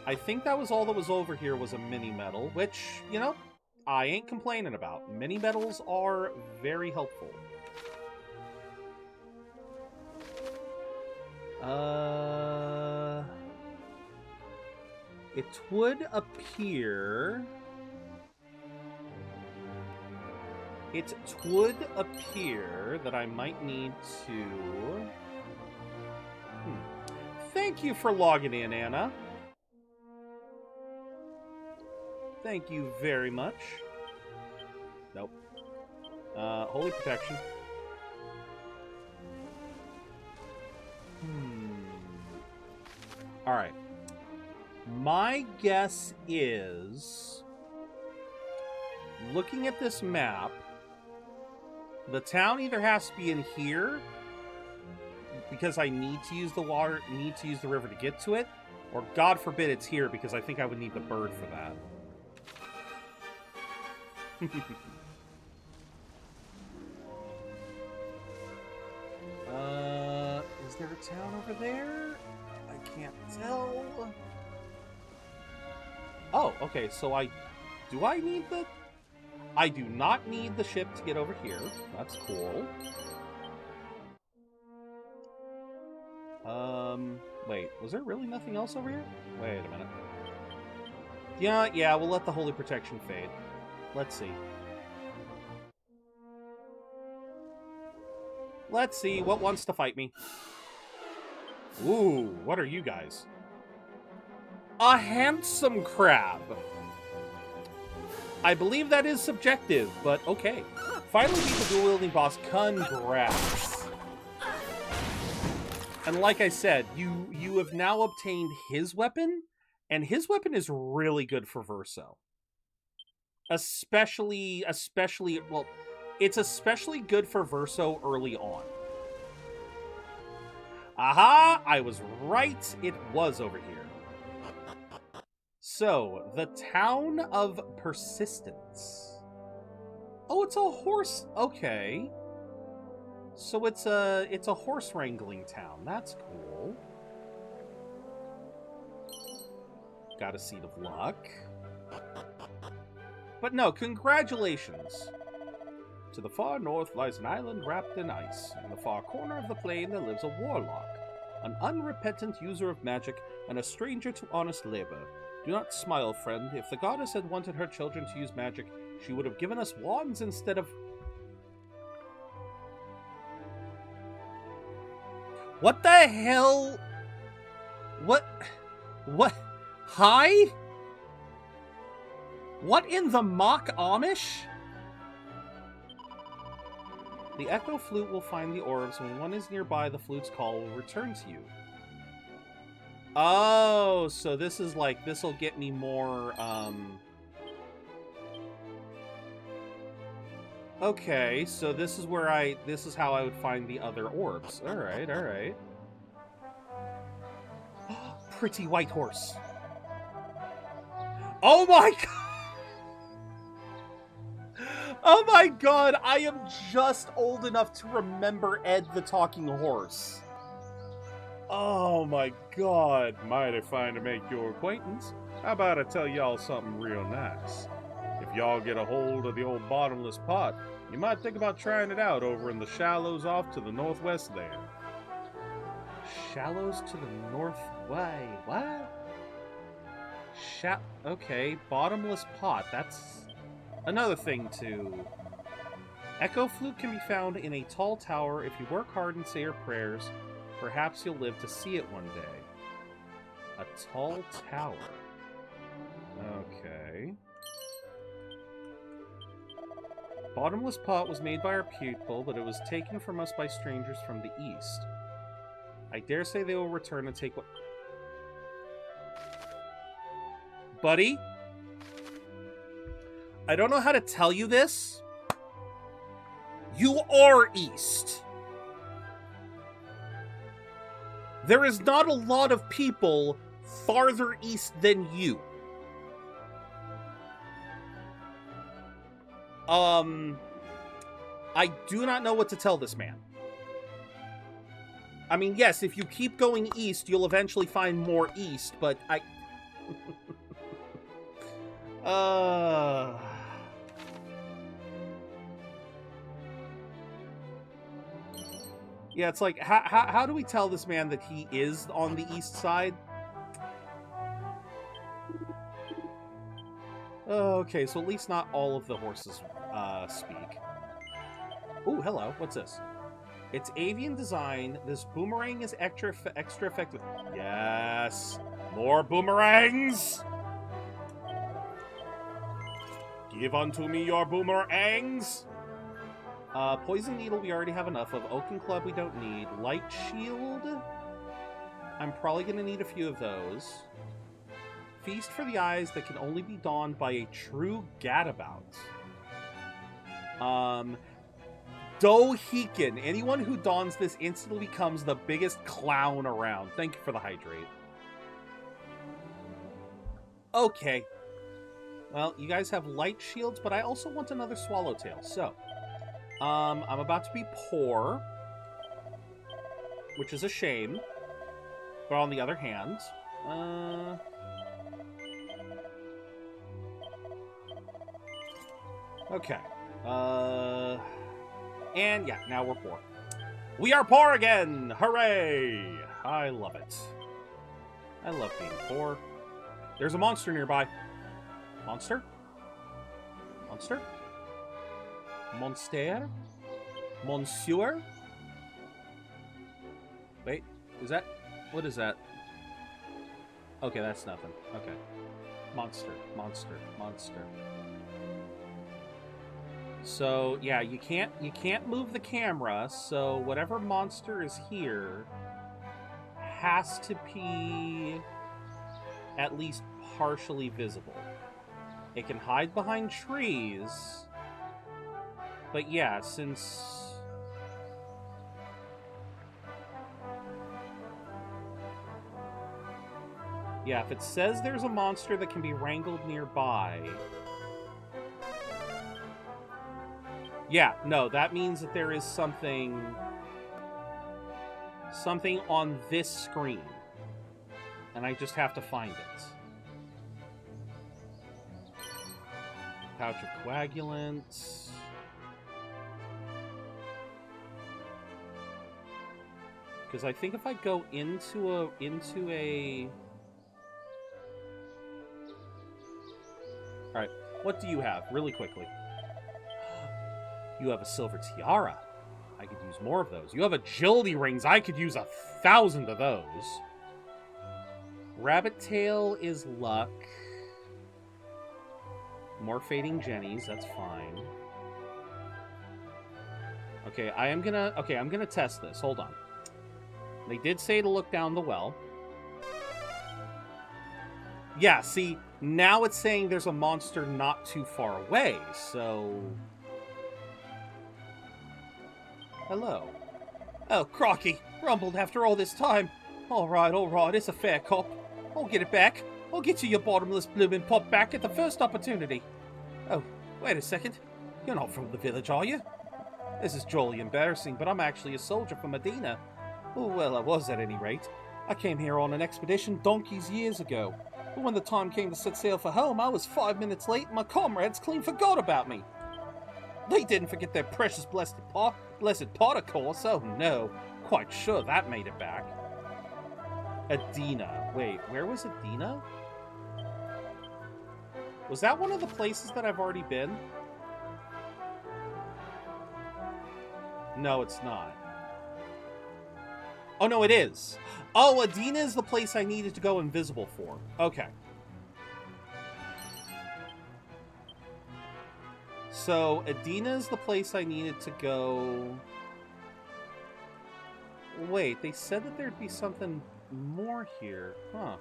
I think that was all that was over here was a mini medal, which, you know, I ain't complaining about. Mini medals are very helpful. It would appear... It would appear that I might need to... Thank you for logging in, Anna. Thank you very much. Nope. Holy protection. Alright. My guess is... Looking at this map, the town either has to be in here, because I need to use the water, need to use the river to get to it, or God forbid it's here, because I think I would need the bird for that. Is there a town over there? I can't tell. Oh, okay, so do I need the... I do not need the ship to get over here. That's cool. Wait, was there really nothing else over here? Wait a minute. Yeah, we'll let the holy protection fade. Let's see. Let's see, what wants to fight me? Ooh, what are you guys? A handsome crab! I believe that is subjective, but okay. Finally beat the dual-wielding boss, congrats. And like I said, you have now obtained his weapon, and his weapon is really good for Verso. Especially, well, it's especially good for Verso early on. Aha! I was right, it was over here. So, the town of Persistence. Oh, it's a horse. Okay. So it's a horse wrangling town. That's cool. Got a seed of luck. But no, congratulations. To the far north lies an island wrapped in ice. In the far corner of the plain there lives a warlock, an unrepentant user of magic, and a stranger to honest labor. Do not smile, friend. If the goddess had wanted her children to use magic, she would have given us wands instead of... What the hell? What? Hi? What in the mock Amish? The echo flute will find the orbs. When one is nearby, the flute's call will return to you. Oh, so this is like, this'll get me more, Okay, so this is where this is how I would find the other orbs. Alright, alright. Pretty white horse. Oh my god! Oh my god, I am just old enough to remember Ed the Talking Horse. Oh my god. Mighty fine to make your acquaintance. How about I tell y'all something real nice? If y'all get a hold of the old bottomless pot, you might think about trying it out over in the shallows off to the northwest there. Shallows to the north... Why? What? Okay, bottomless pot. That's another thing to... Echo flute can be found in a tall tower. If you work hard and say your prayers, perhaps you'll live to see it one day. A tall tower. Okay. Bottomless pot was made by our people, but it was taken from us by strangers from the east. I dare say they will return and take what... Buddy? I don't know how to tell you this. You are east. There is not a lot of people farther east than you. I do not know what to tell this man. I mean, yes, if you keep going east, you'll eventually find more east, but I... Yeah, it's like, how do we tell this man that he is on the east side? Okay, so at least not all of the horses speak. Ooh, hello. What's this? It's avian design. This boomerang is extra effective. Yes. More boomerangs! Give unto me your boomerangs! Poison needle we already have enough of. Oaken club we don't need. Light shield? I'm probably going to need a few of those. Feast for the eyes that can only be donned by a true gadabout. Dohikin. Anyone who dons this instantly becomes the biggest clown around. Thank you for the hydrate. Okay. Well, you guys have light shields, but I also want another swallowtail. So, I'm about to be poor, which is a shame. But on the other hand, okay. And yeah, now we're poor. We are poor again! Hooray! I love it. I love being poor. There's a monster nearby. Monster? Monster? Monster? Monsieur? Wait, is that... What is that? Okay, that's nothing. Okay. Monster, monster, monster. So, yeah, you can't move the camera, so whatever monster is here has to be at least partially visible. It can hide behind trees, but yeah, since... Yeah, if it says there's a monster that can be wrangled nearby... Yeah, no, that means that there is something on this screen. And I just have to find it. Pouch of coagulants. Because I think if I go into a... Alright, what do you have? Really quickly. You have a silver tiara. I could use more of those. You have agility rings. I could use 1,000 of those. Rabbit tail is luck. More fading jennies. That's fine. Okay, I'm gonna test this. Hold on. They did say to look down the well. Yeah, see, now it's saying there's a monster not too far away, so... Hello. Oh, crocky. Rumbled after all this time. All right, it's a fair cop. I'll get it back. I'll get you your bottomless bloomin' pop back at the first opportunity. Oh, wait a second. You're not from the village, are you? This is jolly embarrassing, but I'm actually a soldier from Medina. Oh, well, I was at any rate. I came here on an expedition donkeys years ago. But when the time came to set sail for home, I was 5 minutes late and my comrades clean forgot about me. They didn't forget their precious blessed pot, of course. Oh no, quite sure that made it back. Adina. Wait, where was Adina? Was that one of the places that I've already been? No, it's not. Oh, no, it is. Oh, Adina is the place I needed to go invisible for. Okay. So, Adina is the place I needed to go... Wait, they said that there'd be something more here. Huh.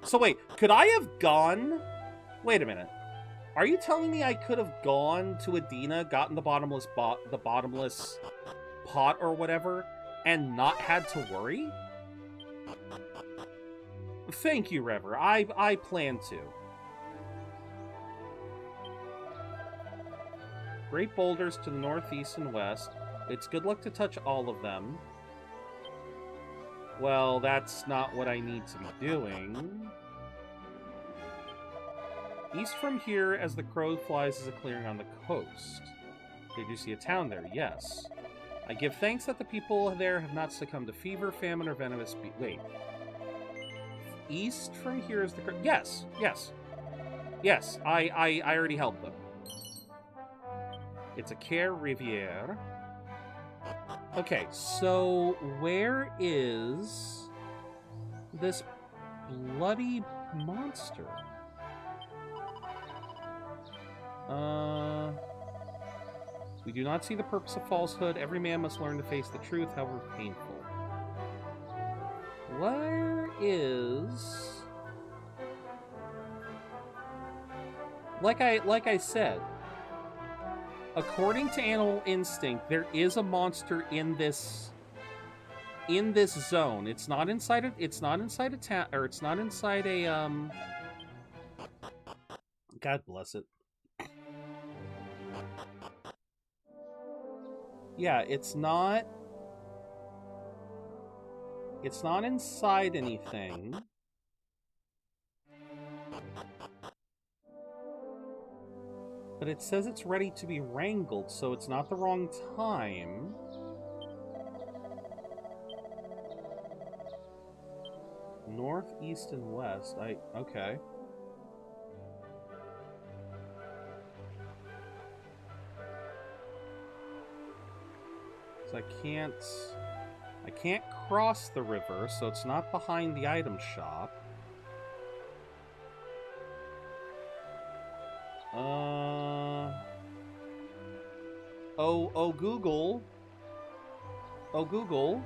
So wait, could I have gone... Wait a minute. Are you telling me I could have gone to Adina, gotten the bottomless pot or whatever, and not had to worry? Thank you, Rever. I plan to. Great boulders to the northeast and west. It's good luck to touch all of them. Well, that's not what I need to be doing. East from here, as the crow flies, is a clearing on the coast. Did you see a town there? Yes. I give thanks that the people there have not succumbed to fever, famine, or venomous wait. East from here is the crow. Yes, yes. Yes, I already helped them. It's a Care Riviere. Okay, so where is this bloody monster? We do not see the purpose of falsehood. Every man must learn to face the truth, however painful. Where is... Like I said, according to Animal Instinct, there is a monster in this zone. It's not inside a town, or it's not inside a God bless it. Yeah, it's not inside anything. But it says it's ready to be wrangled, so it's not the wrong time. North, east, and west. Okay. So I can't cross the river, so it's not behind the item shop. Oh Google. Oh Google.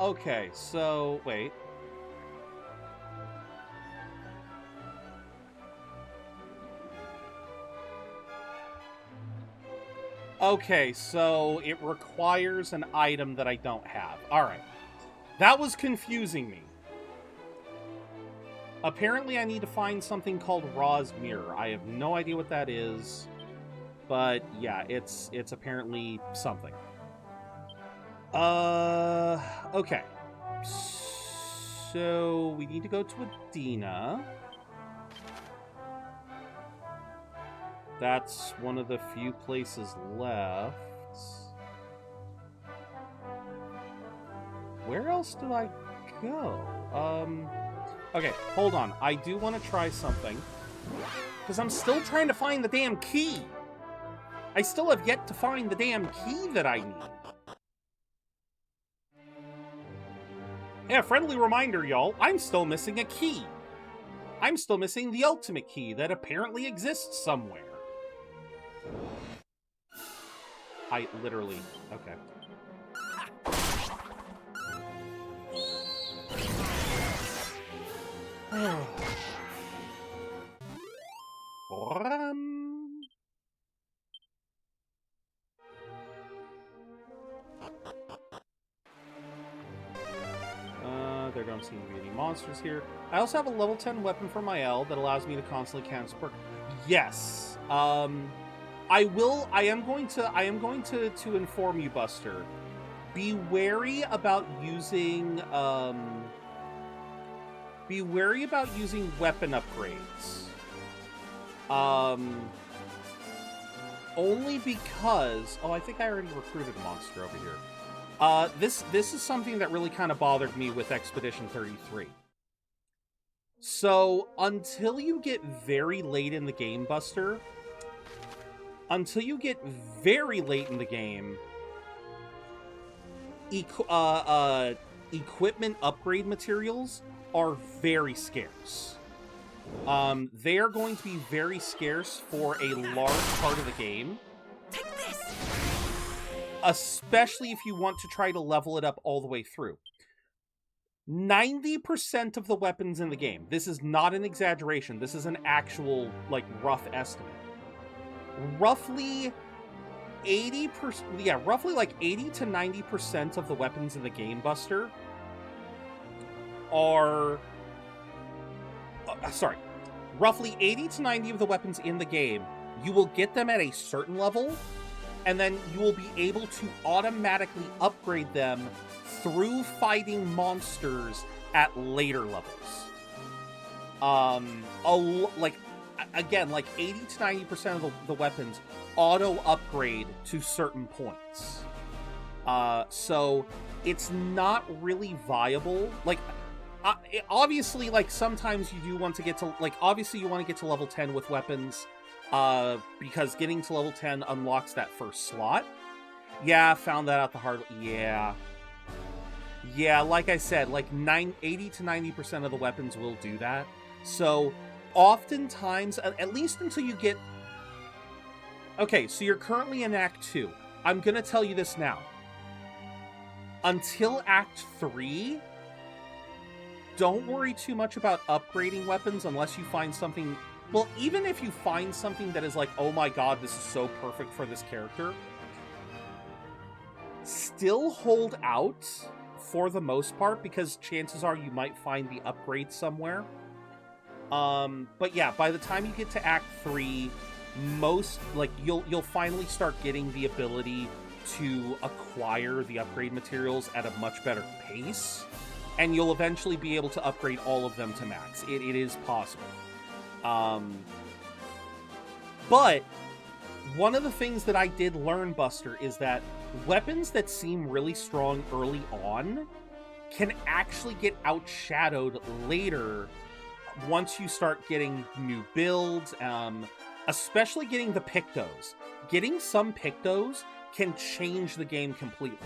Okay. So wait. Okay, so it requires an item that I don't have. Alright. That was confusing me. Apparently I need to find something called Ra's Mirror. I have no idea what that is. But yeah, it's apparently something. Okay. So we need to go to Adina. That's one of the few places left. Where else did I go? Okay, hold on. I do want to try something. Because I'm still trying to find the damn key. I still have yet to find the damn key that I need. Yeah, friendly reminder, y'all. I'm still missing a key. I'm still missing the ultimate key that apparently exists somewhere. I literally... Okay. There don't seem to be any monsters here. I also have a level 10 weapon for my L that allows me to constantly cancel perk. Yes. I am going to inform you, Buster. Be wary about using weapon upgrades. Only because... Oh, I think I already recruited a monster over here. This is something that really kind of bothered me with Expedition 33. So, until you get very late in the game, Buster... Until you get very late in the game... equipment upgrade materials are very scarce. They are going to be very scarce for a large part of the game. Take this. Especially if you want to try to level it up all the way through. 90% of the weapons in the game, this is not an exaggeration, this is an actual, like, rough estimate. Roughly 80%, yeah, roughly like 80 to 90% of the weapons in the Game Buster are, roughly 80 to 90 of the weapons in the game, you will get them at a certain level, and then you will be able to automatically upgrade them through fighting monsters at later levels. Again, like 80 to 90% of the weapons auto upgrade to certain points. So it's not really viable. Like, obviously, like, sometimes you do want to get to, like, obviously you want to get to level 10 with weapons, because getting to level 10 unlocks that first slot. Yeah, found that out the hard way. Yeah, like I said, like 80 to 90% of the weapons will do that. So, oftentimes, at least until you get... Okay, so you're currently in Act 2. I'm gonna tell you this now. Until Act 3, don't worry too much about upgrading weapons unless you find something... Well, even if you find something that is like, oh my god, this is so perfect for this character, still hold out for the most part, because chances are you might find the upgrade somewhere. But yeah, by the time you get to Act 3, you'll finally start getting the ability to acquire the upgrade materials at a much better pace, and you'll eventually be able to upgrade all of them to max. It is possible. But one of the things that I did learn, Buster, is that weapons that seem really strong early on can actually get outshadowed later once you start getting new builds, especially getting the Pictos. Getting some Pictos can change the game completely.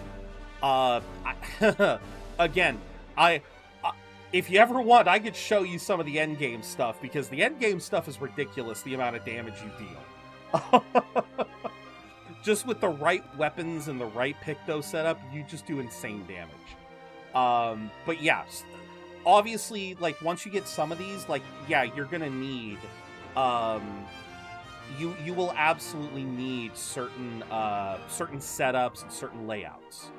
If you ever want, I could show you some of the endgame stuff, because the endgame stuff is ridiculous, the amount of damage you deal. Just with the right weapons and the right Picto setup, you just do insane damage. But yeah, obviously, like, once you get some of these, like, yeah, you're gonna need, you will absolutely need certain setups and certain layouts.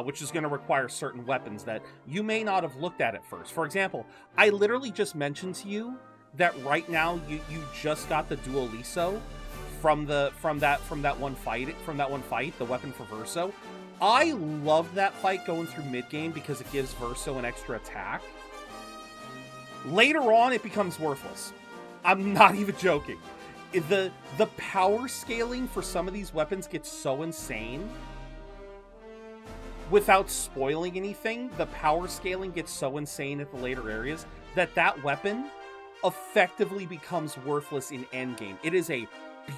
Which is going to require certain weapons that you may not have looked at first. For example, I literally just mentioned to you that right now you just got the Dualiso from that one fight, the weapon for Verso. I love that fight going through mid game because it gives Verso an extra attack. Later on, it becomes worthless. I'm not even joking. The power scaling for some of these weapons gets so insane. Without spoiling anything, the power scaling gets so insane at the later areas that weapon effectively becomes worthless in endgame. It is a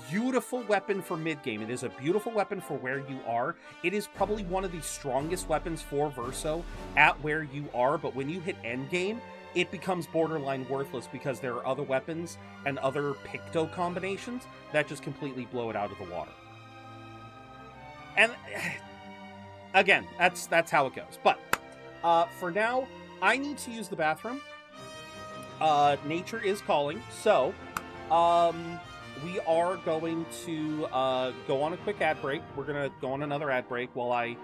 beautiful weapon for mid-game. It is a beautiful weapon for where you are. It is probably one of the strongest weapons for Verso at where you are, but when you hit endgame, it becomes borderline worthless because there are other weapons and other Picto combinations that just completely blow it out of the water. And... again, that's how it goes. But for now, I need to use the bathroom. Nature is calling, so we are going to go on a quick ad break. We're gonna go on another ad break while I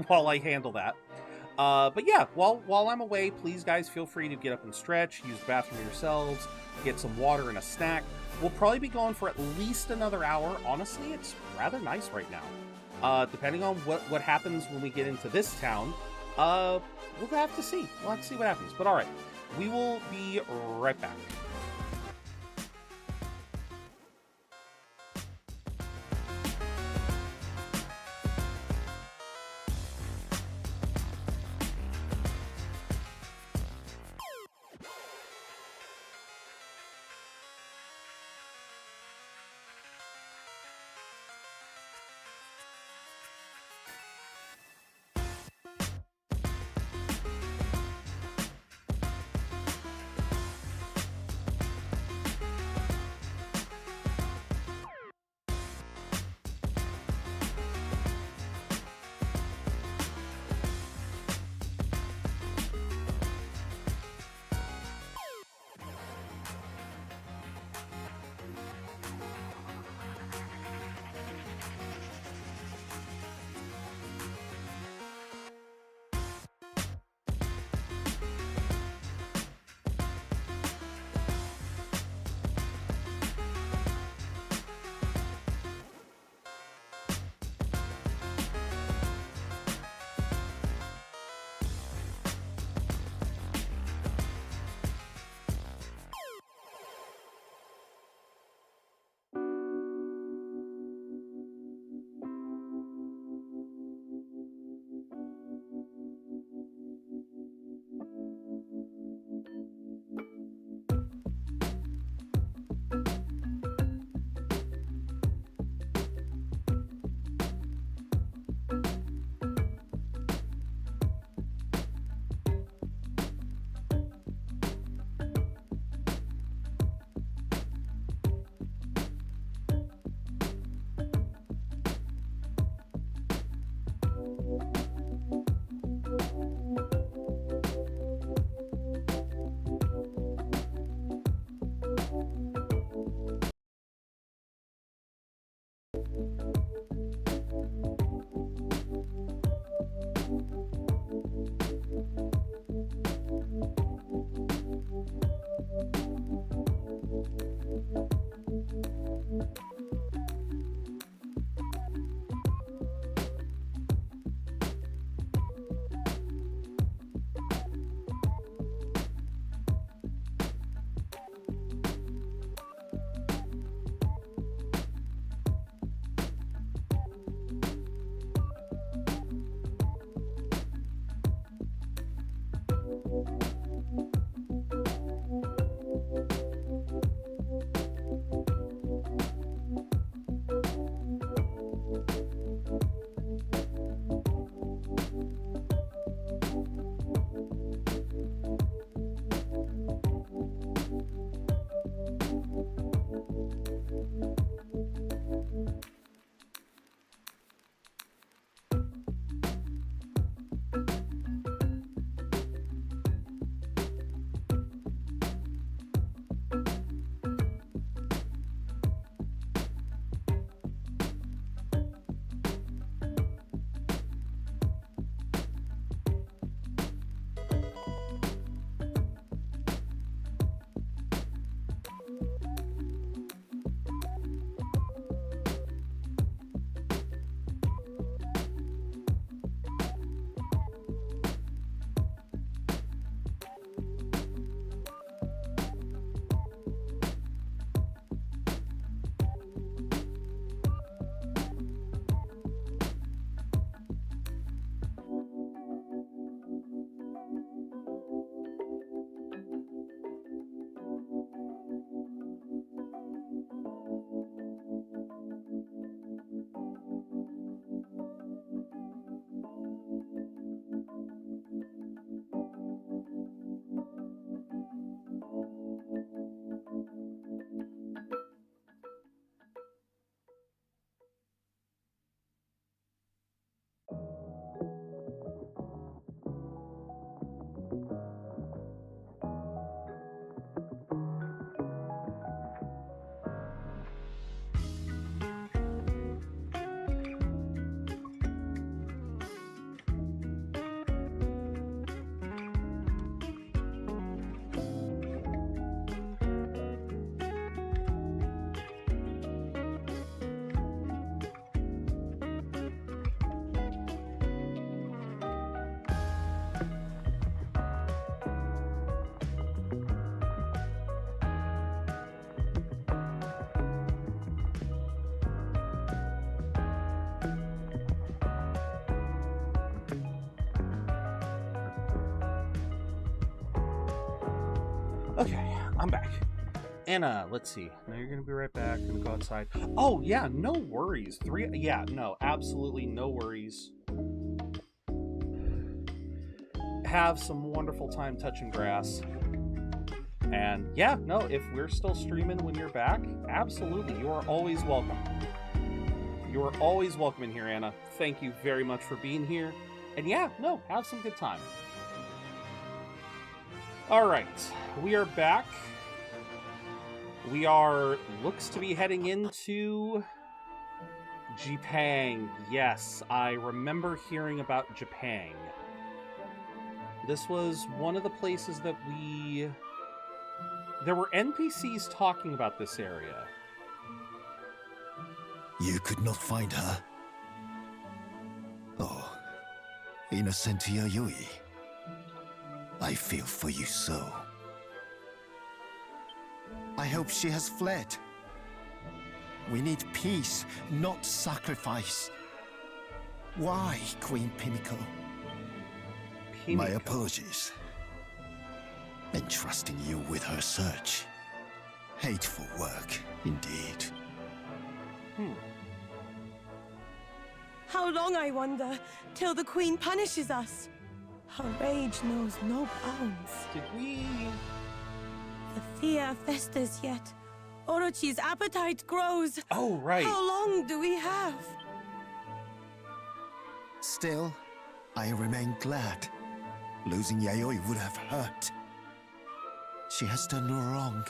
while I handle that. But yeah, while I'm away, please guys feel free to get up and stretch, use the bathroom yourselves, get some water and a snack. We'll probably be going for at least another hour. Honestly, it's rather nice right now. Depending on what happens when we get into this town, we'll have to see. We'll have to see what happens. But alright, we will be right back. Okay, I'm back. Anna, let's see. Now you're gonna be right back. Gonna go outside. Oh yeah, no worries. No, absolutely no worries. Have some wonderful time touching grass. And yeah, no, if we're still streaming when you're back, absolutely, you are always welcome. You are always welcome in here, Anna. Thank you very much for being here. And yeah, no, have some good time. All right, we are back. We are, looks to be heading into Japan. Yes, I remember hearing about Japan. This was one of the places that there were NPCs talking about this area. You could not find her? Oh, innocent Yayoi. I feel for you so. I hope she has fled. We need peace, not sacrifice. Why, Queen Pimiko? My apologies. Entrusting you with her search. Hateful work, indeed. How long, I wonder, till the Queen punishes us? Her rage knows no bounds. Did we... The fear festers yet. Orochi's appetite grows. Oh, right. How long do we have? Still, I remain glad. Losing Yayoi would have hurt. She has done no wrong.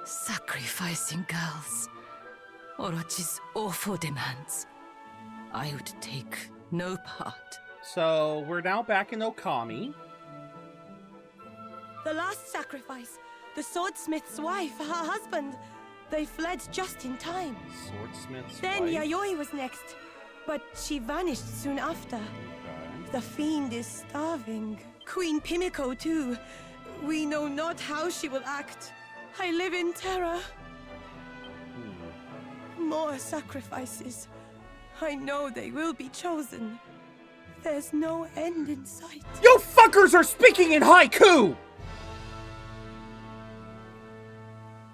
Sacrificing girls. Orochi's awful demands. I would take no part. So, we're now back in Okami. The last sacrifice. The swordsmith's wife, her husband. They fled just in time. Swordsmith's Then wife? Yayoi was next, but she vanished soon after. Okay. The fiend is starving. Queen Pimiko, too. We know not how she will act. I live in terror. More sacrifices. I know they will be chosen. There's no end in sight. You fuckers are speaking in haiku!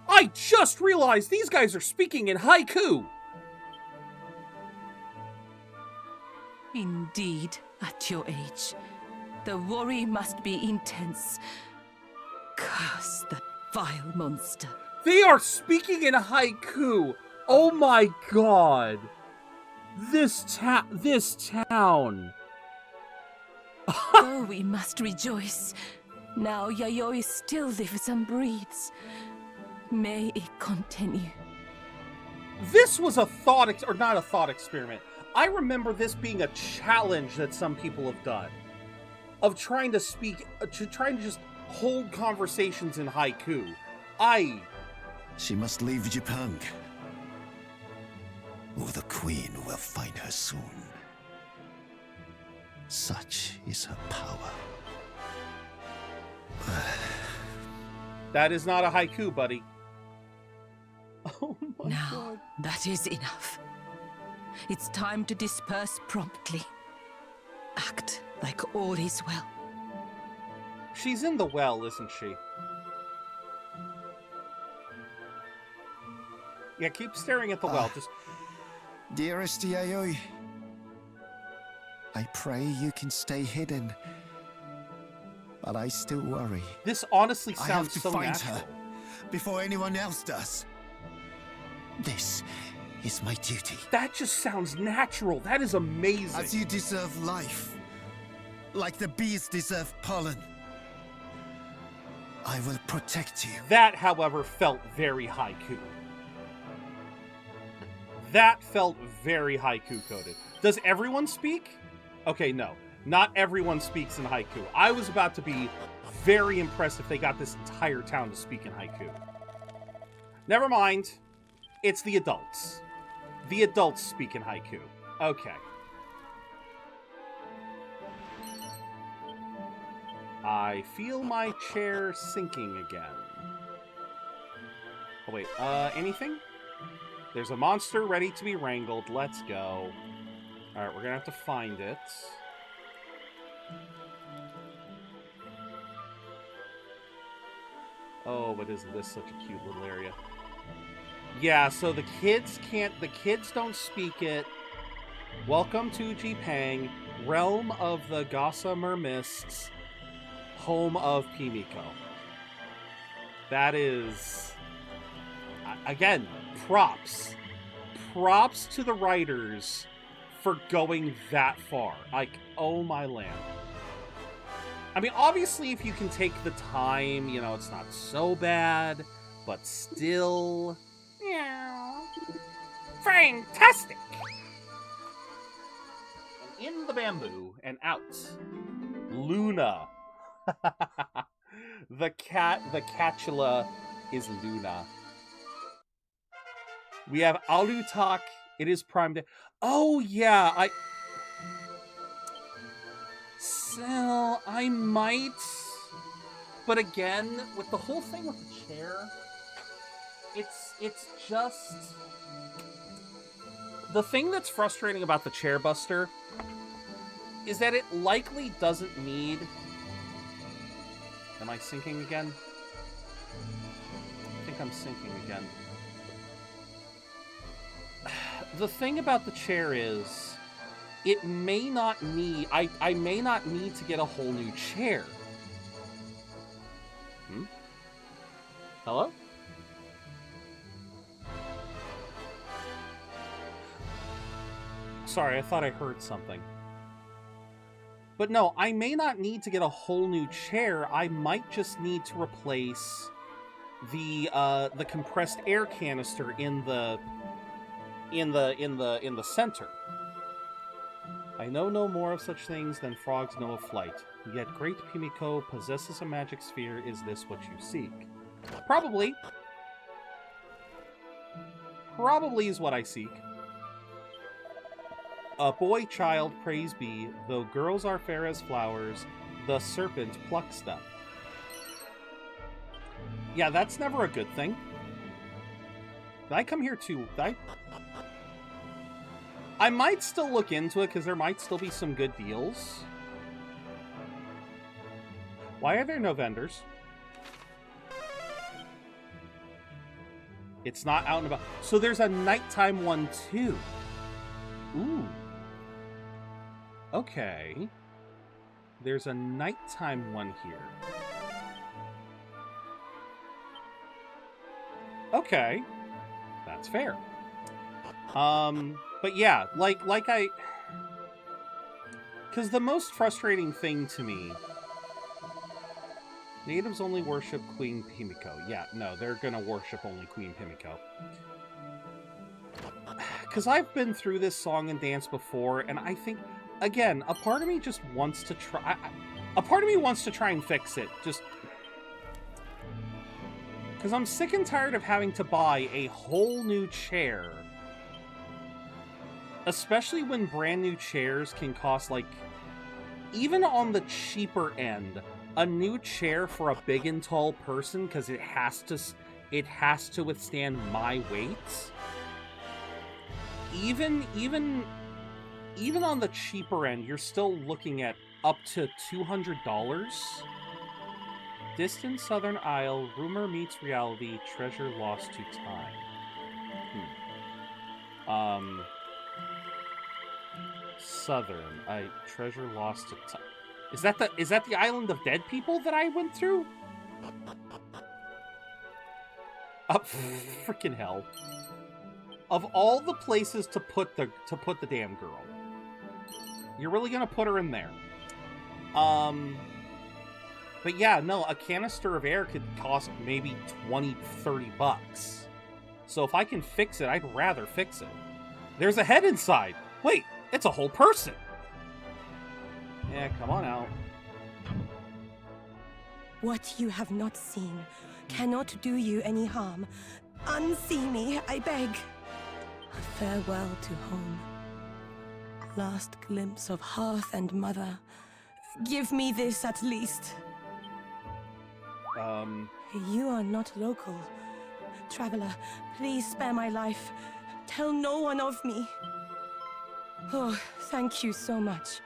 I just realized these guys are speaking in haiku! Indeed, at your age, the worry must be intense. Curse that vile monster. They are speaking in haiku! Oh my god! This town... Though we must rejoice, now Yayoi still lives and breathes. May it continue. This was a thought, or not a thought experiment. I remember this being a challenge that some people have done. Of trying to trying to just hold conversations in haiku. She must leave Japan. Or the Queen will find her soon. Such is her power. That is not a haiku, buddy. Oh my Now, god. that is enough. It's time to disperse promptly. Act like all is well. She's in the well, isn't she? Yeah, keep staring at the well. Just... Dearest Yayoi, I pray you can stay hidden. But I still worry. This honestly I have sounds to so find natural. her before anyone else does. This is my duty. That just sounds natural. That is amazing. As you deserve life, like the bees deserve pollen. I will protect you. That, however, felt very haiku. That felt very haiku-coded. Does everyone speak? Okay, no. Not everyone speaks in haiku. I was about to be very impressed if they got this entire town to speak in haiku. Never mind. It's the adults. The adults speak in haiku. Okay. I feel my chair sinking again. Oh, wait. Anything? There's a monster ready to be wrangled. Let's go. Alright, we're gonna have to find it. Oh, but isn't this such a cute little area? Yeah, so the kids don't speak it. Welcome to Jipang, realm of the Gossamer Mists, home of Pimiko. That is, again, props. Props to the writers for going that far. Like, oh my land. I mean, obviously, if you can take the time, you know, it's not so bad, but still... Yeah. Fantastic! And in the bamboo, and out. Luna. The catula is Luna. We have Alutak. It is Prime Day. Oh, yeah, So, I might... But again, with the whole thing with the chair, it's just... The thing that's frustrating about the chair buster is that it likely doesn't need... Am I sinking again? I think I'm sinking again. The thing about the chair is, it may not need... I may not need to get a whole new chair. Hello? Sorry, I thought I heard something. But no, I may not need to get a whole new chair. I might just need to replace the compressed air canister in the center. I know no more of such things than frogs know of flight. Yet great Pimiko possesses a magic sphere. Is this what you seek? Probably. Probably is what I seek. A boy child, praise be, though girls are fair as flowers, the serpent plucks them. Yeah, that's never a good thing. Did I come here too? I might still look into it, because there might still be some good deals. Why are there no vendors? It's not out and about. So there's a nighttime one, too. Ooh. Okay. There's a nighttime one here. Okay. That's fair. But yeah, like I... Because the most frustrating thing to me... Natives only worship Queen Pimiko. Yeah, no, they're gonna worship only Queen Pimiko. Because I've been through this song and dance before, and I think, again, a part of me just wants to try... A part of me wants to try and fix it, just... Because I'm sick and tired of having to buy a whole new chair. Especially when brand new chairs can cost, like... Even on the cheaper end, a new chair for a big and tall person, because it has to withstand my weight. Even on the cheaper end, you're still looking at up to $200. Distant Southern Isle, rumor meets reality, treasure lost to time. Southern, treasure lost to time. Is that the island of dead people that I went through? Oh, freaking hell. Of all the places to put the damn girl, you're really gonna put her in there. But yeah, no, a canister of air could cost maybe $20-$30. So if I can fix it, I'd rather fix it. There's a head inside. Wait, it's a whole person. Yeah, come on out. What you have not seen cannot do you any harm. Unsee me, I beg. Farewell to home. Last glimpse of hearth and mother. Give me this at least. You are not local. Traveler, please spare my life. Tell no one of me. Oh, thank you so much.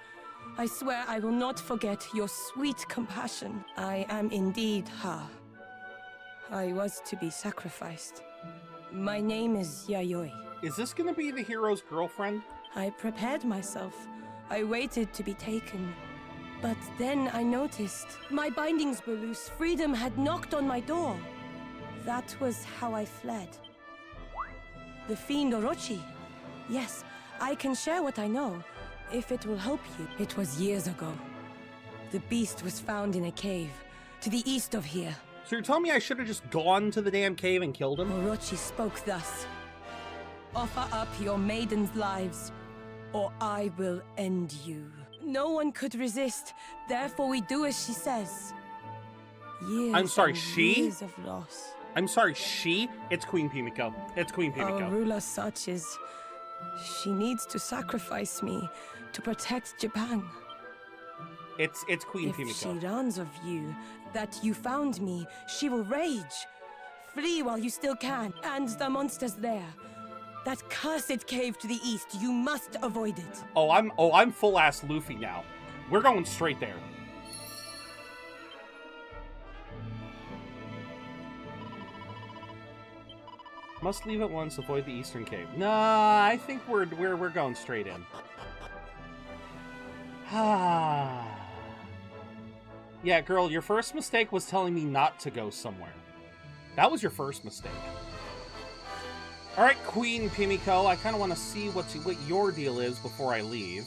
I swear I will not forget your sweet compassion. I am indeed her. I was to be sacrificed. My name is Yayoi. Is this gonna be the hero's girlfriend? I prepared myself. I waited to be taken. But then I noticed my bindings were loose. Freedom had knocked on my door. That was how I fled. The fiend Orochi. Yes, I can share what I know, if it will help you. It was years ago. The beast was found in a cave, to the east of here. So you're telling me I should have just gone to the damn cave and killed him? Orochi spoke thus. Offer up your maidens' lives, or I will end you. No one could resist, therefore we do as she says. Years I'm sorry, and she? years of loss. I'm sorry, she? It's Queen Pimiko. It's Queen Our Pimiko. ruler such is... She needs to sacrifice me to protect Japan. It's Queen If she Pimiko. learns of you, that you found me, she will rage. Flee while you still can, and the monster's there. That cursed cave to the east, you must avoid it. Oh, I'm full ass Luffy now. We're going straight there. Must leave at once, avoid the eastern cave. Nah, I think we're going straight in. Yeah, girl, your first mistake was telling me not to go somewhere. That was your first mistake. All right, Queen Pimiko, I kind of want to see what your deal is before I leave.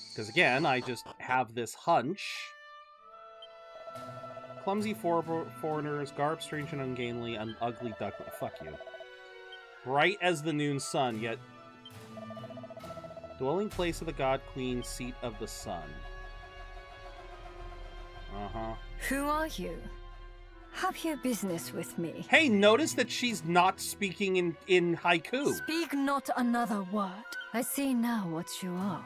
Because again, I just have this hunch. Clumsy foreigners, garb strange and ungainly, an ugly duck. Fuck you. Bright as the noon sun, yet dwelling place of the god queen, seat of the sun. Uh-huh. Who are you? Have your business with me. Hey, notice that she's not speaking in haiku. Speak not another word. I see now what you are.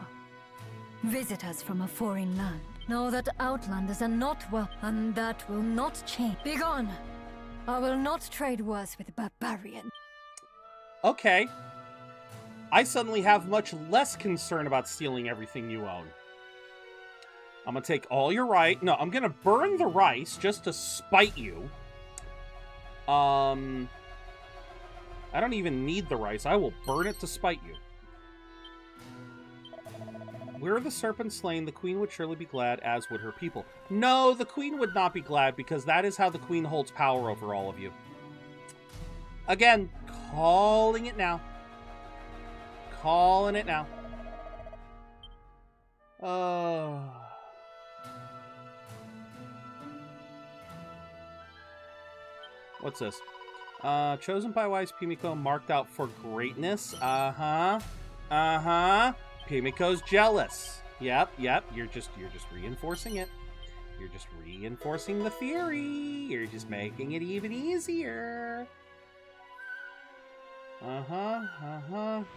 Visitors from a foreign land. Know that outlanders are not welcome, and that will not change. Begone! I will not trade words with barbarian. Okay. I suddenly have much less concern about stealing everything you own. I'm gonna take all your rice. No, I'm gonna burn the rice just to spite you. I don't even need the rice. I will burn it to spite you. Were the serpent slain, the queen would surely be glad, as would her people. No, the queen would not be glad, because that is how the queen holds power over all of you. Again, calling it now. Calling it now. What's this? Chosen by wise Pimiko, marked out for greatness. Uh-huh. Uh-huh. Pimiko's jealous. Yep. You're just reinforcing it. You're just reinforcing the theory. You're just making it even easier.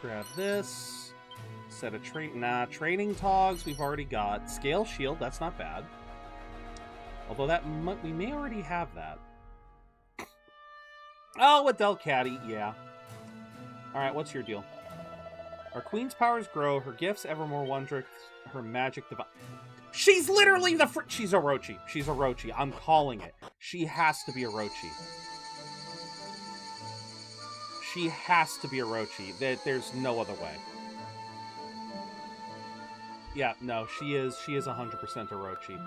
Grab this. Set of training togs we've already got. Scale shield, that's not bad. Although we may already have that. Oh, a Delcatty, yeah. Alright, what's your deal? Our queen's powers grow, her gifts ever more wondrous, her magic divine. She's literally she's Orochi. She's Orochi. I'm calling it. She has to be Orochi. She has to be Orochi. There's no other way. Yeah, no, she is 100% Orochi.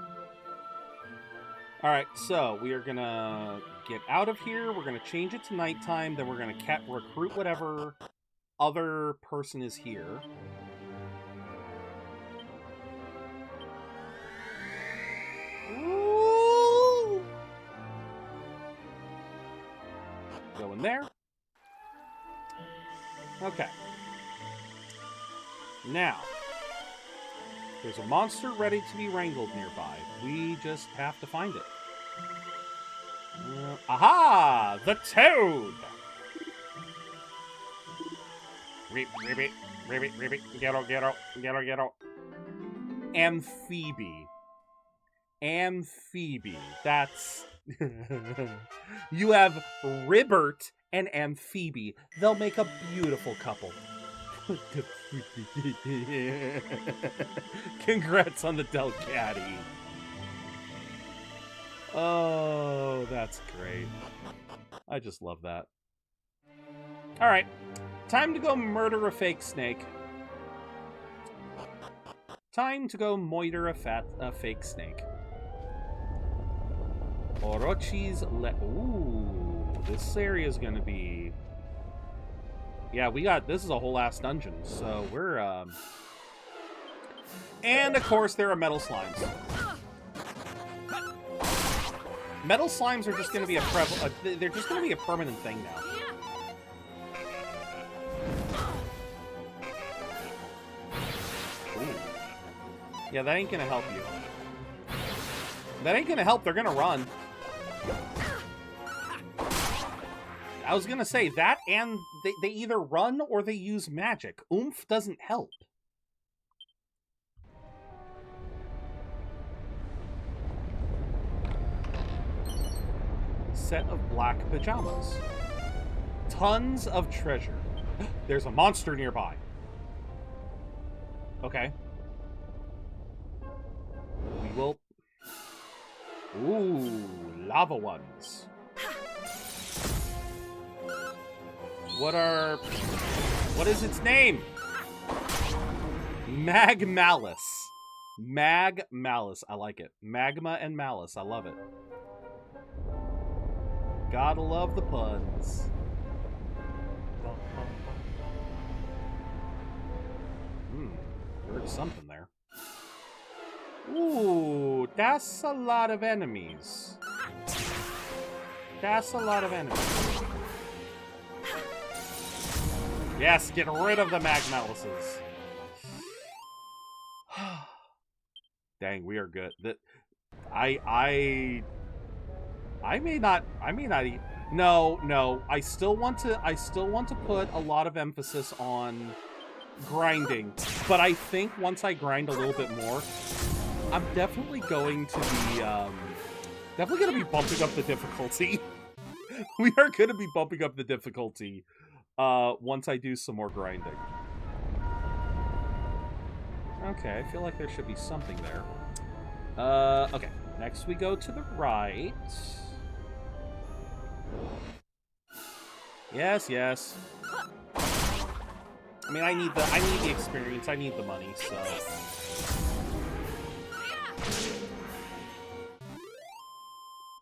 Alright, so we are gonna get out of here. We're gonna change it to nighttime. Then we're gonna recruit whatever other person is here. Ooh. Go in there. Okay. Now, there's a monster ready to be wrangled nearby. We just have to find it. Aha! The toad! Ribbit. Get out. Amphibie. That's... You have Ribbert and Amphibie. They'll make a beautiful couple. Congrats on the Delcatty. Oh, that's great. I just love that. Alright. Time to go murder a fake snake. Time to go moiter a fake snake. Orochi's Ooh, this area is gonna be... Yeah, this is a whole ass dungeon, so we're, And, of course, there are metal slimes. Metal slimes are just gonna be they're just gonna be a permanent thing now. Ooh. Yeah, that ain't gonna help you. That ain't gonna help, they're gonna run. I was gonna say, that and they either run or they use magic. Oomph doesn't help. Set of black pajamas. Tons of treasure. There's a monster nearby. Okay. We will... Ooh, lava ones. What is its name? Magmalice. Magmalice. I like it. Magma and malice. I love it. Gotta love the puns. Heard something there. Ooh, that's a lot of enemies. That's a lot of enemies. Yes, get rid of the Magmalices. Dang, we are good. I may not no, I still want to put a lot of emphasis on grinding, but I think once I grind a little bit more, I'm definitely going to be bumping up the difficulty. We are going to be bumping up the difficulty once I do some more grinding. Okay, I feel like there should be something there. Okay, next we go to the right. Yes, yes. I mean, I need the experience, I need the money, so...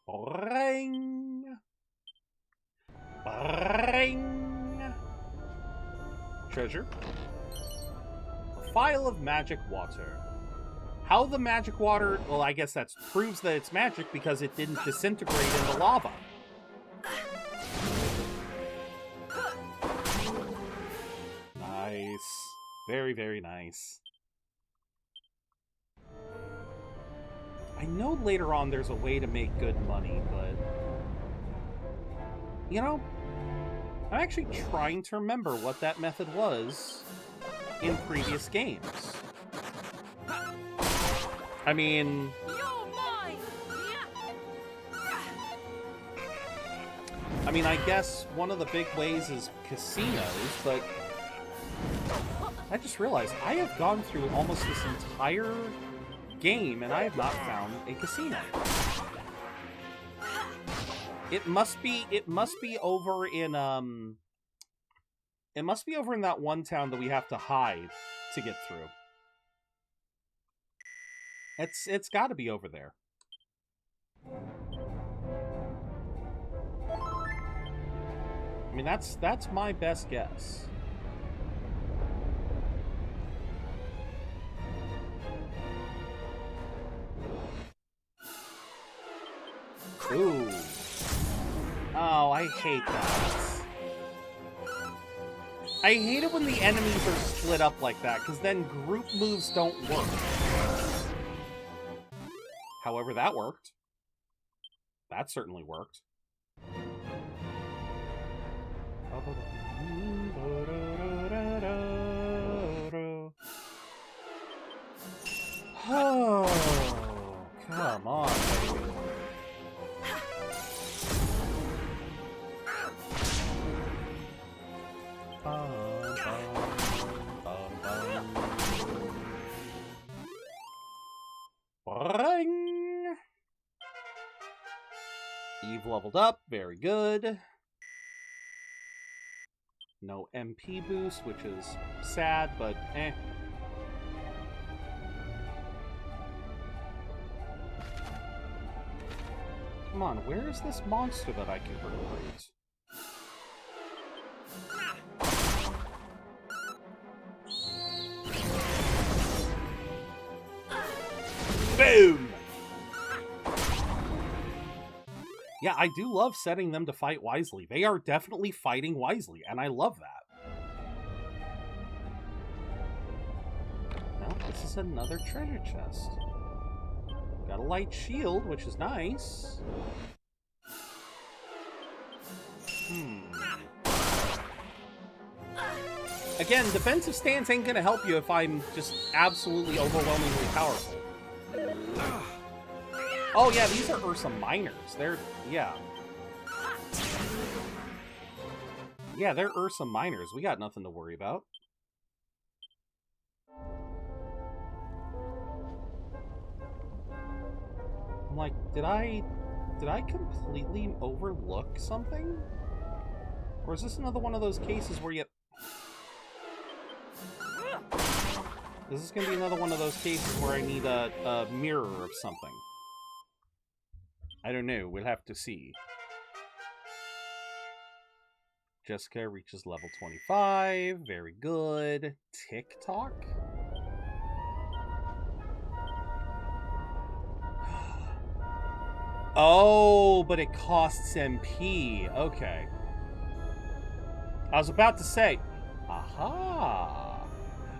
Bring! Bring! Treasure. A vial of magic water. How the magic water... Well, I guess that proves that it's magic because it didn't disintegrate in the lava. Nice. Very, very nice. I know later on there's a way to make good money, but... You know, I'm actually trying to remember what that method was in previous games. I mean... I guess one of the big ways is casinos, but... I just realized I have gone through almost this entire game and I have not found a casino. It must be over in it must be over in that one town that we have to hide to get through. It's got to be over there. I mean, that's my best guess. Ooh. Oh, I hate that. I hate it when the enemies are split up like that, because then group moves don't work. However, that worked. That certainly worked. Oh, come on, baby. Bring. leveled up. Very good. No MP boost, which is sad, but eh. Come on, where is this monster that I can recruit? Boom! Yeah, I do love setting them to fight wisely. They are definitely fighting wisely, and I love that. Now, this is another treasure chest. Got a light shield, which is nice. Again, defensive stance ain't gonna help you if I'm just absolutely overwhelmingly powerful. Oh yeah, these are Ursa Miners. They're, yeah. Yeah, they're Ursa Miners. We got nothing to worry about. I'm like, did I completely overlook something? Or is this another one of those cases where you... Is this going to be another one of those cases where I need a mirror of something? I don't know. We'll have to see. Jessica reaches level 25. Very good. TikTok? Oh, but it costs MP. Okay. I was about to say, aha.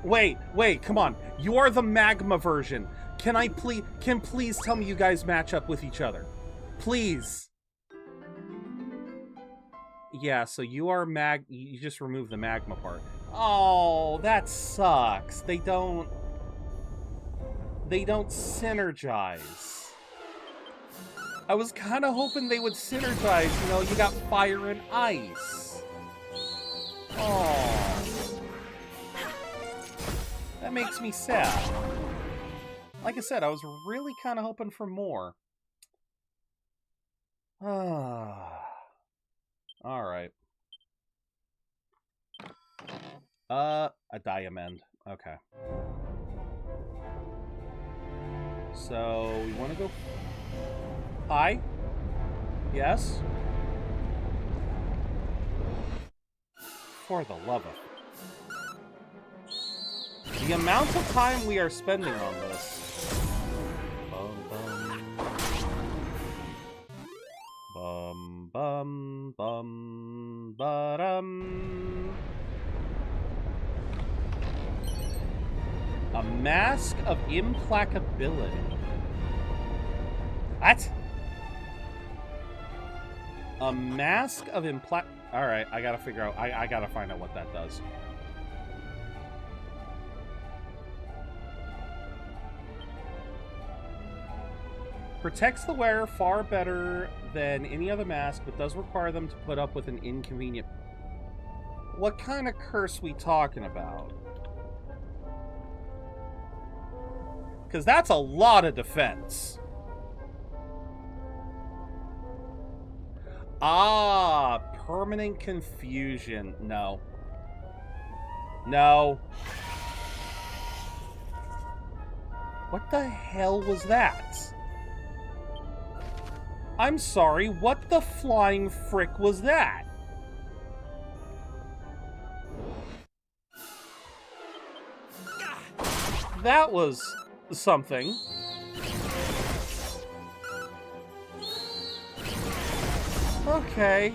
Wait, come on. You are the magma version. Can please tell me you guys match up with each other? Please. Yeah, so you are you just remove the magma part. Oh, that sucks. They don't synergize. I was kind of hoping they would synergize. You know, you got fire and ice. Oh. That makes me sad. Like I said, I was really kind of hoping for more. Alright. A diamond. Okay. So, we want to go... Hi? Yes? For the love of... The amount of time we are spending on this. Bum, bum, bum, ba-dum. A mask of implacability. What? A mask of Alright, I gotta figure out... I gotta find out what that does. Protects the wearer far better than any other mask, but does require them to put up with an inconvenient... What kind of curse we talking about? Because that's a lot of defense. Ah, permanent confusion. No. No. What the hell was that? I'm sorry, what the flying frick was that? That was something. Okay.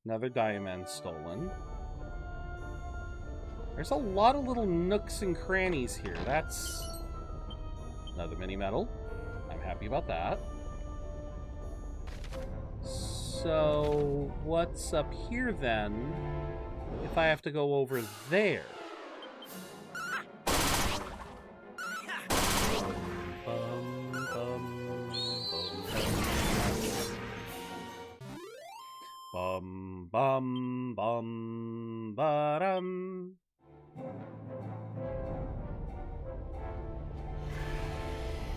Another diamond stolen. There's a lot of little nooks and crannies here. That's another mini medal. I'm happy about that. So, what's up here then? If I have to go over there. Bum bum bum ba-dum.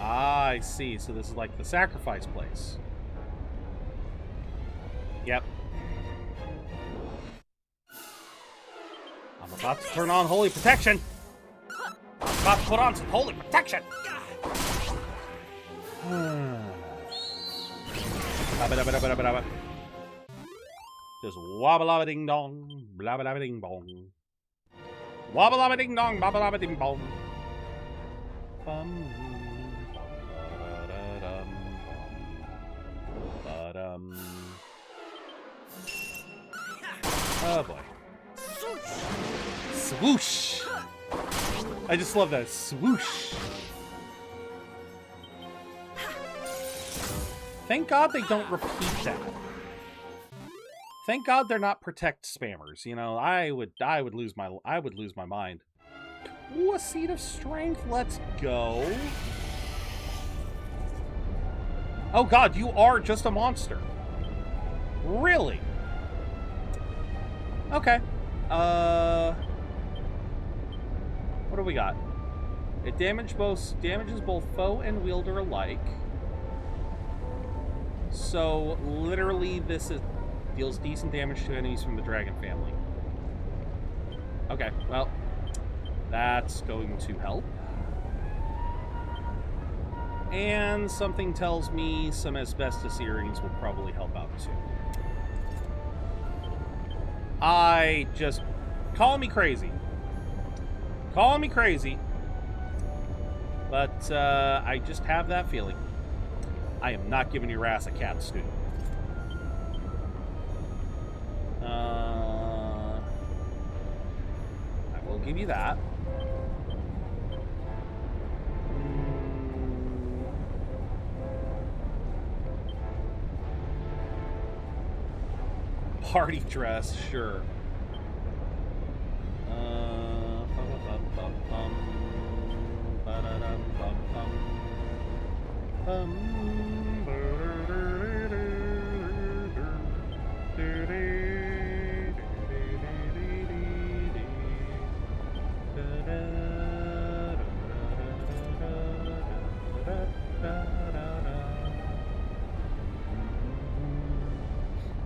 Ah, I see. So this is like the sacrifice place. Yep. I'm about to turn on holy protection. I'm about to put on some holy protection. Just wobble ding dong, blabba ding bong. Wobble ding dong, bobble ding bong. Oh boy. Swoosh! I just love that. Swoosh! Thank God they don't repeat that. Thank God they're not protect spammers. You know, I would lose my mind. Ooh, a seed of strength. Let's go. Oh God, you are just a monster. Really? Okay. What do we got? It damages both foe and wielder alike. So literally, deals decent damage to enemies from the dragon family. Okay, well, that's going to help. And something tells me some asbestos earrings will probably help out too. Call me crazy. Call me crazy. But I just have that feeling. I am not giving your ass a cat stew. I will give you that. Party dress, sure.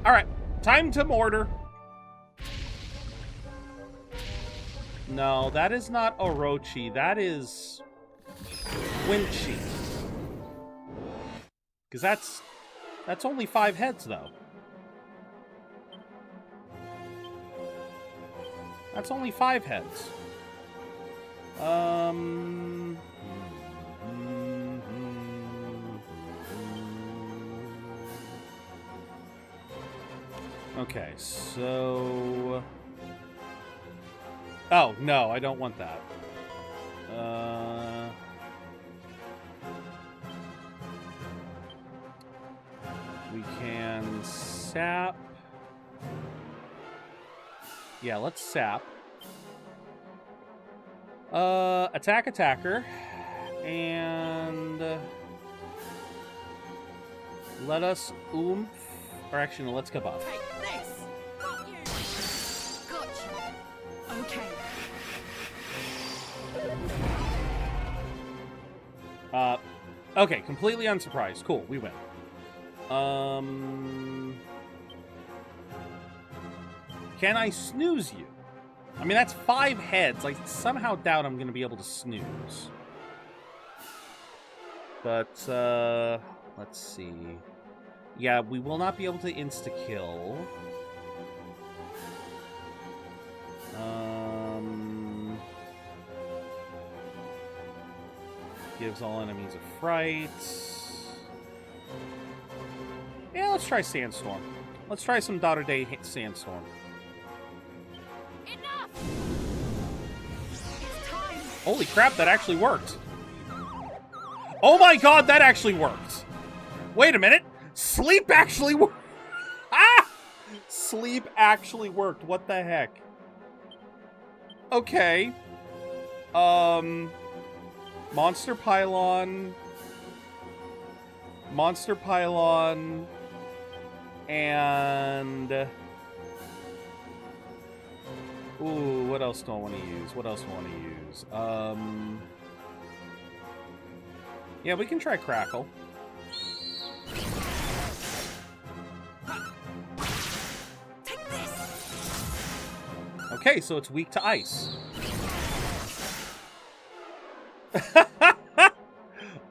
All right, time to mortar. No, that is not Orochi. That is Quincy. Because that's only 5 heads, though. That's only 5 heads. Okay, so... Oh, no, I don't want that. We can sap. Yeah, let's sap. Attack attacker. And... let us oomph. Or actually, no, let's go buff. Take this! Got you! Gotcha! Okay. Okay, completely unsurprised. Cool, we win. Can I snooze you? I mean, that's 5 heads. I somehow doubt I'm going to be able to snooze. But, let's see. Yeah, we will not be able to insta-kill. Gives all enemies a fright. Yeah, let's try Sandstorm. Let's try some NerdorDie Sandstorm. Enough! It's time. Holy crap, that actually worked. Oh my God, that actually worked. Wait a minute. Sleep actually worked. Ah! Sleep actually worked. What the heck? Okay. Monster Pylon, and... ooh, what else do I want to use? Yeah, we can try Crackle. Take this. Okay, so it's weak to ice.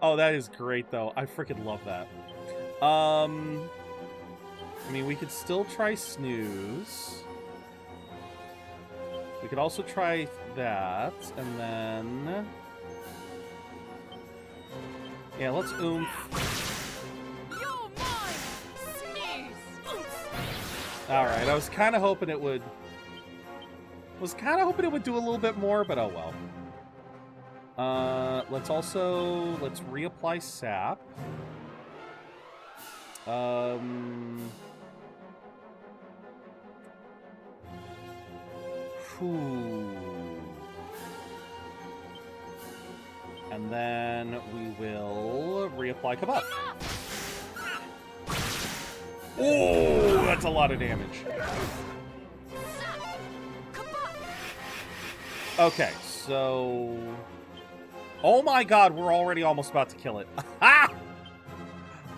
Oh, that is great, though. I freaking love that. I mean, we could still try Snooze. We could also try that, and then... Yeah, let's oomph. You're mine. Sneeze. Alright, I was kind of hoping it would... do a little bit more, but oh well. Let's reapply sap. And then we will reapply Kabuff. Oh, that's a lot of damage. Okay, so... Oh my god, we're already almost about to kill it.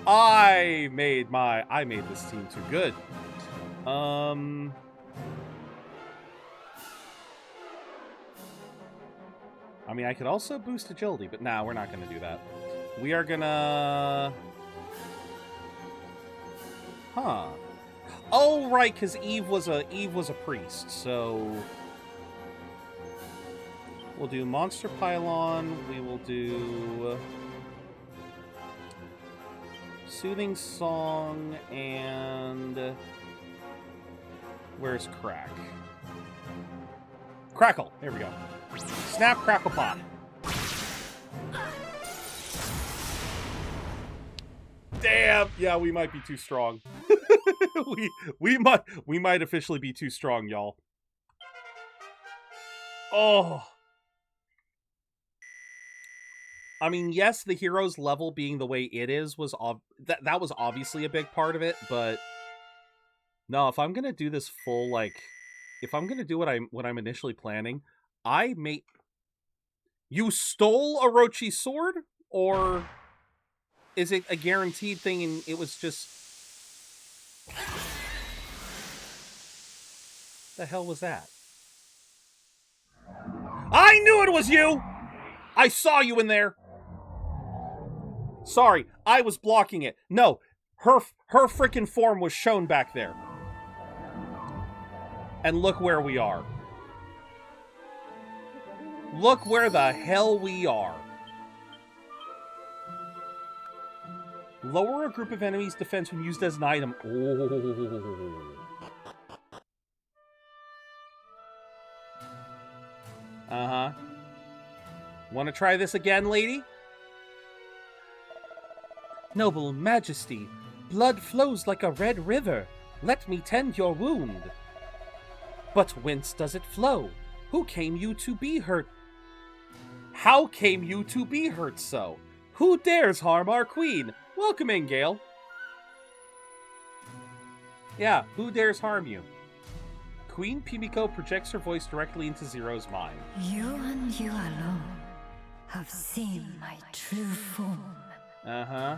I made this team too good. I mean, I could also boost agility, but nah, we're not going to do that. We are gonna... Huh. Oh, right, because Eve was a priest, so... We'll do Monster Pylon, we will do... Soothing Song, and... Where's Crack? Crackle! There we go. Snap, Crackle, Pop. Damn! Yeah, we might be too strong. we might officially be too strong, y'all. Oh. I mean, yes, the hero's level being the way it is was that was obviously a big part of it, but no, if I'm gonna do this full, like, if I'm gonna do what I'm initially planning, You stole Orochi's sword, or is it a guaranteed thing and it was just... The hell was that? I knew it was you! I saw you in there! Sorry, I was blocking it. No, her freaking form was shown back there. And look where we are. Look where the hell we are. Lower a group of enemies' defense when used as an item. Oh. Uh-huh. Want to try this again, lady? Noble Majesty, blood flows like a red river. Let me tend your wound. But whence does it flow? Who came you to be hurt? How came you to be hurt so? Who dares harm our queen? Welcome in, Gale. Yeah, who dares harm you? Queen Pimiko projects her voice directly into Zero's mind. You and you alone have seen my true form. Uh-huh.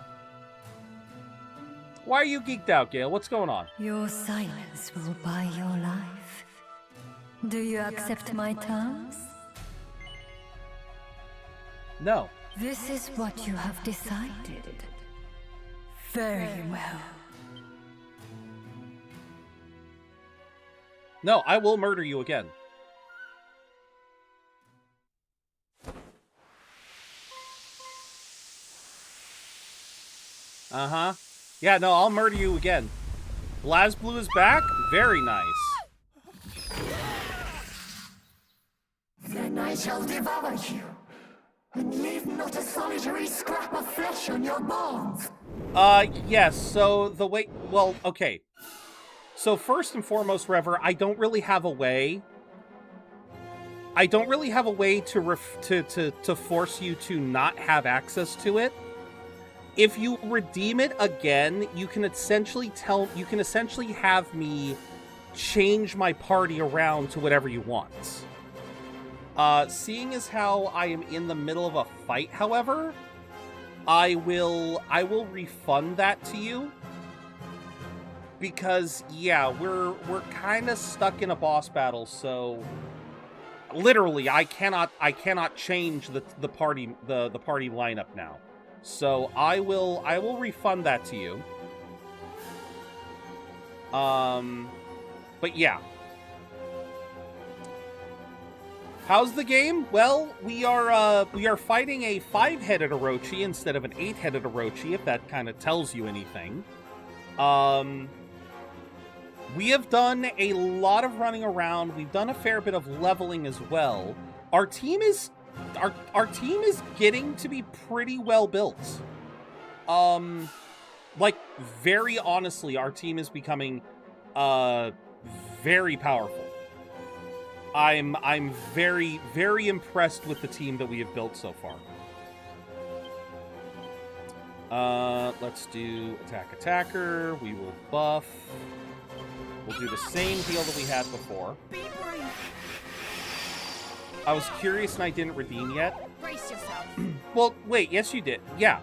Why are you geeked out, Gale? What's going on? Your silence will buy your life. Do you accept my terms? No. This is what you have decided. Very well. No, I will murder you again. Uh-huh. Yeah, no, I'll murder you again. BlazBlue is back? Very nice. Then I shall devour you, and leave not a solitary scrap of flesh on your bones. Yes, so the way... Well, okay. So first and foremost, Rever, I don't really have a way... to force you to not have access to it. If you redeem it again, you can essentially have me change my party around to whatever you want. Seeing as how I am in the middle of a fight, however, I will refund that to you. Because, yeah, we're kind of stuck in a boss battle, so literally I cannot change the party lineup now. So I will refund that to you. But yeah. How's the game? Well, we are fighting a 5-headed Orochi instead of an 8-headed Orochi, if that kind of tells you anything. We have done a lot of running around. We've done a fair bit of leveling as well. Our team is getting to be pretty well built. Like, very honestly, our team is becoming very powerful. I'm very, very impressed with the team that we have built so far. Let's do attacker. We will buff. We'll do the same deal that we had before. I was curious and I didn't redeem yet. Brace yourself. Well, wait, yes you did. Yeah.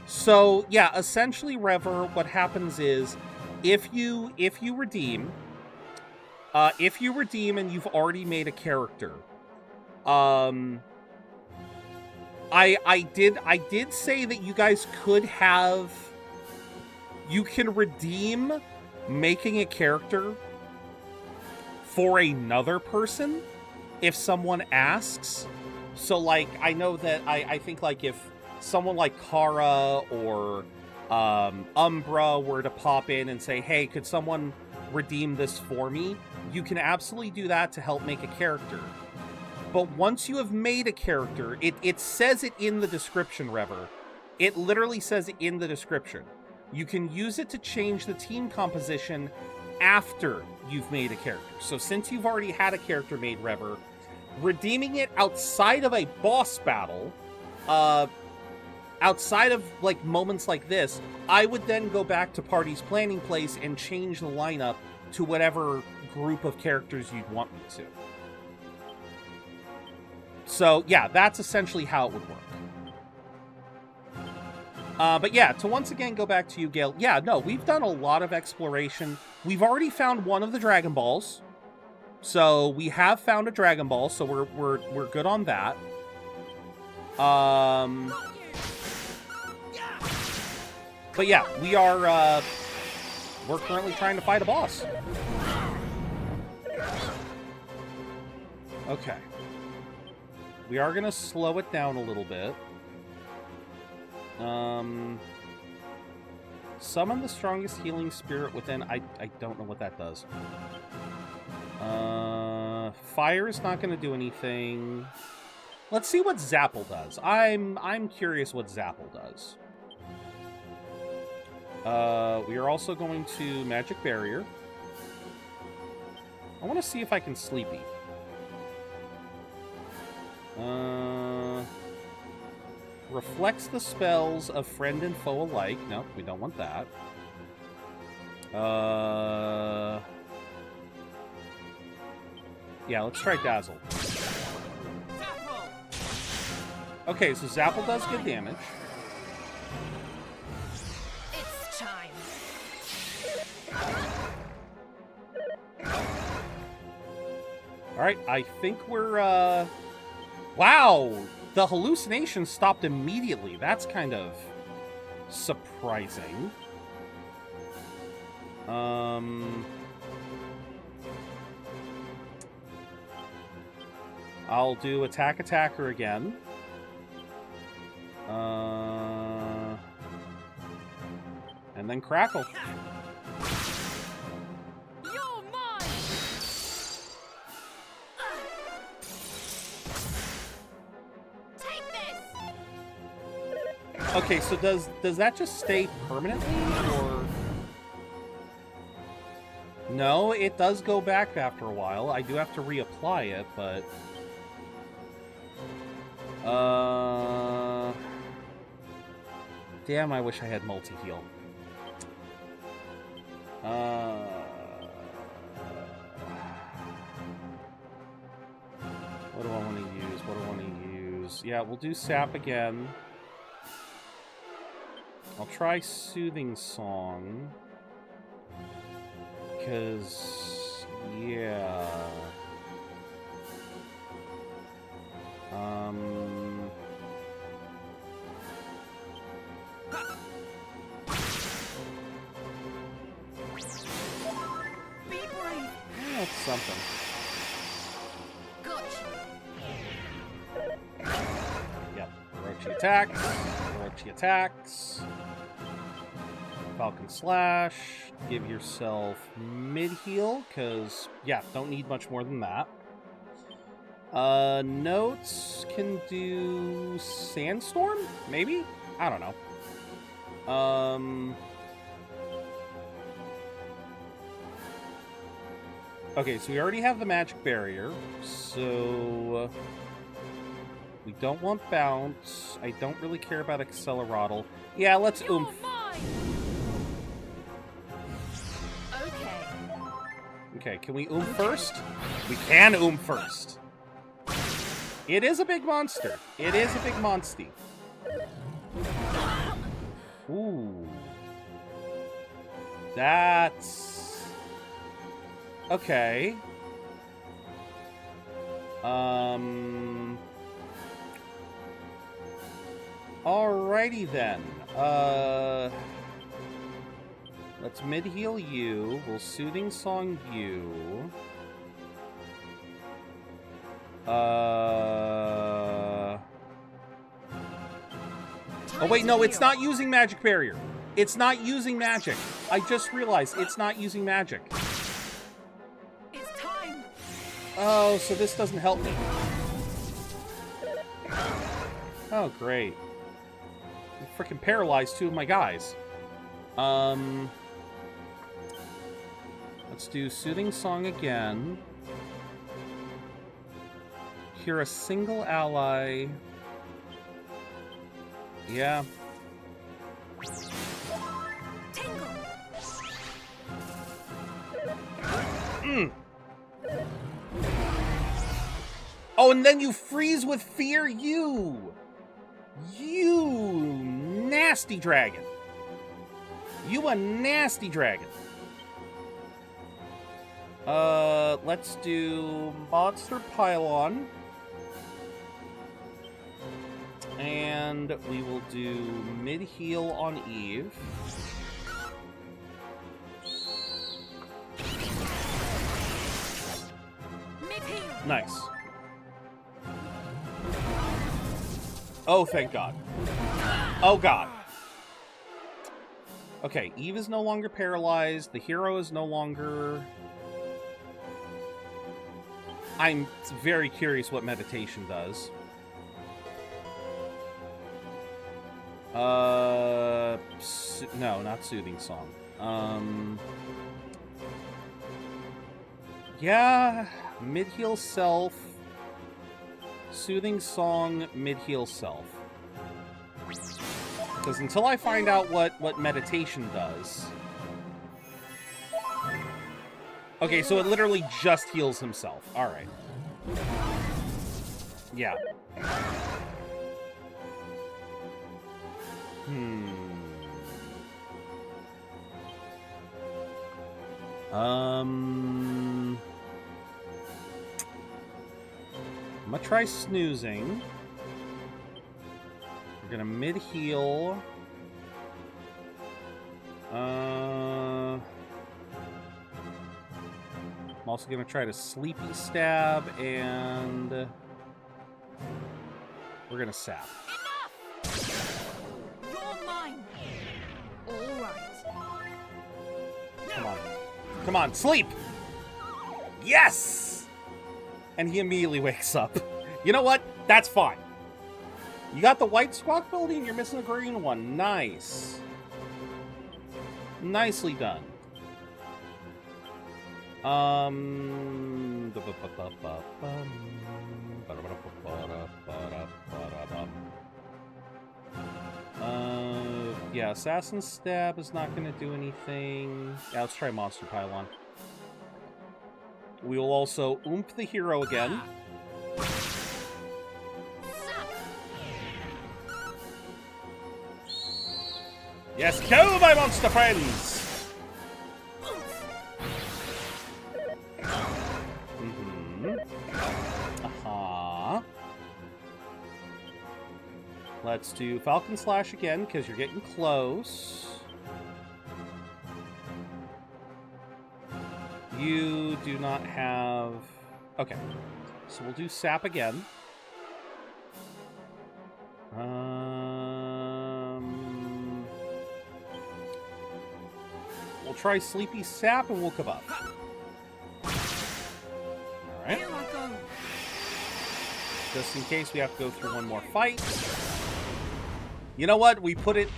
So, yeah, essentially, Rever, what happens is if you redeem and you've already made a character, I did say that you guys you can redeem making a character for another person if someone asks. So, like, I know that I think, like, if someone like Kara or Umbra were to pop in and say, hey, could someone redeem this for me? You can absolutely do that to help make a character. But once you have made a character, it says it in the description, Rever. It literally says it in the description. You can use it to change the team composition after you've made a character. So since you've already had a character made, Rever, redeeming it outside of a boss battle, outside of, like, moments like this, I would then go back to Party's planning place and change the lineup to whatever group of characters you'd want me to. So, yeah, that's essentially how it would work. But yeah, to once again go back to you, Gale, yeah, no, we've done a lot of exploration. We've already found one of the Dragon Balls. So, we have found a Dragon Ball, so we're good on that. But yeah, we're currently trying to fight a boss. Okay. We are going to slow it down a little bit. Summon the strongest healing spirit within. I don't know what that does. Fire is not going to do anything. Let's see what Zapple does. I'm curious what Zapple does. We are also going to Magic Barrier. I want to see if I can Sleepy. Reflects the spells of friend and foe alike. No, we don't want that. Yeah, let's try Dazzle. Okay, so Zapple does good damage. It's time. Alright, I think we're, wow! The hallucination stopped immediately. That's kind of surprising. I'll do attacker again. And then Crackle. You're mine. Take this. Okay, so does that just stay permanently, or? No, it does go back after a while. I do have to reapply it, but damn, I wish I had multi-heal. What do I want to use? Yeah, we'll do Sap again. I'll try Soothing Song. Because, yeah. Be brave. That's something. Yep. Orochi attacks. Orochi attacks. Falcon Slash. Give yourself mid-heal, because, yeah, don't need much more than that. Notes can do Sandstorm? Maybe? I don't know. Okay, so we already have the magic barrier, so we don't want bounce. I don't really care about Acceleratl. Yeah, let's oomph. Okay, can we oomph first? We can oomph first. It is a big monster. It is a big monstie. Ooh. That's... okay. Alrighty then. Let's mid-heal you. We'll Soothing Song you. Oh wait, no, it's not using Magic Barrier. It's not using magic. I just realized it's not using magic. It's time. Oh, so this doesn't help me. Oh, great. You freaking paralyzed two of my guys. Let's do Soothing Song again. Cure a single ally. Yeah. Tingle. Oh, and then you freeze with fear, you nasty dragon. You a nasty dragon. Let's do Monster Pylon. And we will do mid-heal on Eve. Mid-heal. Nice. Oh, thank God. Oh, God. Okay, Eve is no longer paralyzed. The hero is no longer... I'm very curious what meditation does. No, not Soothing Song. Yeah, mid-heal self. Soothing Song, mid-heal self. Because until I find out what meditation does... Okay, so it literally just heals himself. Alright. Yeah. I'm gonna try snoozing. We're gonna mid-heal. I'm also gonna try to sleepy stab, and we're gonna sap. Enough! You're mine. All right. Come on. Come on, sleep! Yes! And he immediately wakes up. You know what? That's fine. You got the white squawk ability and you're missing the green one. Nice. Nicely done. Yeah, Assassin Stab is not going to do anything. Yeah, let's try Monster Pylon. We will also oomph the hero again. Yes, go, my monster friends! Let's do Falcon Slash again, because you're getting close. You do not have... Okay. So we'll do Sap again. We'll try Sleepy Sap and we'll give up. Alright. Here I go. Just in case we have to go through one more fight. You know what? We put it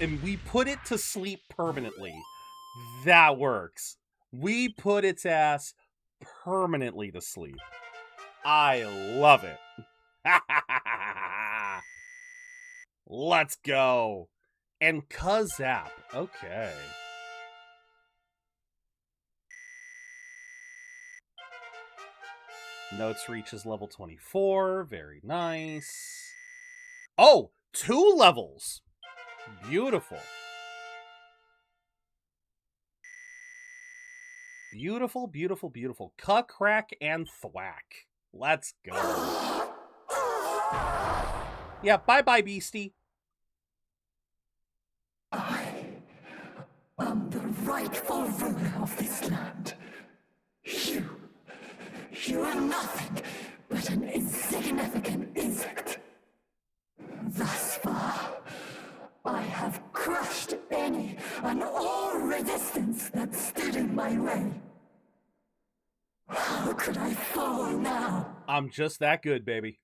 to sleep permanently. That works. We put its ass permanently to sleep. I love it. Let's go. And Kazap. Okay. Notes reaches level 24. Very nice. Oh, 2 levels. Beautiful. Beautiful, beautiful, beautiful. Cuck, crack, and thwack. Let's go. Yeah, bye-bye, beastie. I am the rightful ruler of this land. You are nothing but an insignificant insect. Thus far, I have crushed any and all resistance that stood in my way. How could I fall now? I'm just that good, baby.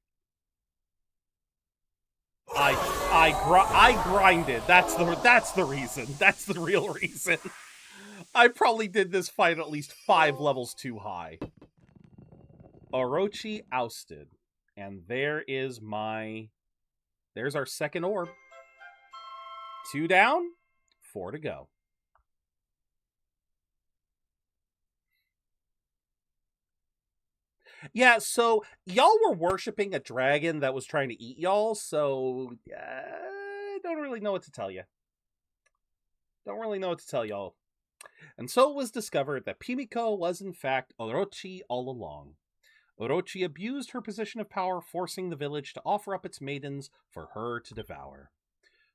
I grinded. That's the reason. That's the real reason. I probably did this fight at least 5 levels too high. Orochi ousted. And there's our second orb. 2 down, 4 to go. Yeah, so y'all were worshipping a dragon that was trying to eat y'all, so I don't really know what to tell you. Don't really know what to tell y'all. And so it was discovered that Pimiko was in fact Orochi all along. Orochi abused her position of power, forcing the village to offer up its maidens for her to devour.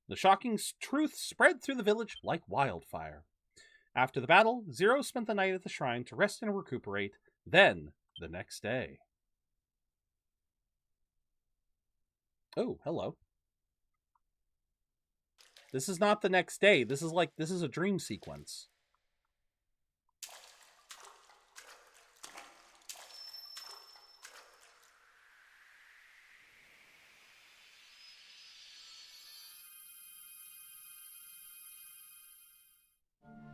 The shocking truth spread through the village like wildfire. After the battle, Zero spent the night at the shrine to rest and recuperate. Then, the next day. Oh, hello. This is not the next day. This is a dream sequence.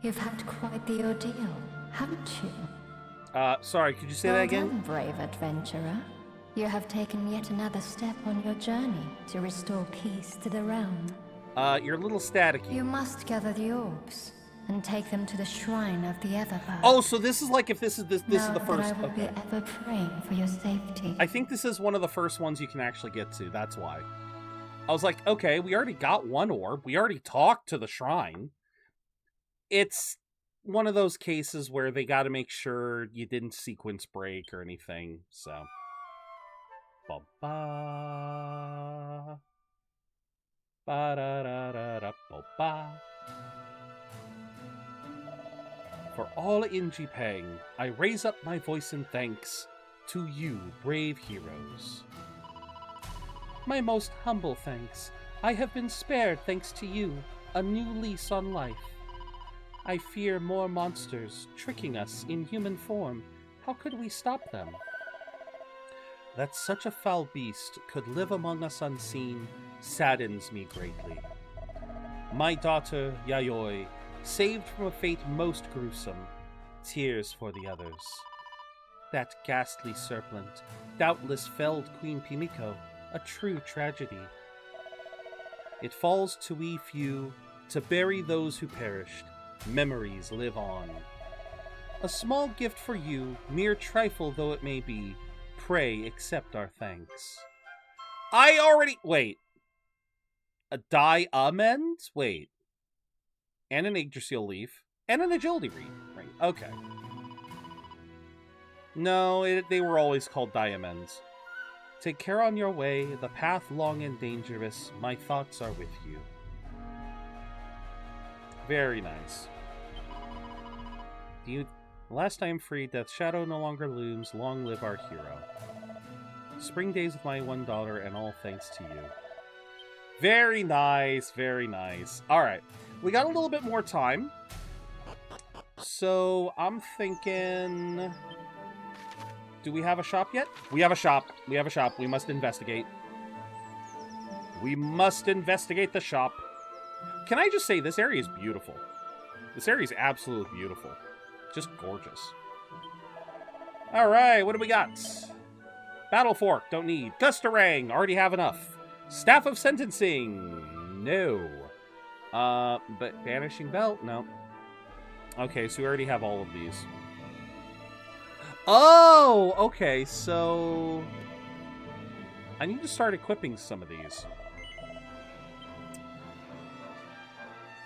You've had quite the ordeal, haven't you? Sorry, could you say that again? Well done, brave adventurer. You have taken yet another step on your journey to restore peace to the realm. You're a little staticky. You must gather the orbs and take them to the shrine of the Everbird. Oh, so this is like if this is the first. I will be ever praying for your safety. I think this is one of the first ones you can actually get to. That's why. I was like, okay, we already got one orb. We already talked to the shrine. It's one of those cases where they got to make sure you didn't sequence break or anything. So, ba-ba. Ba-da-da-da-da-ba-ba. For all in Jipang, I raise up my voice in thanks to you, brave heroes. My most humble thanks. I have been spared thanks to you, a new lease on life. I fear more monsters tricking us in human form. How could we stop them? That such a foul beast could live among us unseen saddens me greatly. My daughter, Yayoi, saved from a fate most gruesome. Tears for the others. That ghastly serpent doubtless felled Queen Pimiko, a true tragedy. It falls to we few to bury those who perished. Memories live on. A small gift for you, mere trifle though it may be. Pray accept our thanks. Wait. A die amend? Wait. And an Yggdrasil leaf. And an agility ring. Okay. No, they were always called diamonds. Take care on your way, the path long and dangerous. My thoughts are with you. Very nice. Last I am free, death's shadow no longer looms. Long live our hero. Spring days with my one daughter, and all thanks to you. Very nice, very nice. Alright, we got a little bit more time. So, I'm thinking... Do we have a shop yet? We have a shop. We have a shop. We must investigate. We must investigate the shop. Can I just say, this area is beautiful. This area is absolutely beautiful. Just gorgeous. Alright, what do we got? Battle Fork, don't need. Gustarang, already have enough. Staff of Sentencing, no. But Banishing Belt, no. Okay, so we already have all of these. Oh, okay, so... I need to start equipping some of these.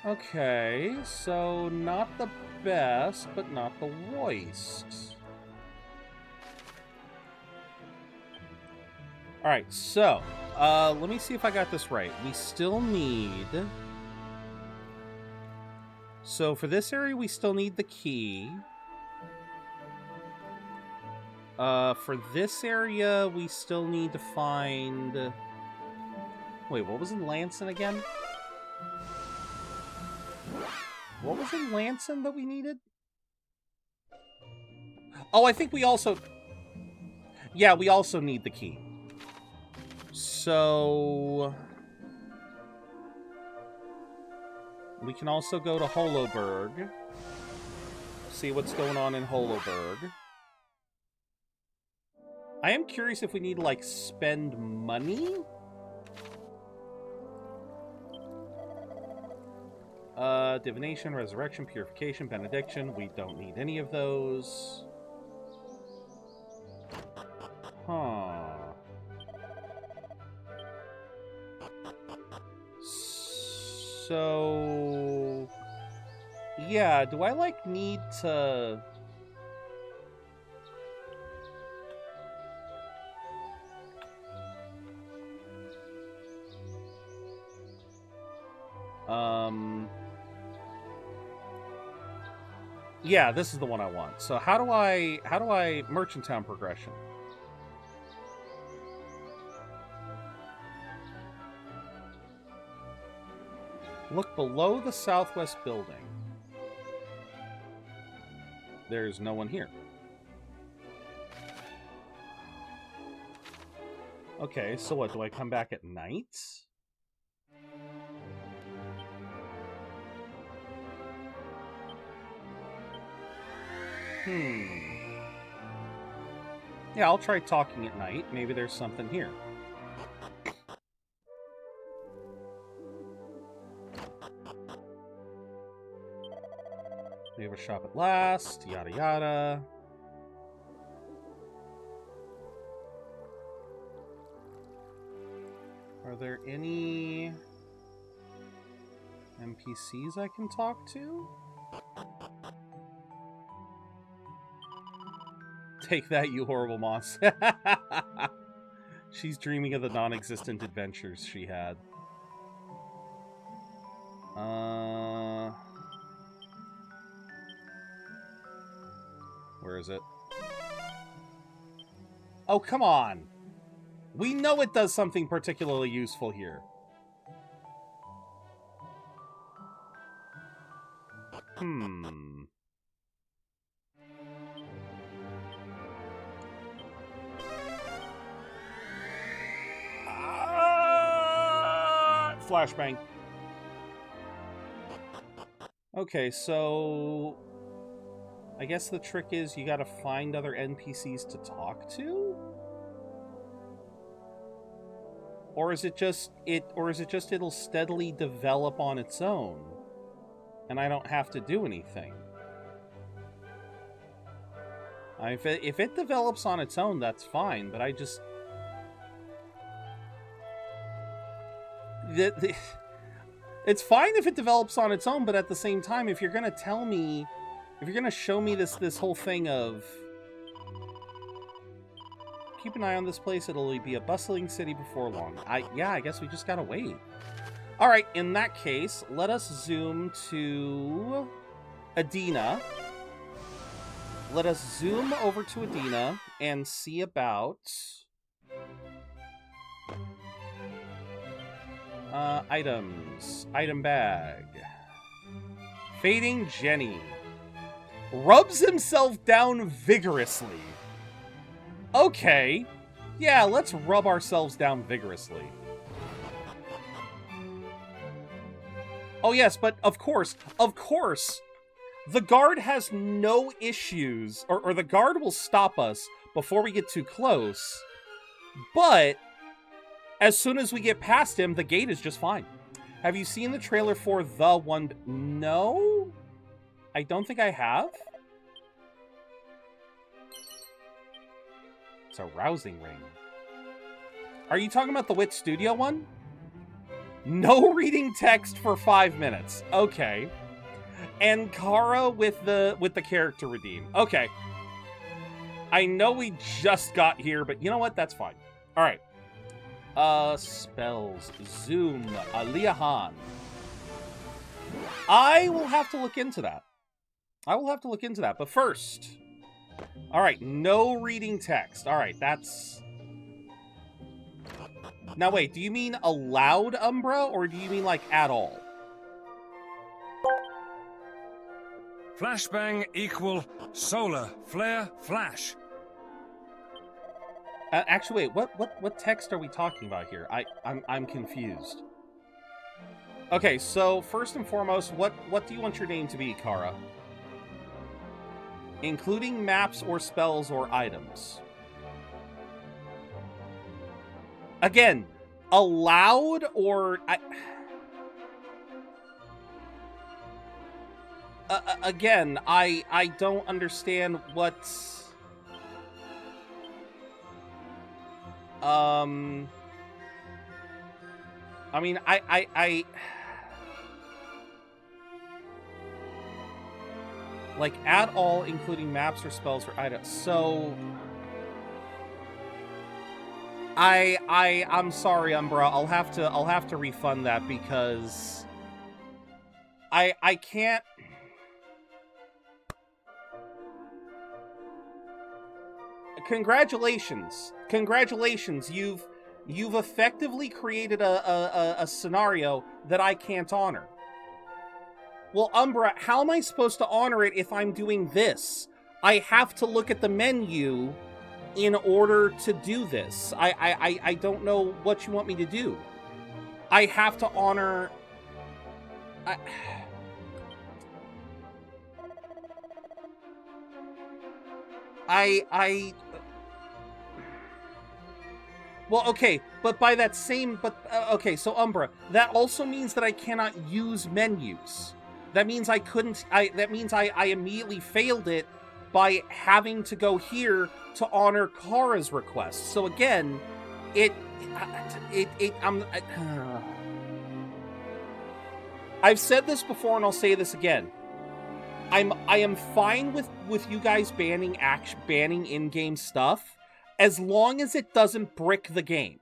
Okay, so not the best, but not the worst. Alright, so, let me see if I got this right. We still need... So for this area, we still need the key. For this area, we still need to find... Wait, what was in Lanson again? What was in Lanson that we needed? Oh, I think we also... Yeah, we also need the key. So... We can also go to Holoberg. See what's going on in Holoberg. I am curious if we need to, like, spend money? Divination, Resurrection, Purification, Benediction. We don't need any of those. Huh. So... Yeah, do I, like, need to... Yeah, this is the one I want. So how do I Merchant Town progression? Look below the southwest building. There's no one here. Okay, so what, do I come back at night? Yeah, I'll try talking at night. Maybe there's something here. We have a shop at last. Yada yada. Are there any NPCs I can talk to? Take that, you horrible monster. She's dreaming of the non-existent adventures she had. Where is it? Oh, come on! We know it does something particularly useful here. Flashbang. Okay, so... I guess the trick is you gotta find other NPCs to talk to? Or is it just it'll steadily develop on its own? And I don't have to do anything? If it develops on its own, that's fine, but I just... It's fine if it develops on its own, but at the same time, if you're gonna tell me, if you're gonna show me this whole thing of keep an eye on this place, it'll be a bustling city before long. I guess we just gotta wait. All right, in that case, let us zoom to Adina. Let us zoom over to Adina and see about items. Item bag. Fading Jenny. Rubs himself down vigorously. Okay. Yeah, let's rub ourselves down vigorously. Oh yes, but of course, the guard has no issues, or the guard will stop us before we get too close, but as soon as we get past him, the gate is just fine. Have you seen the trailer for The One... No? I don't think I have. It's a rousing ring. Are you talking about the Wit Studio one? No reading text for 5 minutes. Okay. And Kara with the character redeem. Okay. I know we just got here, but you know what? That's fine. All right. Spells. Zoom. Aliahan. I will have to look into that. But first... All right, no reading text. All right, that's... Now wait, do you mean allowed Umbra, or do you mean like at all? Flashbang equal solar flare flash. Actually, wait, what text are we talking about here? I'm confused. Okay, so first and foremost, what do you want your name to be, Kara? Including maps or spells or items. Again, allowed or... Again, I don't understand what's... I mean, like, at all, including maps or spells or items. So... I'm sorry, Umbra. I'll have to refund that because I can't. Congratulations. You've effectively created a scenario that I can't honor. Well, Umbra, how am I supposed to honor it if I'm doing this? I have to look at the menu in order to do this. I don't know what you want me to do. I have to honor... Well, okay, but by that same... okay, so Umbra, that also means that I cannot use menus. That means I couldn't... that means I immediately failed it by having to go here to honor Kara's request. So again, I've said this before and I'll say this again. I am fine with you guys banning in-game stuff as long as it doesn't brick the game.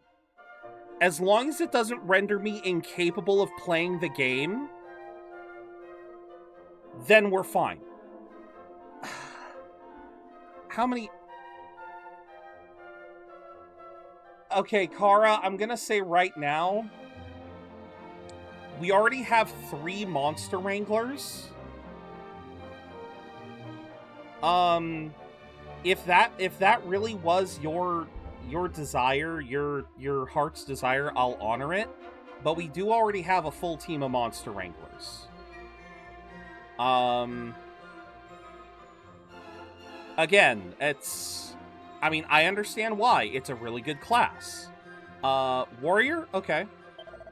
As long as it doesn't render me incapable of playing the game, then we're fine. How many... Okay, Kara, I'm gonna say right now, we already have 3 monster wranglers. If that really was your desire, your heart's desire, I'll honor it. But we do already have a full team of monster wranglers. Again, it's... I mean, I understand why. It's a really good class. Warrior? Okay.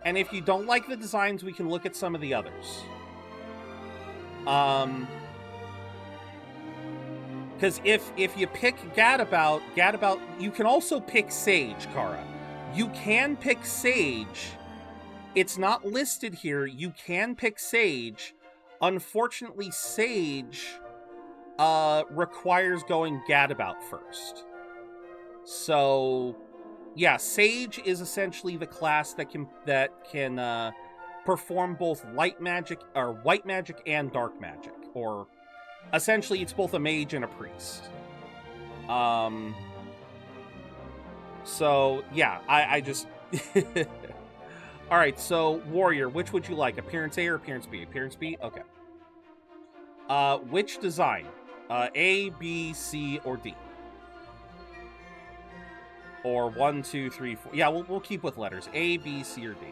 And if you don't like the designs, we can look at some of the others. Because if you pick Gadabout, you can also pick Sage, Kara. You can pick Sage It's not listed here. You can pick Sage. Unfortunately, Sage requires going gadabout first. So, yeah, Sage is essentially the class that can perform both white magic and dark magic, or essentially it's both a mage and a priest. So yeah, I just all right. So warrior, which would you like? Appearance A or appearance B? Appearance B. Okay. Which design? A, B, C, or D? Or 1, 2, 3, 4. Yeah, we'll keep with letters. A, B, C, or D.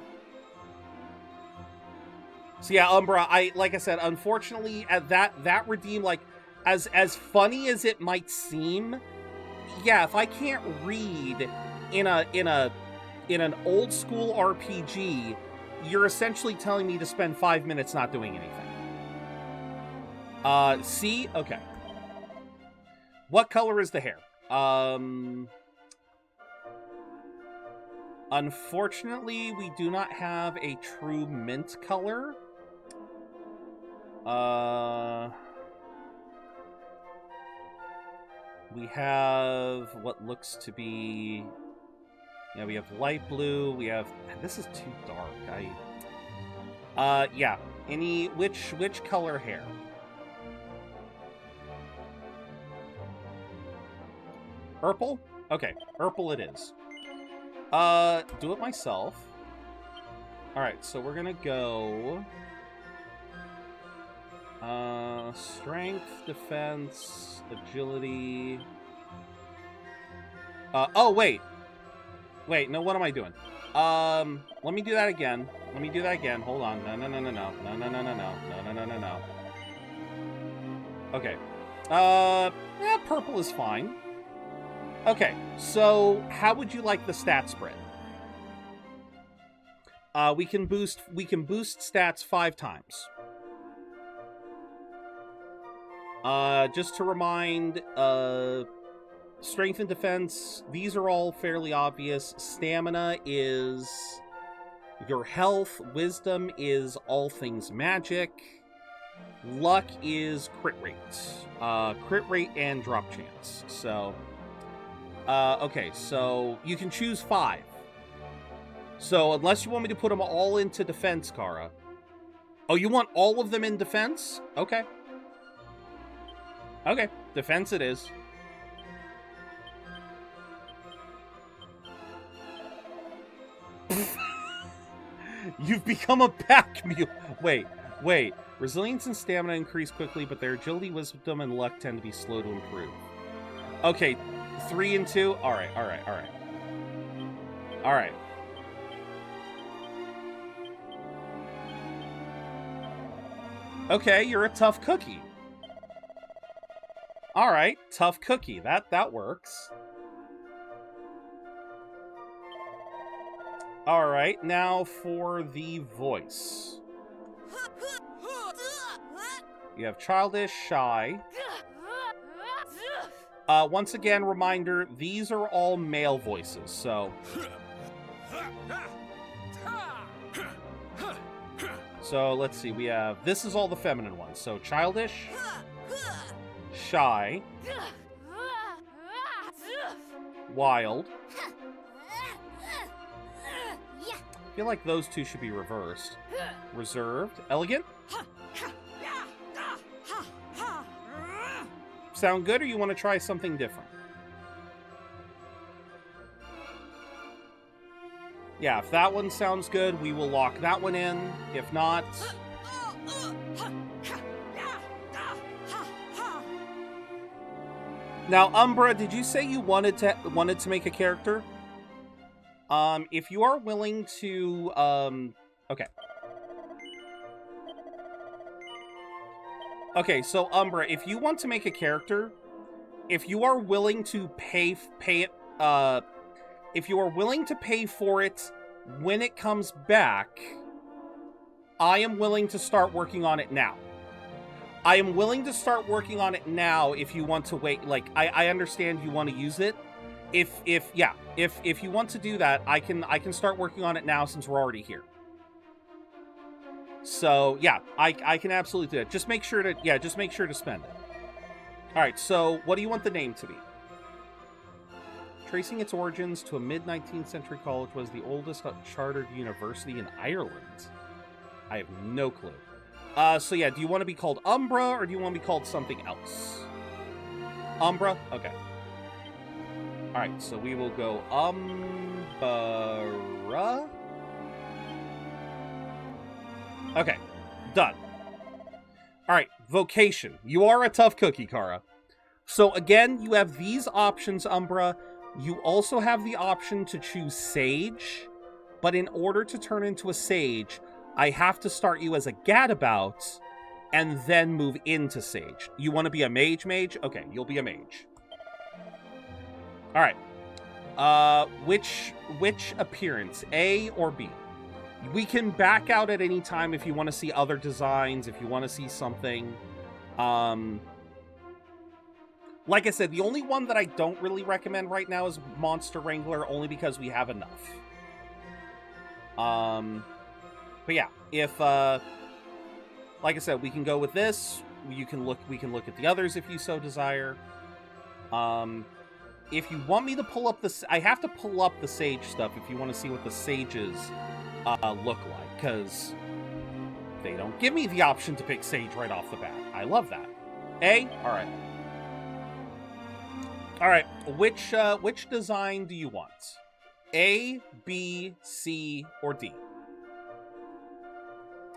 So yeah, Umbra, like I said, unfortunately, at that redeem, like, as funny as it might seem, yeah, if I can't read in an old school RPG, you're essentially telling me to spend 5 minutes not doing anything. C, okay. What color is the hair? Unfortunately, we do not have a true mint color. We have what looks to be... Yeah, we have light blue, we have... This is too dark, yeah. Which color hair? Purple? Okay, purple it is. Do it myself. Alright, so we're gonna go... strength, defense, agility... oh, wait! Wait, no, what am I doing? Let me do that again. Hold on. No. Okay. Yeah, purple is fine. Okay, so how would you like the stat spread? We can boost stats 5 times. Just to remind, strength and defense, these are all fairly obvious. Stamina is your health. Wisdom is all things magic. Luck is crit rate. Crit rate and drop chance. So, okay, so you can choose 5. So, unless you want me to put them all into defense, Kara. Oh, you want all of them in defense? Okay. Okay, defense it is. You've become a pack mule. Wait. Resilience and stamina increase quickly, but their agility, wisdom, and luck tend to be slow to improve. Okay, 3 and 2. All right. Okay, you're a tough cookie. All right, tough cookie. That works. All right, now for the voice. You have childish, shy. Once again, reminder, these are all male voices, so... So, let's see, we have... This is all the feminine ones. So, childish, shy, wild. I feel like those two should be reversed. Reserved, elegant. Sound good, or you want to try something different? Yeah, if that one sounds good, we will lock that one in. If not... Now, Umbra, did you say you wanted to make a character? If you are willing to, okay. Okay, so Umbra, if you want to make a character, if you are willing to pay it, if you are willing to pay for it when it comes back, I am willing to start working on it now. I am willing to start working on it now if you want to wait. Like, I understand you want to use it. If you want to do that, I can start working on it now since we're already here. So yeah, I can absolutely do it. Just make sure to spend it. All right. So what do you want the name to be? Tracing its origins to a mid-19th century college was the oldest chartered university in Ireland. I have no clue. So yeah, do you want to be called Umbra or do you want to be called something else? Umbra? Okay. Alright, so we will go Umbra. Okay, done. Alright, vocation. You are a tough cookie, Kara. So again, you have these options, Umbra. You also have the option to choose Sage, but in order to turn into a Sage, I have to start you as a Gadabout and then move into Sage. You want to be a mage? Okay, you'll be a mage. Alright. Which appearance? A or B? We can back out at any time if you want to see other designs, if you want to see something. Like I said, the only one that I don't really recommend right now is Monster Wrangler, only because we have enough. But yeah, if like I said, we can go with this. We can look at the others if you so desire. If you want me to pull up this, I have to pull up the Sage stuff if you want to see what the Sages look like, because they don't give me the option to pick Sage right off the bat. I love that. A? Alright. Alright, which design do you want? A, B, C, or D?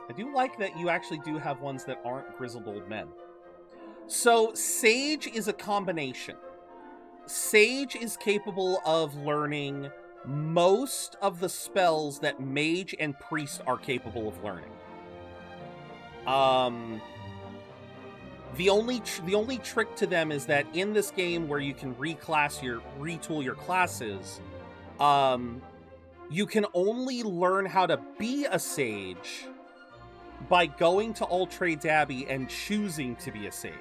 I do like that you actually do have ones that aren't grizzled old men. So, Sage is a combination. Sage is capable of learning most of the spells that Mage and Priest are capable of learning. The only trick to them is that in this game where you can retool your classes, you can only learn how to be a Sage by going to All Trades Abbey and choosing to be a Sage.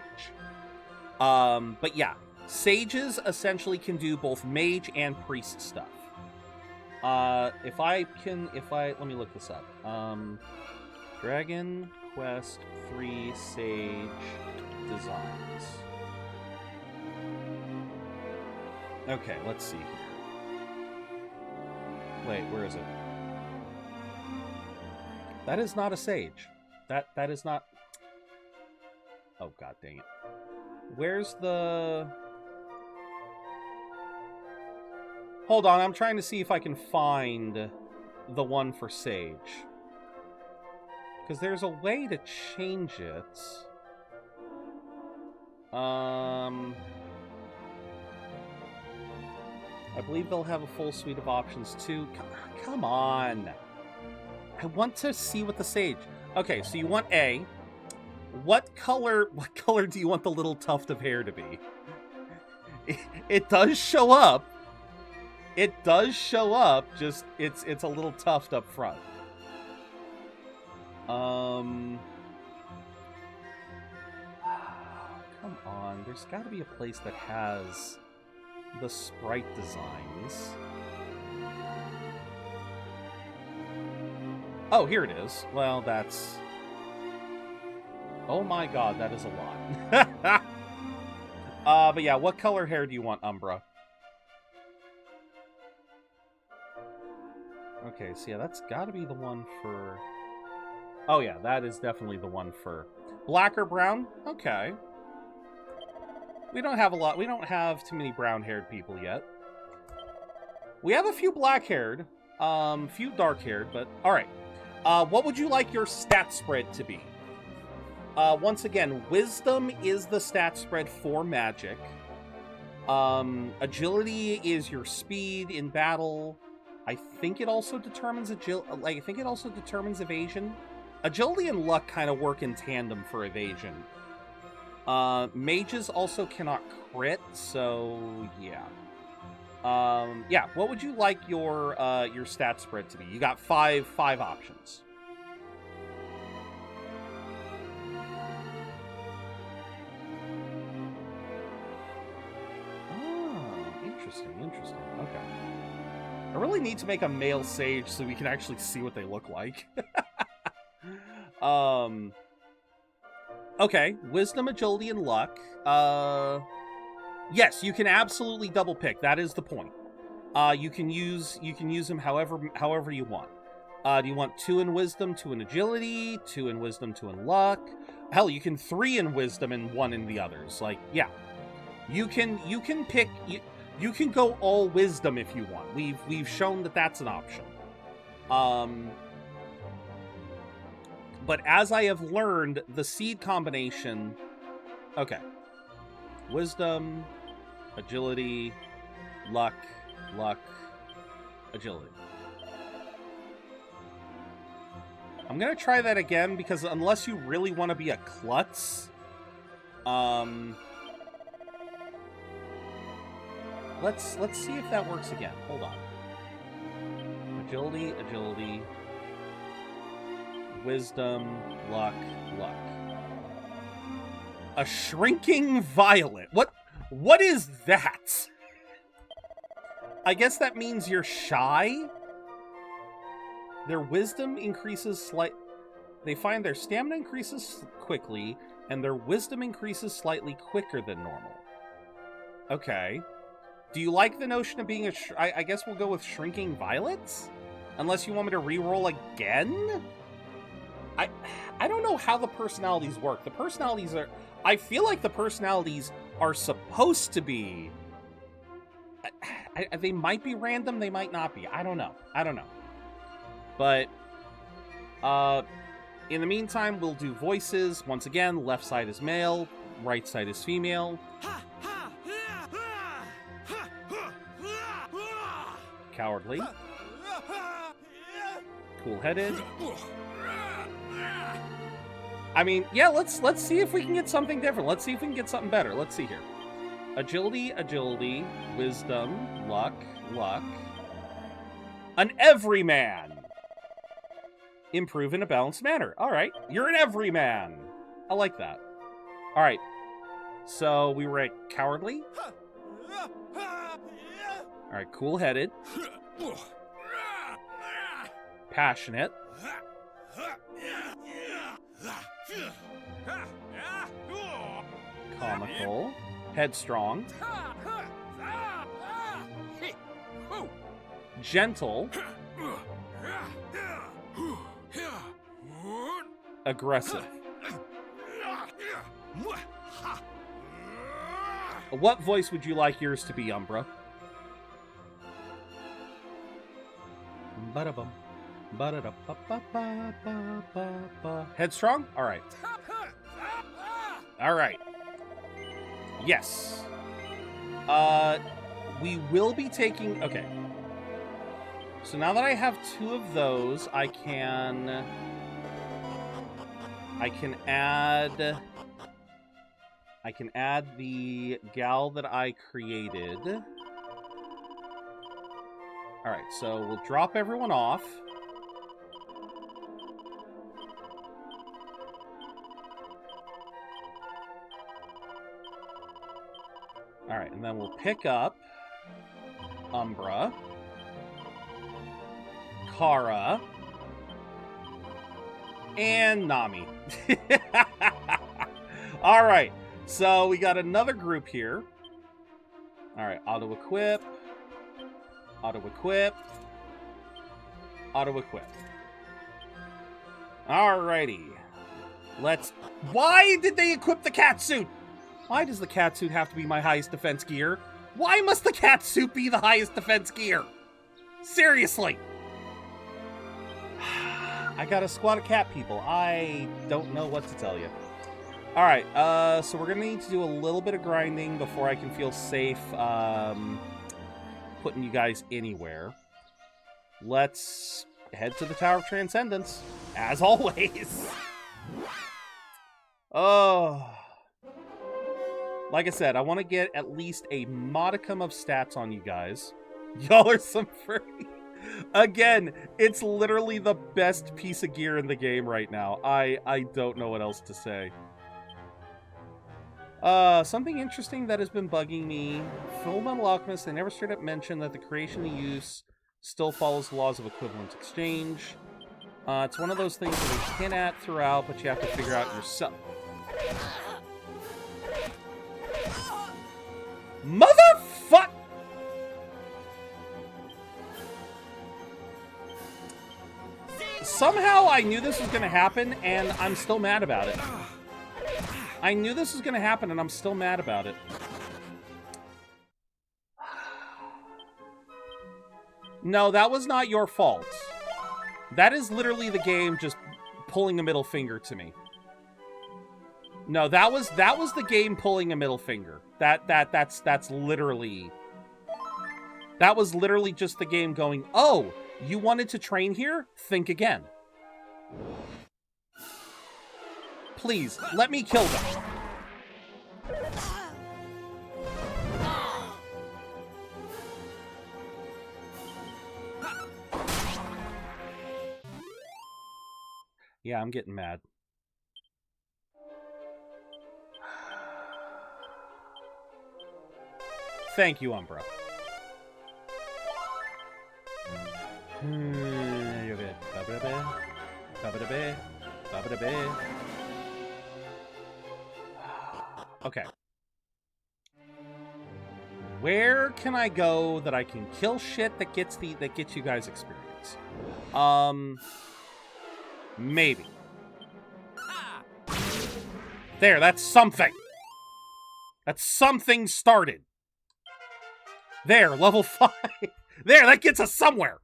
But yeah, Sages essentially can do both Mage and Priest stuff. Let me look this up. Dragon Quest 3 Sage Designs. Okay, let's see here. Wait, where is it? That is not a Sage. That is not... Oh, god dang it. Where's the... Hold on, I'm trying to see if I can find the one for Sage. Because there's a way to change it. I believe they'll have a full suite of options too. Come on. I want to see what the Sage... Okay, so you want A. What color do you want the little tuft of hair to be? It does show up. It does show up, just it's a little tuft up front. Come on, there's got to be a place that has the sprite designs. Oh, here it is. Well, that's... Oh my god, that is a lot. But yeah, what color hair do you want, Umbra? Okay, so yeah, that's gotta be the one for... Oh yeah, that is definitely the one for... Black or brown? Okay. We don't have too many brown-haired people yet. We have a few black-haired, few dark-haired, but... Alright. What would you like your stat spread to be? Once again, Wisdom is the stat spread for magic. Agility is your speed in battle. I think it also determines evasion. Agility and luck kind of work in tandem for evasion. Mages also cannot crit, so yeah. Yeah, what would you like your stat spread to be? You got five options. Oh, interesting. Okay. I really need to make a male Sage so we can actually see what they look like. Okay, wisdom, agility, and luck. Yes, you can absolutely double pick. That is the point. You can use them however you want. Do you want 2 in wisdom, 2 in agility, 2 in wisdom, 2 in luck? Hell, you can 3 in wisdom and 1 in the others. Like, yeah. You can pick you can go all wisdom if you want. We've shown that that's an option. But as I have learned, the seed combination... Okay. Wisdom, agility, luck, agility. I'm gonna try that again, because unless you really want to be a klutz... Let's see if that works again. Hold on. Agility, wisdom, luck. A shrinking violet. What is that? I guess that means you're shy. Their wisdom increases They find their stamina increases quickly, and their wisdom increases slightly quicker than normal. Okay. Do you like the notion of being I guess we'll go with shrinking violets? Unless you want me to re-roll again? I don't know how the personalities work. The personalities are... I feel like the personalities are supposed to be... they might be random, they might not be. I don't know. But, in the meantime, we'll do voices. Once again, left side is male, right side is female. Cowardly. Cool-headed. I mean, yeah, let's see if we can get something different. Let's see if we can get something better. Let's see here. Agility, wisdom, luck. An everyman. Improve in a balanced manner. All right, you're an everyman. I like that. All right, so we were at cowardly. All right, cool-headed. Passionate. Comical. Headstrong. Gentle. Aggressive. What voice would you like yours to be, Umbra? Ba-da-bum. Ba-da-da-ba-ba-ba-ba-ba. Headstrong? Alright. Alright. Yes. We will be taking... Okay. So now that I have 2 of those, I can add the gal that I created. Alright, so we'll drop everyone off. Alright, and then we'll pick up Umbra, Kara, and Nami. Alright, so we got another group here. Alright, auto-equip. Auto-equip. Auto-equip. Alrighty. Let's... Why did they equip the catsuit? Why does the catsuit have to be my highest defense gear? Why must the catsuit be the highest defense gear? Seriously. I got a squad of cat people. I don't know what to tell you. Alright, so we're gonna need to do a little bit of grinding before I can feel safe, putting you guys anywhere. Let's head to the Tower of Transcendence, as always. Oh. Like I said, I want to get at least a modicum of stats on you guys. Y'all are some furry. Again, it's literally the best piece of gear in the game right now. I don't know what else to say. Something interesting that has been bugging me. Fullmetal Alchemist, they never straight up mention that the creation and use still follows the laws of equivalent exchange. It's one of those things that they hint at throughout, but you have to figure out yourself. Motherfuck! Somehow I knew this was going to happen, and I'm still mad about it. I knew this was going to happen, and I'm still mad about it. No, that was not your fault. That is literally the game just pulling a middle finger to me. No, that was the game pulling a middle finger. That's literally... That was literally just the game going, oh, you wanted to train here? Think again. Please, let me kill them. Yeah, I'm getting mad. Thank you, Umbra. Okay. Where can I go that I can kill shit that gets you guys experience? Maybe. There, that's something. That's something started. There, level 5. There, that gets us somewhere.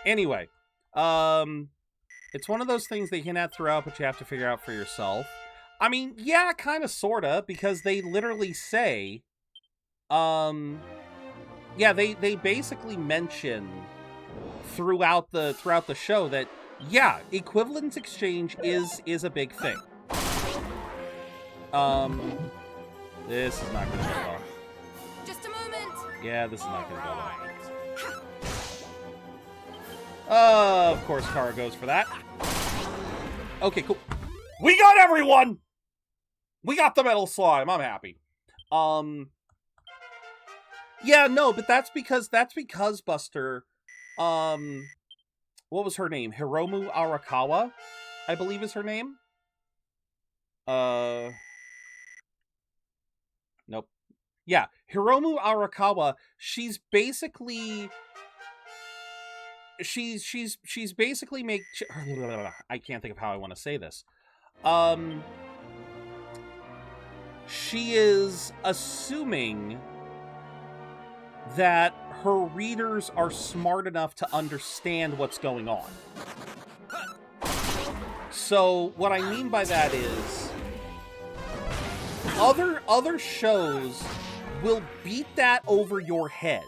Anyway, it's one of those things they hint at throughout, but you have to figure out for yourself. I mean, yeah, kind of, sorta, because they literally say, yeah, they basically mention throughout the show that, yeah, equivalence exchange is a big thing. This is not gonna go well. Just a moment. Yeah, this is not gonna go well. Of course, Kara goes for that. Okay, cool. We got everyone! We got the metal slime. I'm happy. Yeah, no, but that's because Buster, what was her name? Hiromu Arakawa, I believe is her name. Nope. Yeah, Hiromu Arakawa, she's basically I can't think of how I want to say this. She is assuming that her readers are smart enough to understand what's going on. So what I mean by that is other shows will beat that over your head.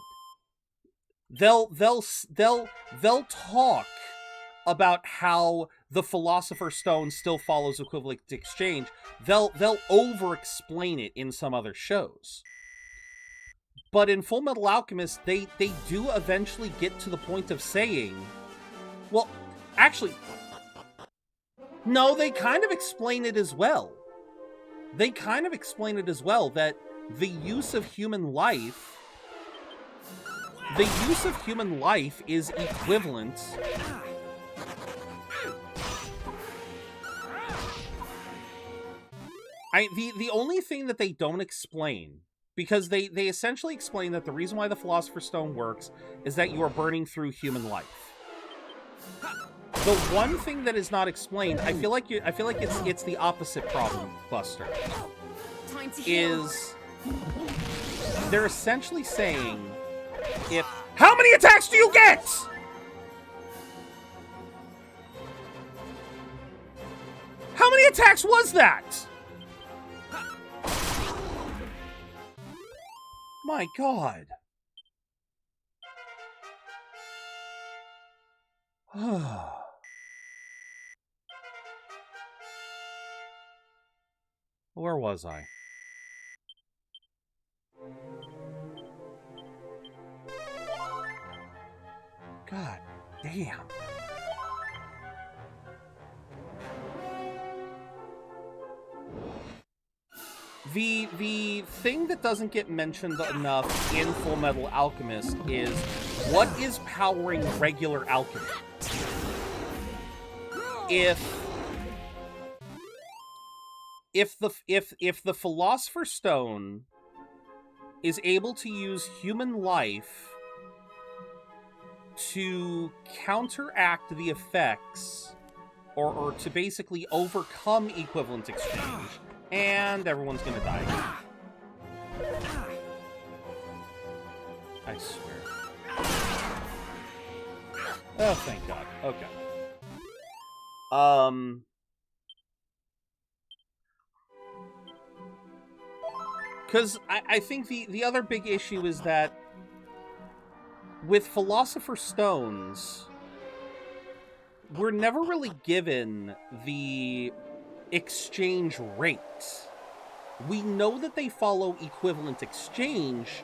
They'll talk about how the Philosopher's Stone still follows equivalent exchange. They'll over-explain it in some other shows. But in Full Metal Alchemist, they do eventually get to the point of saying, well, actually, no, they kind of explain it as well. They kind of explain it as well, that the use of human life is equivalent the only thing that they don't explain, because they essentially explain that the reason why the Philosopher's Stone works is that you are burning through human life. The one thing that is not explained, I feel like it's the opposite problem, Buster. Is they're essentially saying, how many attacks do you get? How many attacks was that? My God. Where was I? God damn. The thing that doesn't get mentioned enough in Full Metal Alchemist is what is powering regular alchemy. If the Philosopher's Stone is able to use human life to counteract the effects, or to basically overcome equivalent exchange, and everyone's gonna die again. I swear. Oh, thank God. Okay. Because I think the other big issue is that with Philosopher's Stones, we're never really given the exchange rate. We know that they follow equivalent exchange,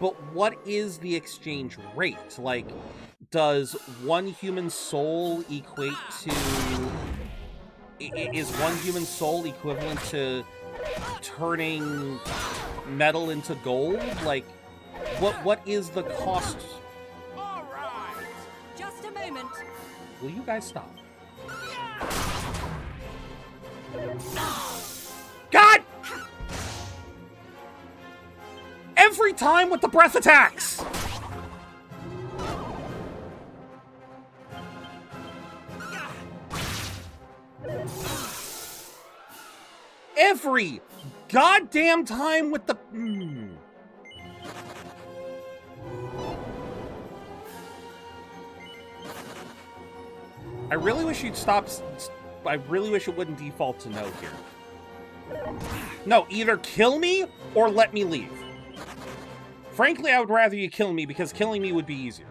but what is the exchange rate? Like, does one human soul equate to... Is one human soul equivalent to turning metal into gold? Like, what is the cost? All right. Just a moment. Will you guys stop? God! Every time with the breath attacks! Every goddamn time with the... I really wish you'd stop... I really wish it wouldn't default to no here. No, either kill me or let me leave. Frankly, I would rather you kill me, because killing me would be easier.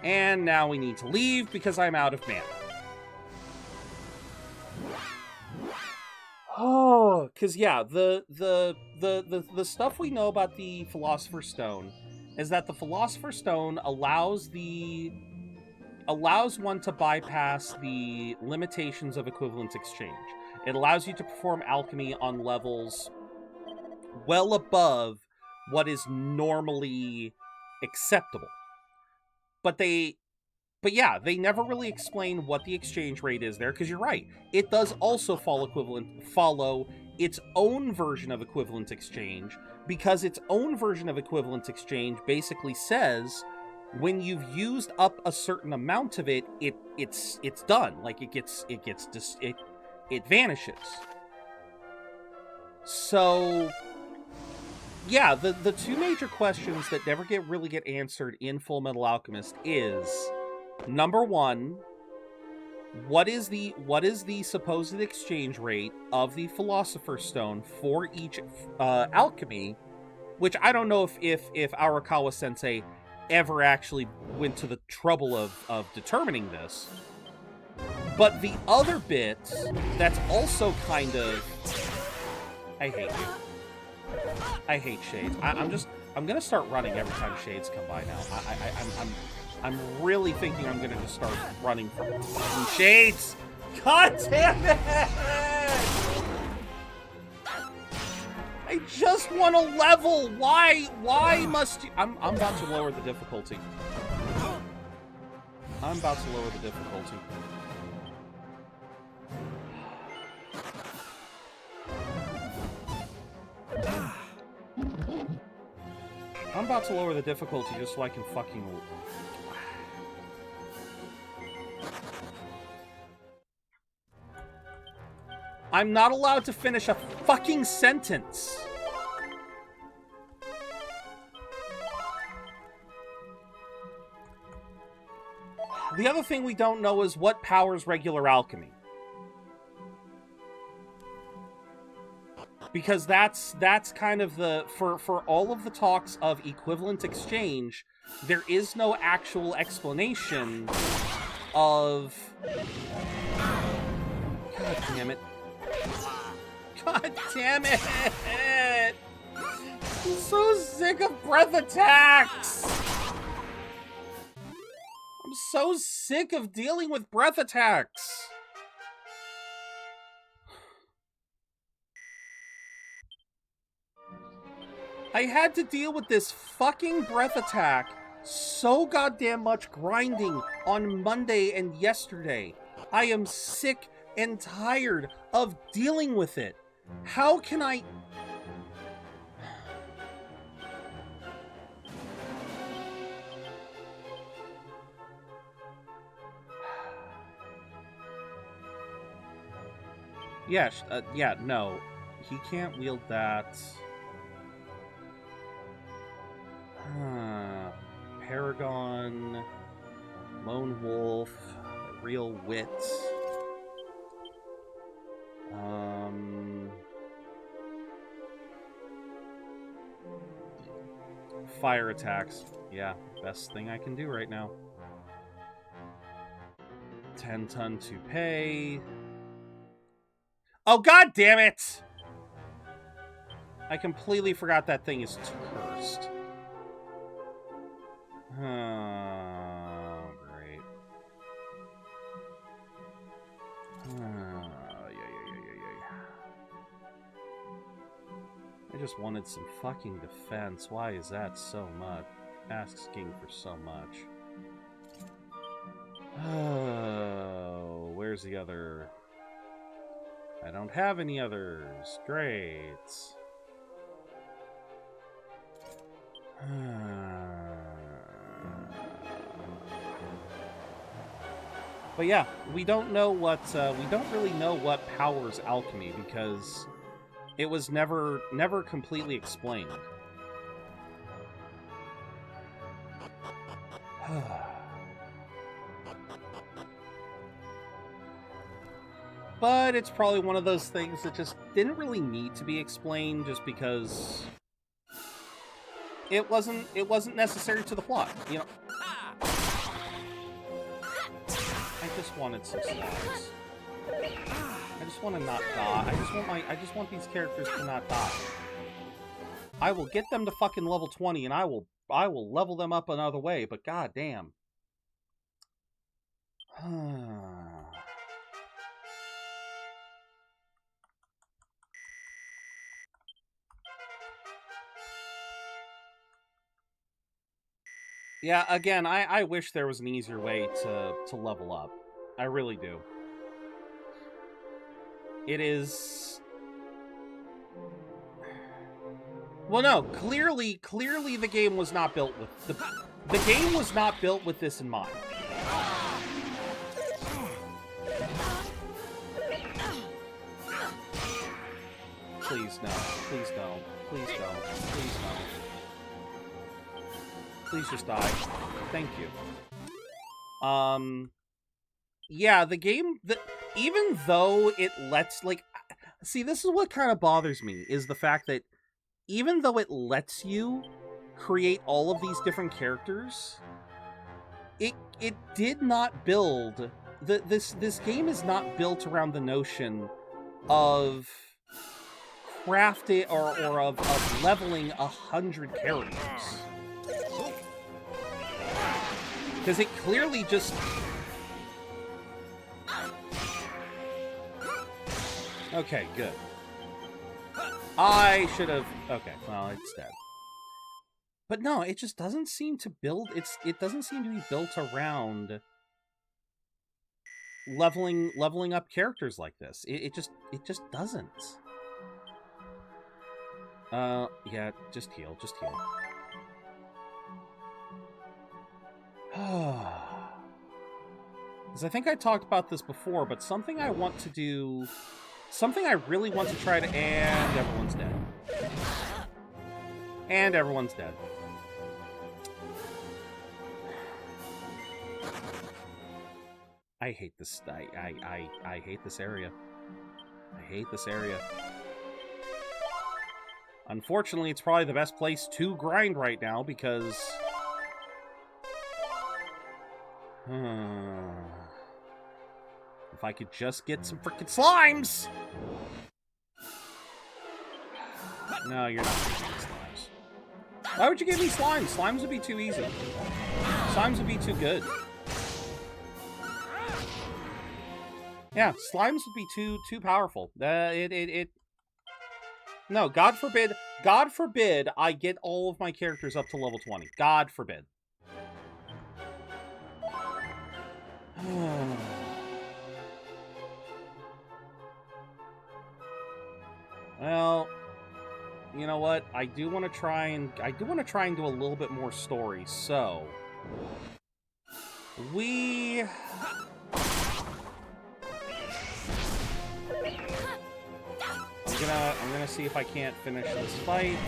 And now we need to leave because I'm out of mana. Oh, because yeah, the stuff we know about the Philosopher's Stone is that the Philosopher's Stone allows one to bypass the limitations of equivalent exchange. It allows you to perform alchemy on levels well above what is normally acceptable. But yeah, they never really explain what the exchange rate is there, because you're right. It does also follow its own version of equivalent exchange, because its own version of equivalent exchange basically says when you've used up a certain amount of it, it's done. Like it vanishes. So yeah, the two major questions that never really get answered in Full Metal Alchemist is, number one, what is the supposed exchange rate of the Philosopher's Stone for each alchemy? Which I don't know if Arakawa Sensei ever actually went to the trouble of determining this. But the other bit that's also kind of... I hate you. I hate Shades. I'm gonna start running every time Shades come by now. I'm really thinking I'm gonna just start running from Shades. God damn it! I just want to level. Why must you? I'm about to lower the difficulty. I'm about to lower the difficulty. I'm about to lower the difficulty just so I can fucking... I'm not allowed to finish a fucking sentence. The other thing we don't know is what powers regular alchemy. Because that's kind of the... For all of the talks of equivalent exchange, there is no actual explanation of... God damn it. God damn it! I'm so sick of breath attacks! I'm so sick of dealing with breath attacks! I had to deal with this fucking breath attack so goddamn much grinding on Monday and yesterday. I am sick and tired of dealing with it. How can I... Yeah, no. He can't wield that. Paragon, Lone Wolf, Real Wit. Fire attacks. Yeah, best thing I can do right now. 10-ton to pay. Oh, god damn it! I completely forgot that thing is cursed. Oh, great. I just wanted some fucking defense. Why is that so much? Asking for so much. Oh, where's the other? I don't have any others. Great. But yeah, we don't know what we don't really know what powers alchemy because it was never completely explained. But it's probably one of those things that just didn't really need to be explained just because it wasn't necessary to the plot, you know. I just wanted some slides. I just want to not die. I just want these characters to not die. I will get them to fucking level 20 and I will level them up another way, but goddamn. Yeah, again, I wish there was an easier way to level up. I really do. It is... Well, no, clearly the game was not built with... The game was not built with this in mind. Please, no. Please don't. Please don't. Please don't. Please just die. Thank you. Yeah, the game... even though it lets, like... See, this is what kind of bothers me, is the fact that even though it lets you create all of these different characters, it did not build... This game is not built around the notion of crafting or of leveling 100 characters. Because it clearly just... Okay, good. I should have... Okay, well, it's dead. But no, it just doesn't seem to build... It doesn't seem to be built around leveling up characters like this. It just doesn't. Yeah, just heal, just heal. Because I think I talked about this before, but something I want to do... Something I really want to try to... And everyone's dead. And everyone's dead. I hate this... I hate this area. I hate this area. Unfortunately, it's probably the best place to grind right now, because... If I could just get some frickin' slimes! No, you're not getting slimes. Why would you give me slimes? Slimes would be too easy. Slimes would be too good. Yeah, slimes would be too powerful. No, God forbid I get all of my characters up to level 20. God forbid. Well, you know what? I do want to try and do a little bit more story. So, I'm gonna see if I can't finish this fight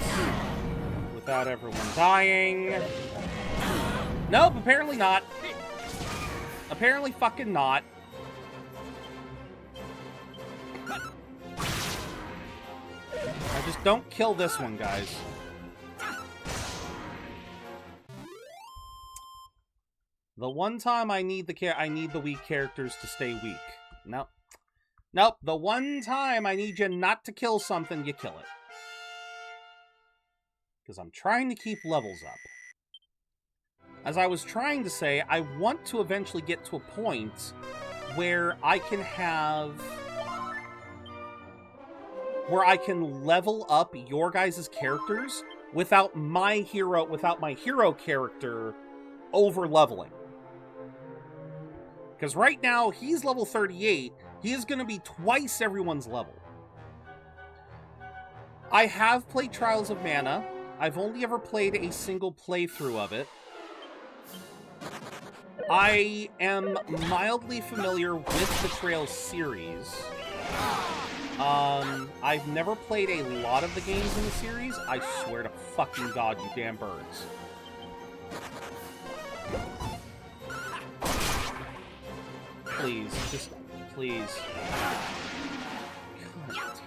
without everyone dying. Nope, apparently not. Apparently fucking not. I just don't kill this one, guys. The one time I need the weak characters to stay weak. Nope. Nope, the one time I need you not to kill something, you kill it. Because I'm trying to keep levels up. As I was trying to say, I want to eventually get to a point where I can level up your guys' characters without my hero character over-leveling. Because right now, he's level 38, he is going to be twice everyone's level. I have played Trials of Mana. I've only ever played a single playthrough of it. I am mildly familiar with the Trails series. I've never played a lot of the games in the series. I swear to fucking God, you damn birds. Please, just, please. God.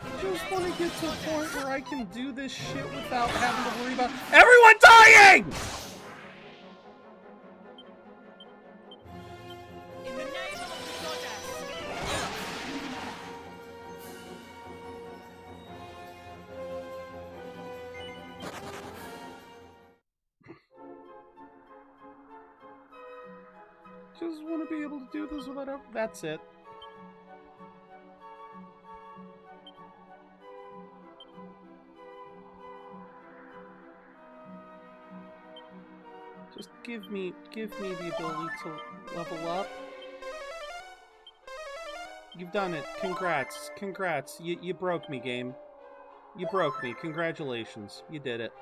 I just want to get to a point where I can do this shit without having to worry about everyone dying! In the name of the Just want to be able to do this without... That's it. Just give me the ability to level up. You've done it. Congrats. Congrats. You broke me, game. You broke me. Congratulations. You did it.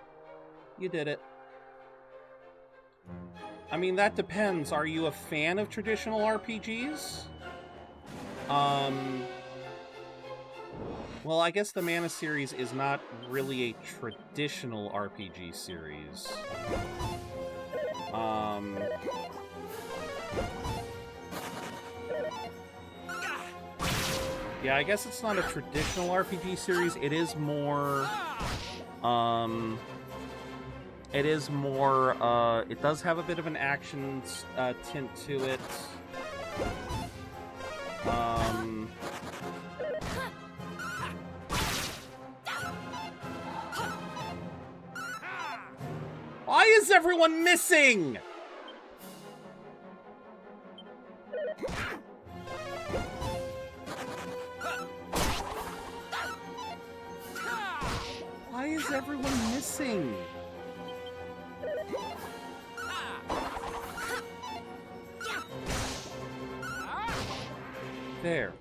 You did it. I mean, that depends. Are you a fan of traditional RPGs? Well, I guess the Mana series is not really a traditional RPG series. Yeah, I guess it's not a traditional RPG series. It is more, it does have a bit of an action tint to it. Why is everyone missing? Why is everyone missing? There.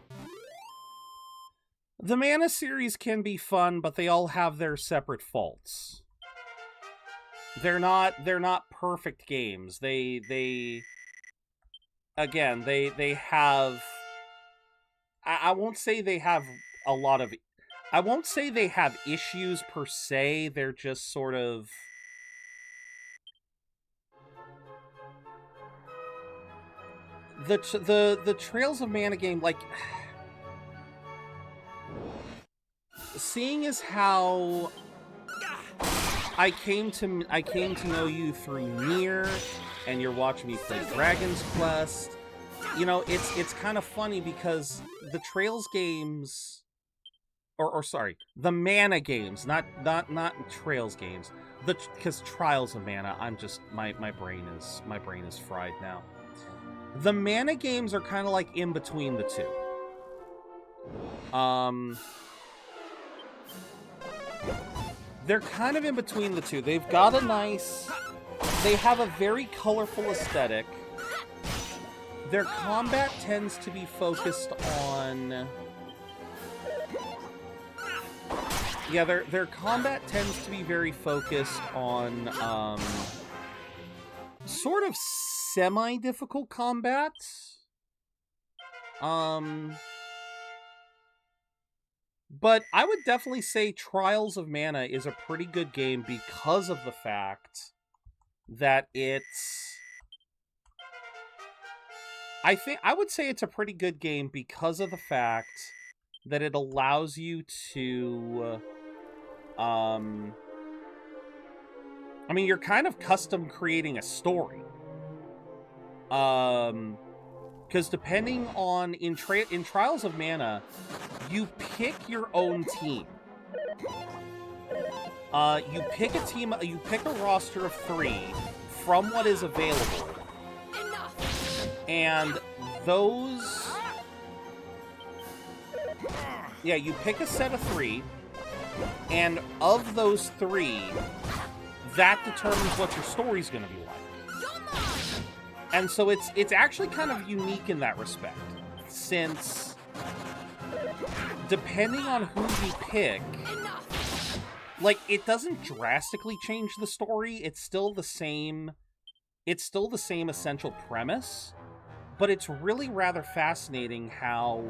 The Mana series can be fun, but they all have their separate faults. They're not perfect games. They have... I won't say they have a lot of... I won't say they have issues per se. They're just sort of... The Trails of Mana game, like... Seeing as how I came to know you through Nier, and you're watching me play Dragon's Quest, you know, it's kind of funny because the Trails games, or sorry, the Mana games, not Trails games, because Trials of Mana, I'm just my brain is fried now. The Mana games are kind of like in between the two. They're kind of in between the two. They've got a nice, they have a very colorful aesthetic. Their combat tends to be focused on, yeah, their combat tends to be very focused on sort of semi-difficult combat. But I would definitely say Trials of Mana is a pretty good game because of the fact that it's... I would say it's a pretty good game because of the fact that it allows you to... I mean, you're kind of custom creating a story. Because depending on... In Trials of Mana, you pick your own team. You pick a team, you pick a roster of 3 from what is available. And those... Yeah, you pick a set of 3, and of those 3, that determines what your story's gonna be like. And so it's actually kind of unique in that respect, since depending on who you pick, like, it doesn't drastically change the story. It's still the same essential premise, but it's really rather fascinating how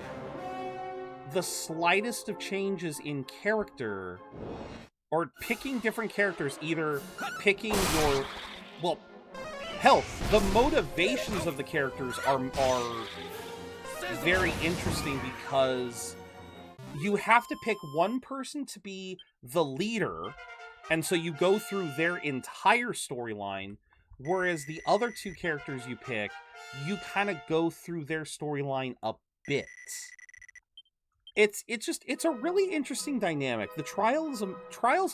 the slightest of changes in character, or picking different characters, either picking your, well, hell, the motivations of the characters are very interesting, because you have to pick one person to be the leader, and so you go through their entire storyline, whereas the other 2 characters you pick, you kind of go through their storyline a bit. It's a really interesting dynamic. The Trials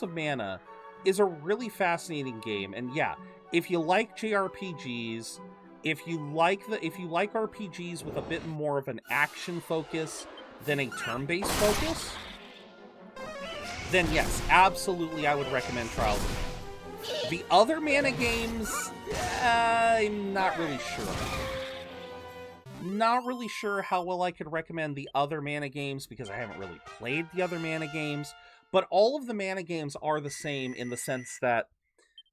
of Mana is a really fascinating game, and yeah, if you like JRPGs, if you like RPGs with a bit more of an action focus than a turn-based focus, then yes, absolutely, I would recommend Trials of Mana. The other Mana games, I'm not really sure. Not really sure how well I could recommend the other Mana games, because I haven't really played the other Mana games, but all of the Mana games are the same in the sense that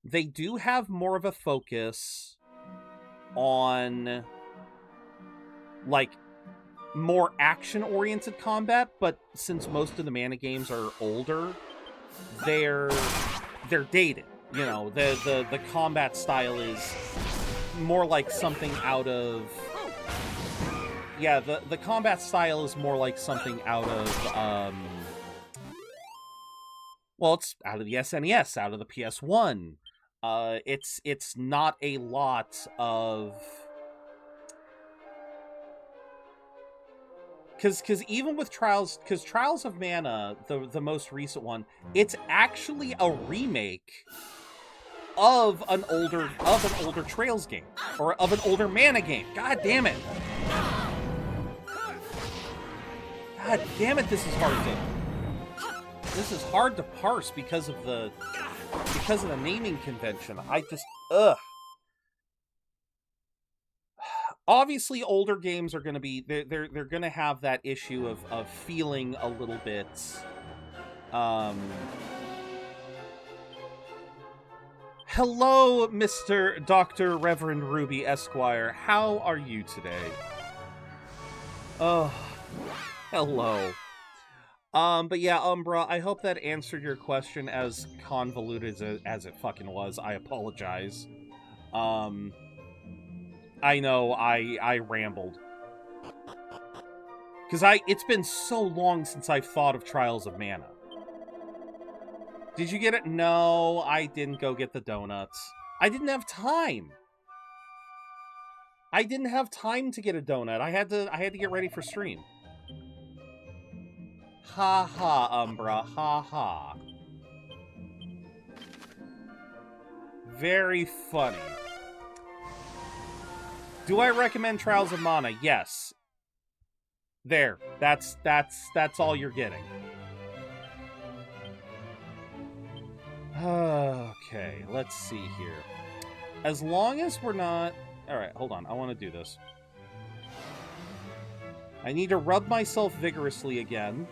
they do have more of a focus on, like, more action-oriented combat, but since most of the Mana games are older, they're dated. You know, the combat style is more like something out of... Yeah, the combat style is more like something out of, well, it's out of the SNES, out of the PS1. It's not a lot of... Because even with Trials of Mana, the most recent one, it's actually a remake of an older Trails game, or of an older Mana game. God damn it! God damn it! This is hard to parse because of the naming convention. I just Obviously, older games are going to be they're going to have that issue of feeling a little bit Hello, Mr. Dr. Reverend Ruby Esquire. How are you today? Oh, hello. But yeah, Umbra, I hope that answered your question, as convoluted as it fucking was. I apologize. I know, I rambled. Because it's been so long since I've thought of Trials of Mana. Did you get it? No, I didn't go get the donuts. I didn't have time. I didn't have time to get a donut. I had to get ready for stream. Ha ha, Umbra. Ha ha. Very funny. Do I recommend Trials of Mana? Yes. There. That's all you're getting. Okay, let's see here. As long as we're not... Alright, hold on. I want to do this. I need to rub myself vigorously again.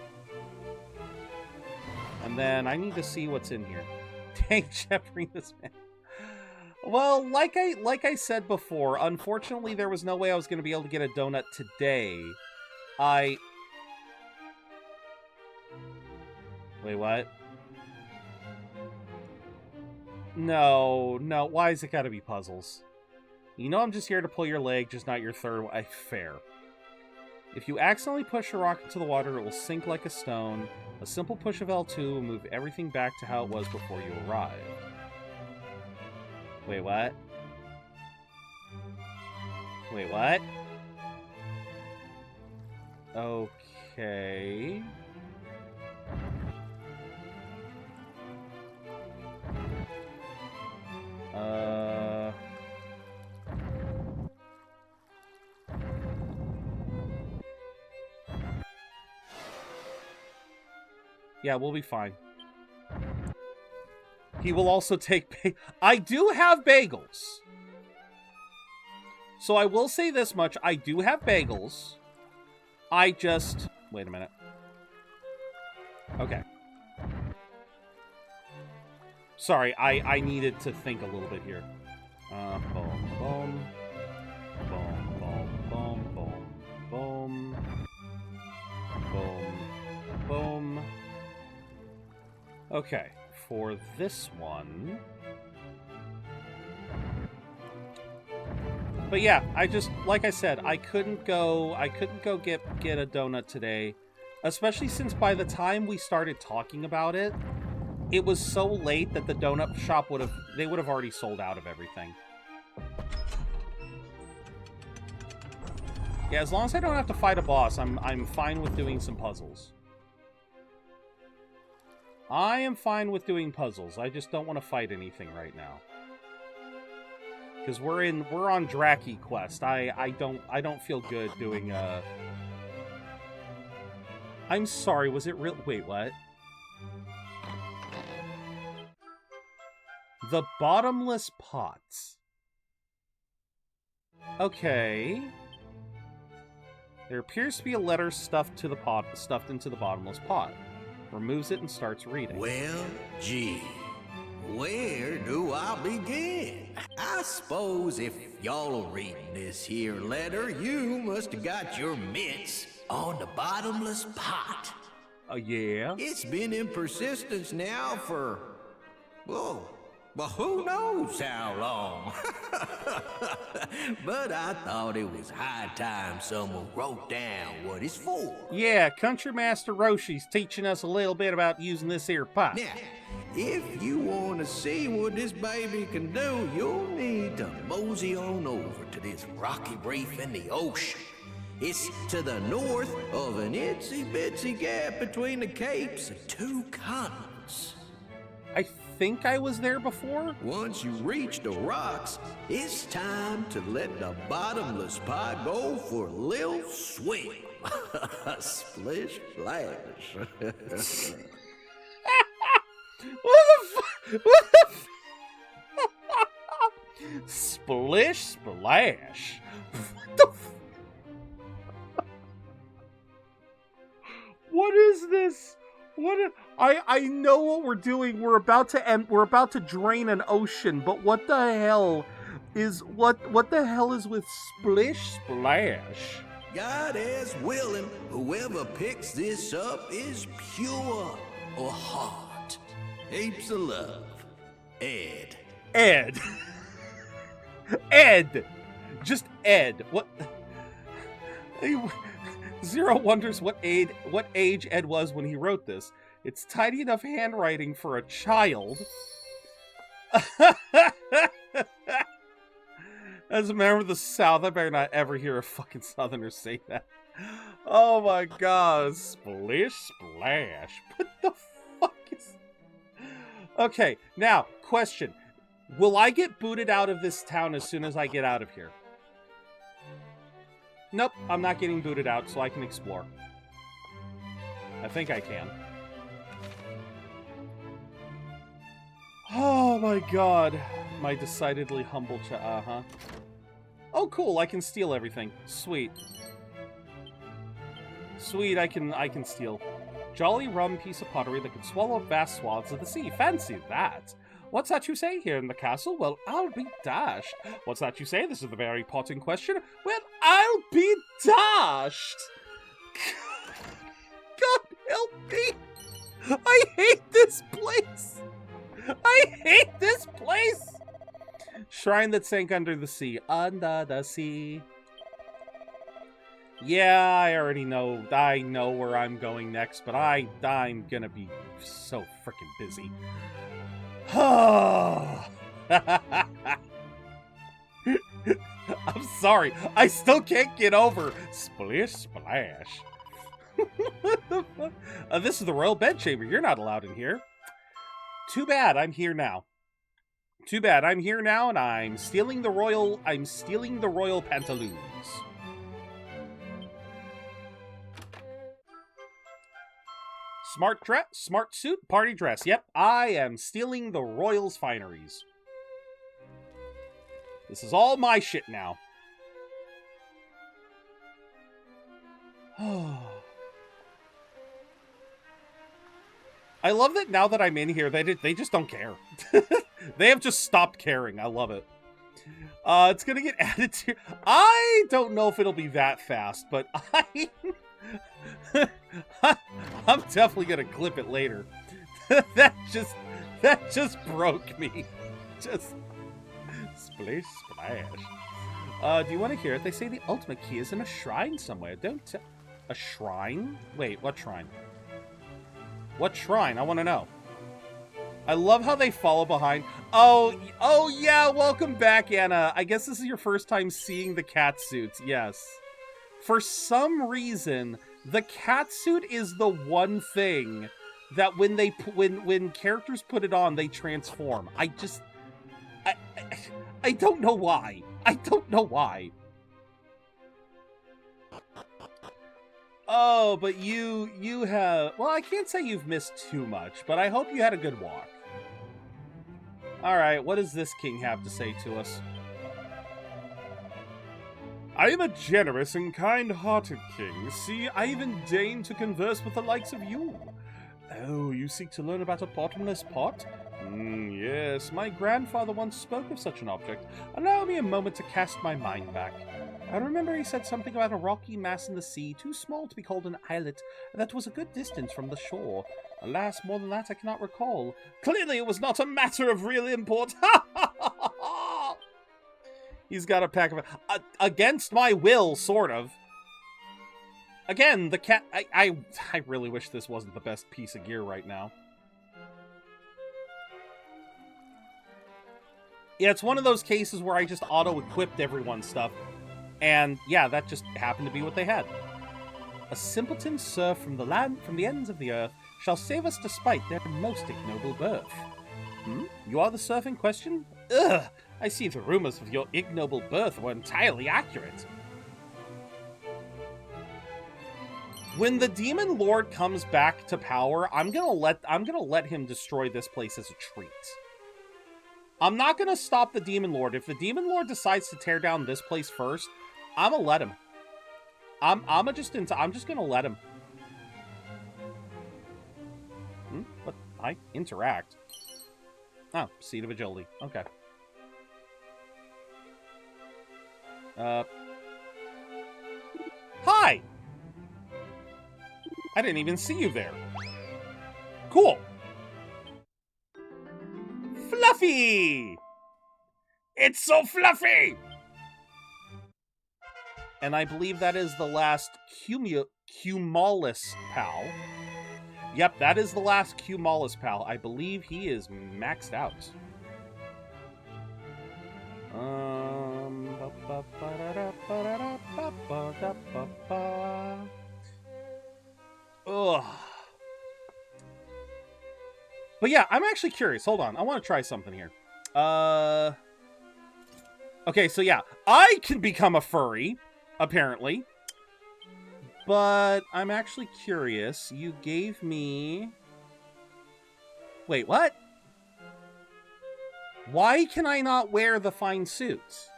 And then I need to see what's in here. Dang, shepherding this man. Well, like I said before, unfortunately there was no way I was going to be able to get a donut today. Wait, what? No, why is it gotta be puzzles? You know I'm just here to pull your leg, just not your third... Fair. If you accidentally push a rock into the water, it will sink like a stone. A simple push of L2 will move everything back to how it was before you arrived. Wait, what? Wait, what? Okay... Yeah, we'll be fine. He will also take... I do have bagels. So I will say this much. I do have bagels. I just... Wait a minute. Okay. Sorry, I needed to think a little bit here. Boom, boom. Boom, boom, boom, boom, boom. Boom, boom. Okay, for this one... But yeah, I just, like I said, I couldn't go get a donut today. Especially since by the time we started talking about it, it was so late that the donut shop would have already sold out of everything. Yeah, as long as I don't have to fight a boss, I'm fine with doing some puzzles. I am fine with doing puzzles. I just don't want to fight anything right now. Because we're on Draki quest. I don't feel good doing I'm sorry, was it real? Wait, what? The bottomless pots. Okay. There appears to be a letter stuffed into the bottomless pot. Removes it and starts reading. Well, gee, where do I begin? I suppose if y'all are reading this here letter, you must have got your mitts on the bottomless pot. Yeah? It's been in persistence now for, well, who knows how long. But I thought it was high time someone wrote down what it's for. Yeah, Country Master Roshi's teaching us a little bit about using this here pot. Now, if you want to see what this baby can do, you'll need to mosey on over to this rocky reef in the ocean. It's to the north of an itsy-bitsy gap between the capes of two continents. I think I was there before? Once you reach the rocks, it's time to let the bottomless pot go for a little swim. Splish splash. What the Splish splash. What the What is this? I know what we're doing. We're about to drain an ocean, but what the hell is with Splish Splash? God is willing, whoever picks this up is pure or heart. Heaps of love. Ed. Ed. Ed. Just Ed. What? Zero wonders what age Ed was when he wrote this. It's tidy enough handwriting for a child. As a member of the South, I better not ever hear a fucking Southerner say that. Oh my god. Splish splash. What the fuck is... Okay, now, question. Will I get booted out of this town as soon as I get out of here? Nope, I'm not getting booted out, so I can explore. I think I can. Oh my god. My decidedly humble Oh cool, I can steal everything. Sweet. Sweet, I can steal. Jolly rum piece of pottery that could swallow vast swaths of the sea. Fancy that. What's that you say here in the castle? Well, I'll be dashed. What's that you say? This is the very pot in question. Well, I'll be dashed. God help me. I hate this place. I hate this place. Shrine that sank under the sea. Under the sea. Yeah, I already know. I know where I'm going next, but I'm gonna be so freaking busy. I'm sorry. I still can't get over Splish Splash. What the fuck? This is the royal bedchamber. You're not allowed in here. Too bad. I'm here now. Too bad. I'm here now, and I'm stealing the royal pantaloons. Smart dress, smart suit, party dress. Yep, I am stealing the royals' fineries. This is all my shit now. I love that now that I'm in here, they just don't care. They have just stopped caring. I love it. It's gonna get added to... I don't know if it'll be that fast, but I'm definitely gonna clip it later. that just broke me. Just splish splash. Do you want to hear it? They say the ultimate key is in a shrine somewhere. Don't a shrine? Wait, what shrine? What shrine? I want to know. I love how they follow behind. Oh yeah, welcome back, Anna. I guess this is your first time seeing the cat suits. Yes. For some reason, the catsuit is the one thing that when characters put it on, they transform. I don't know why. I don't know why. Oh, but you have... Well, I can't say you've missed too much, but I hope you had a good walk. Alright, what does this king have to say to us? I am a generous and kind-hearted king. See, I even deign to converse with the likes of you. Oh, you seek to learn about a bottomless pot? Yes, my grandfather once spoke of such an object. Allow me a moment to cast my mind back. I remember he said something about a rocky mass in the sea, too small to be called an islet, that was a good distance from the shore. Alas, more than that I cannot recall. Clearly it was not a matter of real import. Ha ha ha ha! He's got a pack of... against my will, sort of. Again, the cat... I really wish this wasn't the best piece of gear right now. Yeah, it's one of those cases where I just auto-equipped everyone's stuff. And, yeah, that just happened to be what they had. A simpleton serf from the ends of the earth, shall save us despite their most ignoble birth. You are the serf in question? Ugh! I see the rumors of your ignoble birth were entirely accurate. When the Demon Lord comes back to power, I'm gonna let him destroy this place as a treat. I'm not gonna stop the Demon Lord. If the Demon Lord decides to tear down this place first, I'm gonna let him. I'm just gonna let him. But I interact. Oh, Seed of Agility. Okay. Hi! I didn't even see you there. Cool. Fluffy! It's so fluffy! And I believe that is the last Cumulus pal. Yep, that is the last Cumulus pal. I believe he is maxed out. Ugh. But yeah, I'm actually curious. Hold on. I want to try something here. Okay, so yeah. I can become a furry, apparently. But I'm actually curious. You gave me... Wait, what? Why can I not wear the fine suits?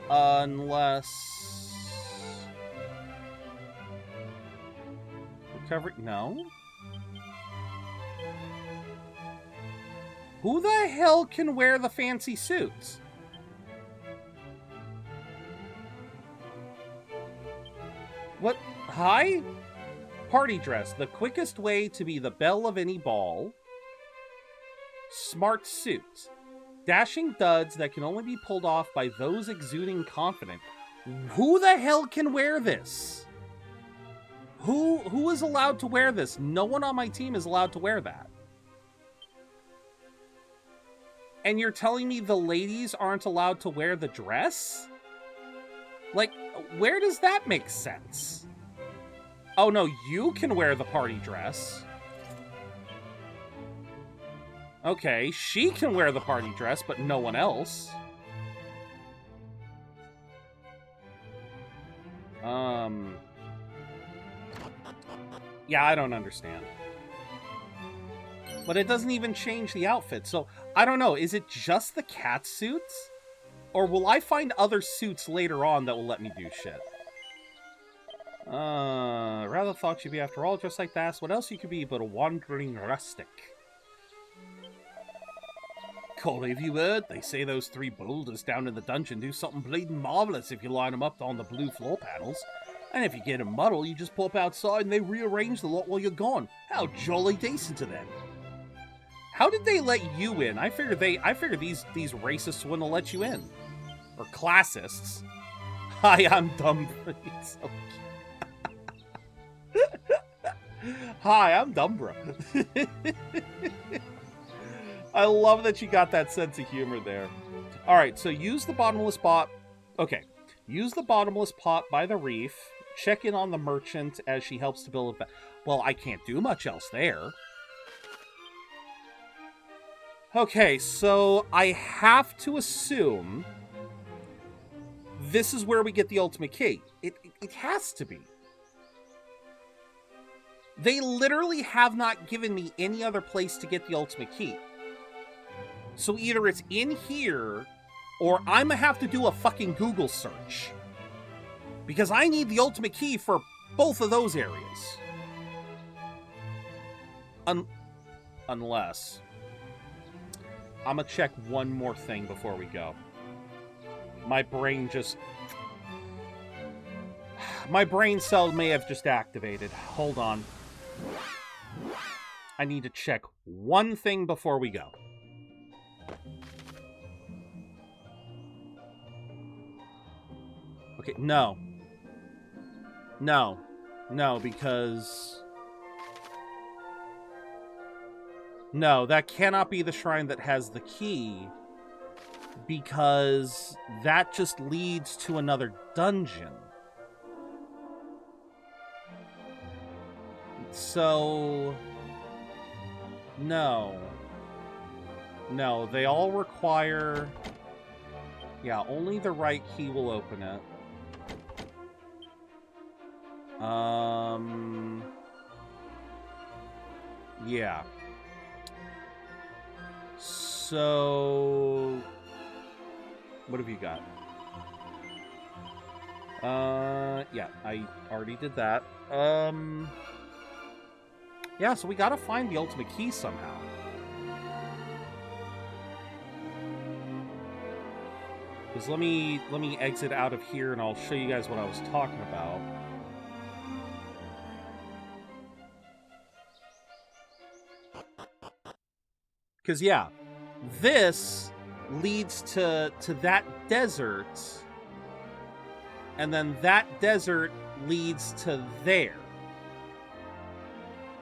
Unless... Recovery... No? Who the hell can wear the fancy suits? What? Hi? Party dress. The quickest way to be the belle of any ball. Smart suits. Dashing duds that can only be pulled off by those exuding confidence. Who the hell can wear this? Who is allowed to wear this? No one on my team is allowed to wear that. And you're telling me the ladies aren't allowed to wear the dress? Like, where does that make sense? Oh no, you can wear the party dress. Okay, she can wear the party dress, but no one else. Yeah, I don't understand. But it doesn't even change the outfit, so I don't know. Is it just the cat suits? Or will I find other suits later on that will let me do shit? Rather thought you'd be, after all, just like that. What else you could be but a wandering rustic? Corey, have you heard? They say those 3 boulders down in the dungeon do something bleeding marvelous if you line them up on the blue floor panels. And if you get a muddle, you just pop outside and they rearrange the lot while you're gone. How jolly decent of them. How did they let you in? I figured these racists wouldn't let you in. Or classists. Hi, I'm dumb. Hi, I'm Dumbra. I love that you got that sense of humor there. Alright, so use the bottomless pot. Okay. Use the bottomless pot by the reef. Check in on the merchant as she helps to build a... Well, I can't do much else there. Okay, so I have to assume this is where we get the ultimate key. It has to be. They literally have not given me any other place to get the ultimate key. So either it's in here, or I'm gonna have to do a fucking Google search. Because I need the ultimate key for both of those areas. Unless... I'm gonna check one more thing before we go. My brain just... My brain cell may have just activated. Hold on. I need to check one thing before we go. Okay, no. No. No, because... No, that cannot be the shrine that has the key, because that just leads to another dungeon. So... No. No, they all require... Yeah, only the right key will open it. Yeah. So... What have you got? Yeah, I already did that. Yeah, so we gotta find the ultimate key somehow. Because let me exit out of here and I'll show you guys what I was talking about. Because, yeah, this leads to that desert, and then that desert leads to there.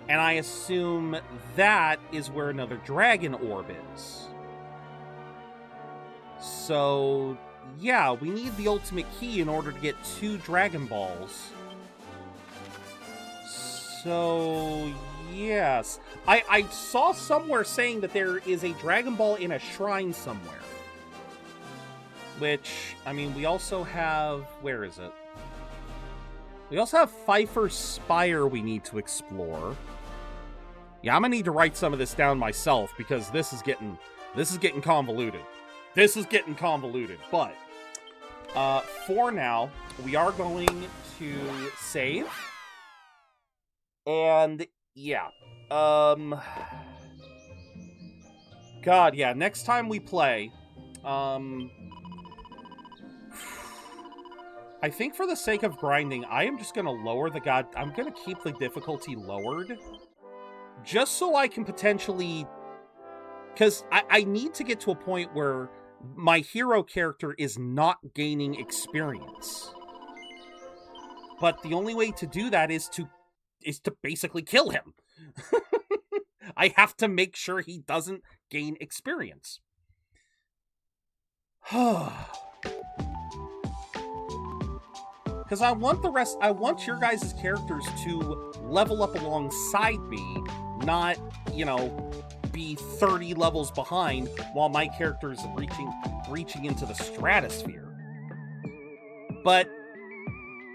And I assume that is where another dragon orb is. So, yeah, we need the ultimate key in order to get 2 Dragon Balls. So, yes. I saw somewhere saying that there is a Dragon Ball in a shrine somewhere. Which, I mean, we also have... Where is it? We also have Pfeiffer's Spire we need to explore. Yeah, I'm gonna need to write some of this down myself because this is getting convoluted. This is getting convoluted, but for now, we are going to save. And yeah. God, yeah, next time we play, I think for the sake of grinding, I am just gonna lower I'm gonna keep the difficulty lowered. Just so I can potentially... Because I need to get to a point where my hero character is not gaining experience. But the only way to do that is to basically kill him. I have to make sure he doesn't gain experience. Because I want your guys' characters to level up alongside me, not, you know, be 30 levels behind while my character is reaching into the stratosphere. But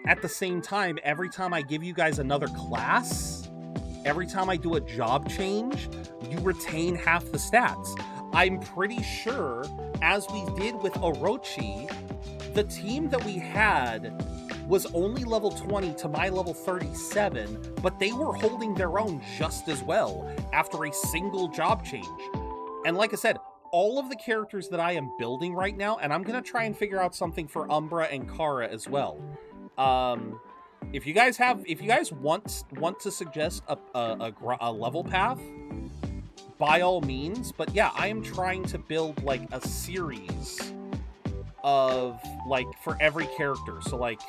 at the same time, every time I give you guys another class, every time I do a job change, you retain half the stats. I'm pretty sure, as we did with Orochi, the team that we had was only level 20 to my level 37, but they were holding their own just as well after a single job change. And like I said, all of the characters that I am building right now, and I'm gonna try and figure out something for Umbra and Kara as well. If you guys want to suggest a level path, by all means. But yeah, I am trying to build like a series of like for every character. So like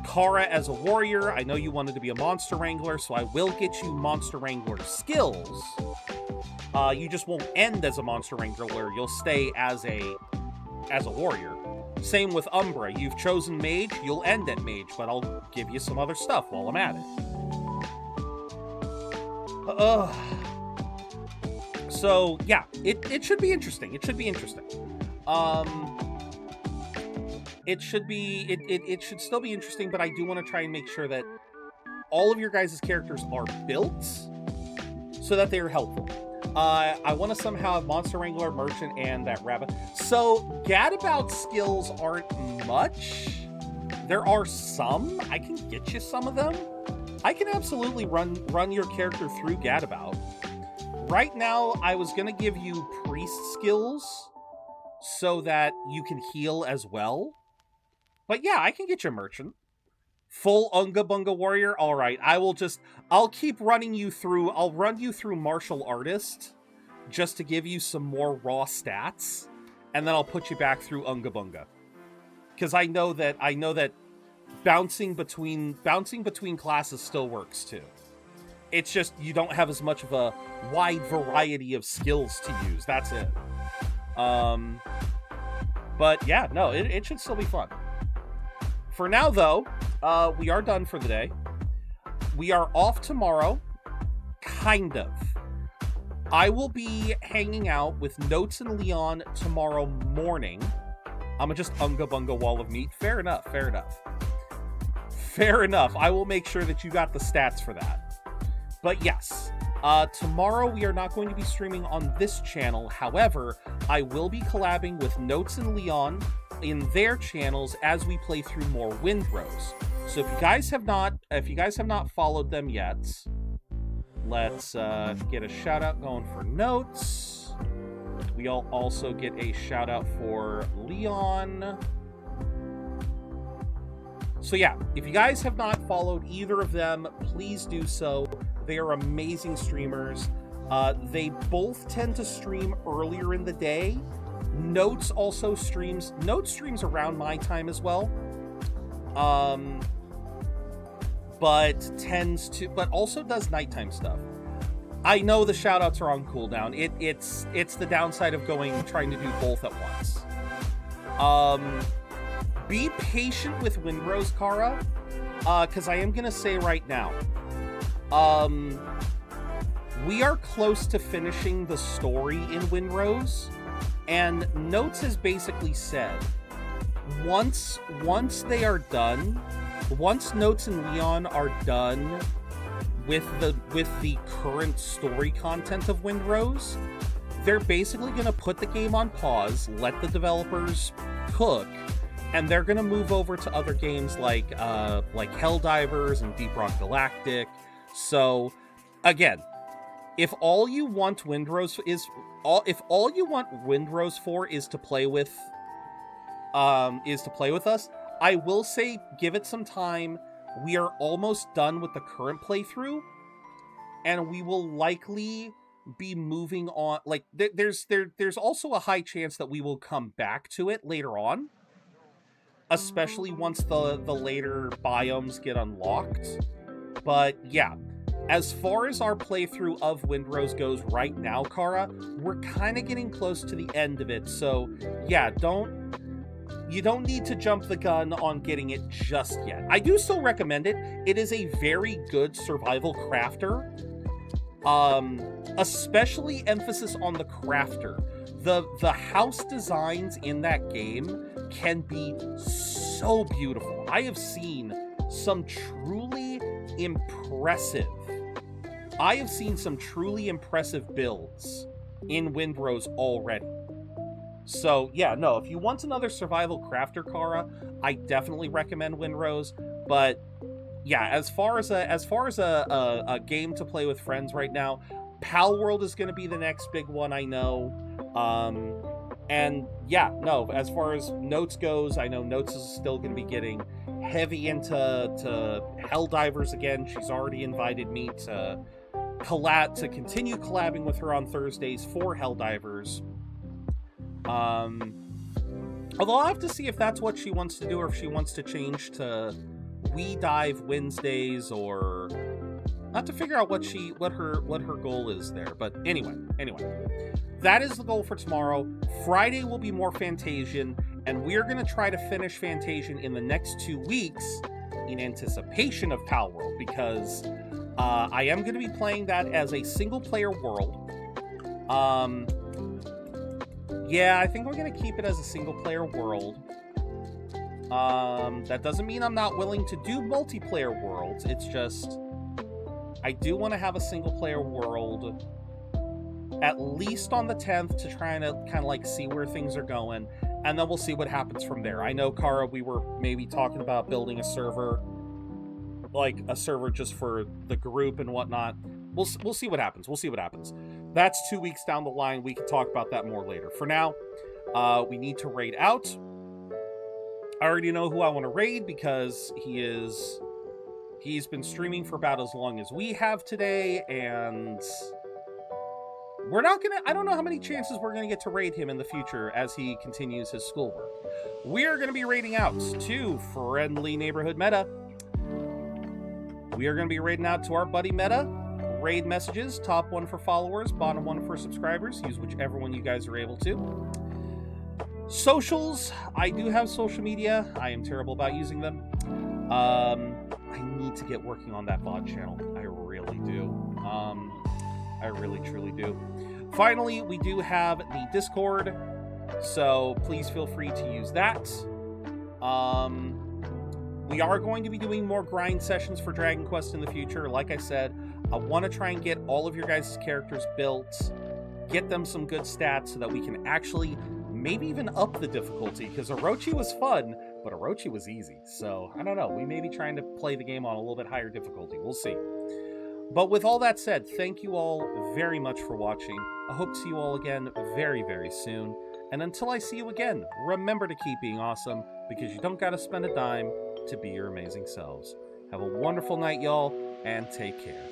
Kara as a warrior, I know you wanted to be a monster wrangler, so I will get you monster wrangler skills. You just won't end as a monster wrangler, you'll stay as a warrior. Same with Umbra, you've chosen mage, you'll end at mage, but I'll give you some other stuff while I'm at it. So yeah, it should be interesting. It should be interesting. It should still be interesting, but I do want to try and make sure that all of your guys' characters are built so that they are helpful. I want to somehow have Monster Wrangler, Merchant, and that rabbit. So Gadabout skills aren't much. There are some. I can get you some of them. I can absolutely run your character through Gadabout. Right now, I was going to give you priest skills so that you can heal as well. But yeah, I can get you Merchant. Full Unga Bunga Warrior? Alright, I'll keep running you through, I'll run you through Martial Artist just to give you some more raw stats, and then I'll put you back through Unga Bunga. Because I know that bouncing between classes still works too. It's just you don't have as much of a wide variety of skills to use, that's it. But yeah, no, it should still be fun. For now, though, we are done for the day. We are off tomorrow. Kind of. I will be hanging out with Notes and Leon tomorrow morning. I'm just Unga Bunga Wall of Meat. Fair enough, fair enough. Fair enough. I will make sure that you got the stats for that. But yes, tomorrow we are not going to be streaming on this channel. However, I will be collabing with Notes and Leon in their channels as we play through more Windrose. So if you guys have not followed them yet, let's get a shout out going for Notes. We'll also get a shout out for Leon. So yeah, if you guys have not followed either of them, please do so. They are amazing streamers. They both tend to stream earlier in the day. Notes also streams. Notes streams around my time as well. But also does nighttime stuff. I know the shoutouts are on cooldown. It's the downside of trying to do both at once. Be patient with Windrose, Kara, because I am going to say right now, we are close to finishing the story in Windrose, and Notes has basically said, once they are done, once Notes and Leon are done with the current story content of Windrose, they're basically going to put the game on pause, let the developers cook, and they're going to move over to other games like Helldivers and Deep Rock Galactic. So, again, if all you want Windrose for is to play with us, I will say give it some time. We are almost done with the current playthrough, and we will likely be moving on. Like there's also a high chance that we will come back to it later on, especially once the later biomes get unlocked. But yeah, as far as our playthrough of Windrose goes right now, Kara, we're kind of getting close to the end of it. So yeah, you don't need to jump the gun on getting it just yet. I do still recommend it. It is a very good survival crafter. Especially emphasis on the crafter. The house designs in that game can be so beautiful. I have seen some truly impressive builds in Windrose already. So yeah, no, if you want another survival crafter, Kara, I definitely recommend Windrose. But yeah, as far as a game to play with friends right now, Pal World is going to be the next big one, I know. And yeah, no, as far as Notes goes, I know Notes is still going to be getting heavy into Helldivers again. She's already invited me to continue collabing with her on Thursdays for Helldivers. Although I'll have to see if that's what she wants to do, or if she wants to change to We Dive Wednesdays, or not, to figure out what her goal is there. But anyway, that is the goal for tomorrow. Friday will be more Fantasian, and we're going to try to finish Fantasian in the next 2 weeks in anticipation of Pal World, because I am going to be playing that as a single-player world. Yeah, I think we're going to keep it as a single-player world. That doesn't mean I'm not willing to do multiplayer worlds. It's just, I do want to have a single-player world at least on the 10th to try and kind of like see where things are going, and then we'll see what happens from there. I know, Kara, we were maybe talking about building a server, like a server just for the group and whatnot. We'll see what happens. We'll see what happens. That's 2 weeks down the line. We can talk about that more later. For now, we need to raid out. I already know who I want to raid because he's been streaming for about as long as we have today, and we're not gonna, I don't know how many chances we're gonna get to raid him in the future as he continues his schoolwork. We are gonna be raiding out to Friendly Neighborhood Meta. We are gonna be raiding out to our buddy Meta. Raid messages, top one for followers, bottom one for subscribers. Use whichever one you guys are able to. Socials, I do have social media. I am terrible about using them. I need to get working on that VOD channel. I really do. I really, truly do. Finally, we do have the Discord, so please feel free to use that. We are going to be doing more grind sessions for Dragon Quest in the future. Like I said, I want to try and get all of your guys' characters built, get them some good stats so that we can actually maybe even up the difficulty, because Orochi was fun, but Orochi was easy. So, I don't know. We may be trying to play the game on a little bit higher difficulty. We'll see. But with all that said, thank you all very much for watching. I hope to see you all again very, very soon. And until I see you again, remember to keep being awesome, because you don't gotta spend a dime to be your amazing selves. Have a wonderful night, y'all, and take care.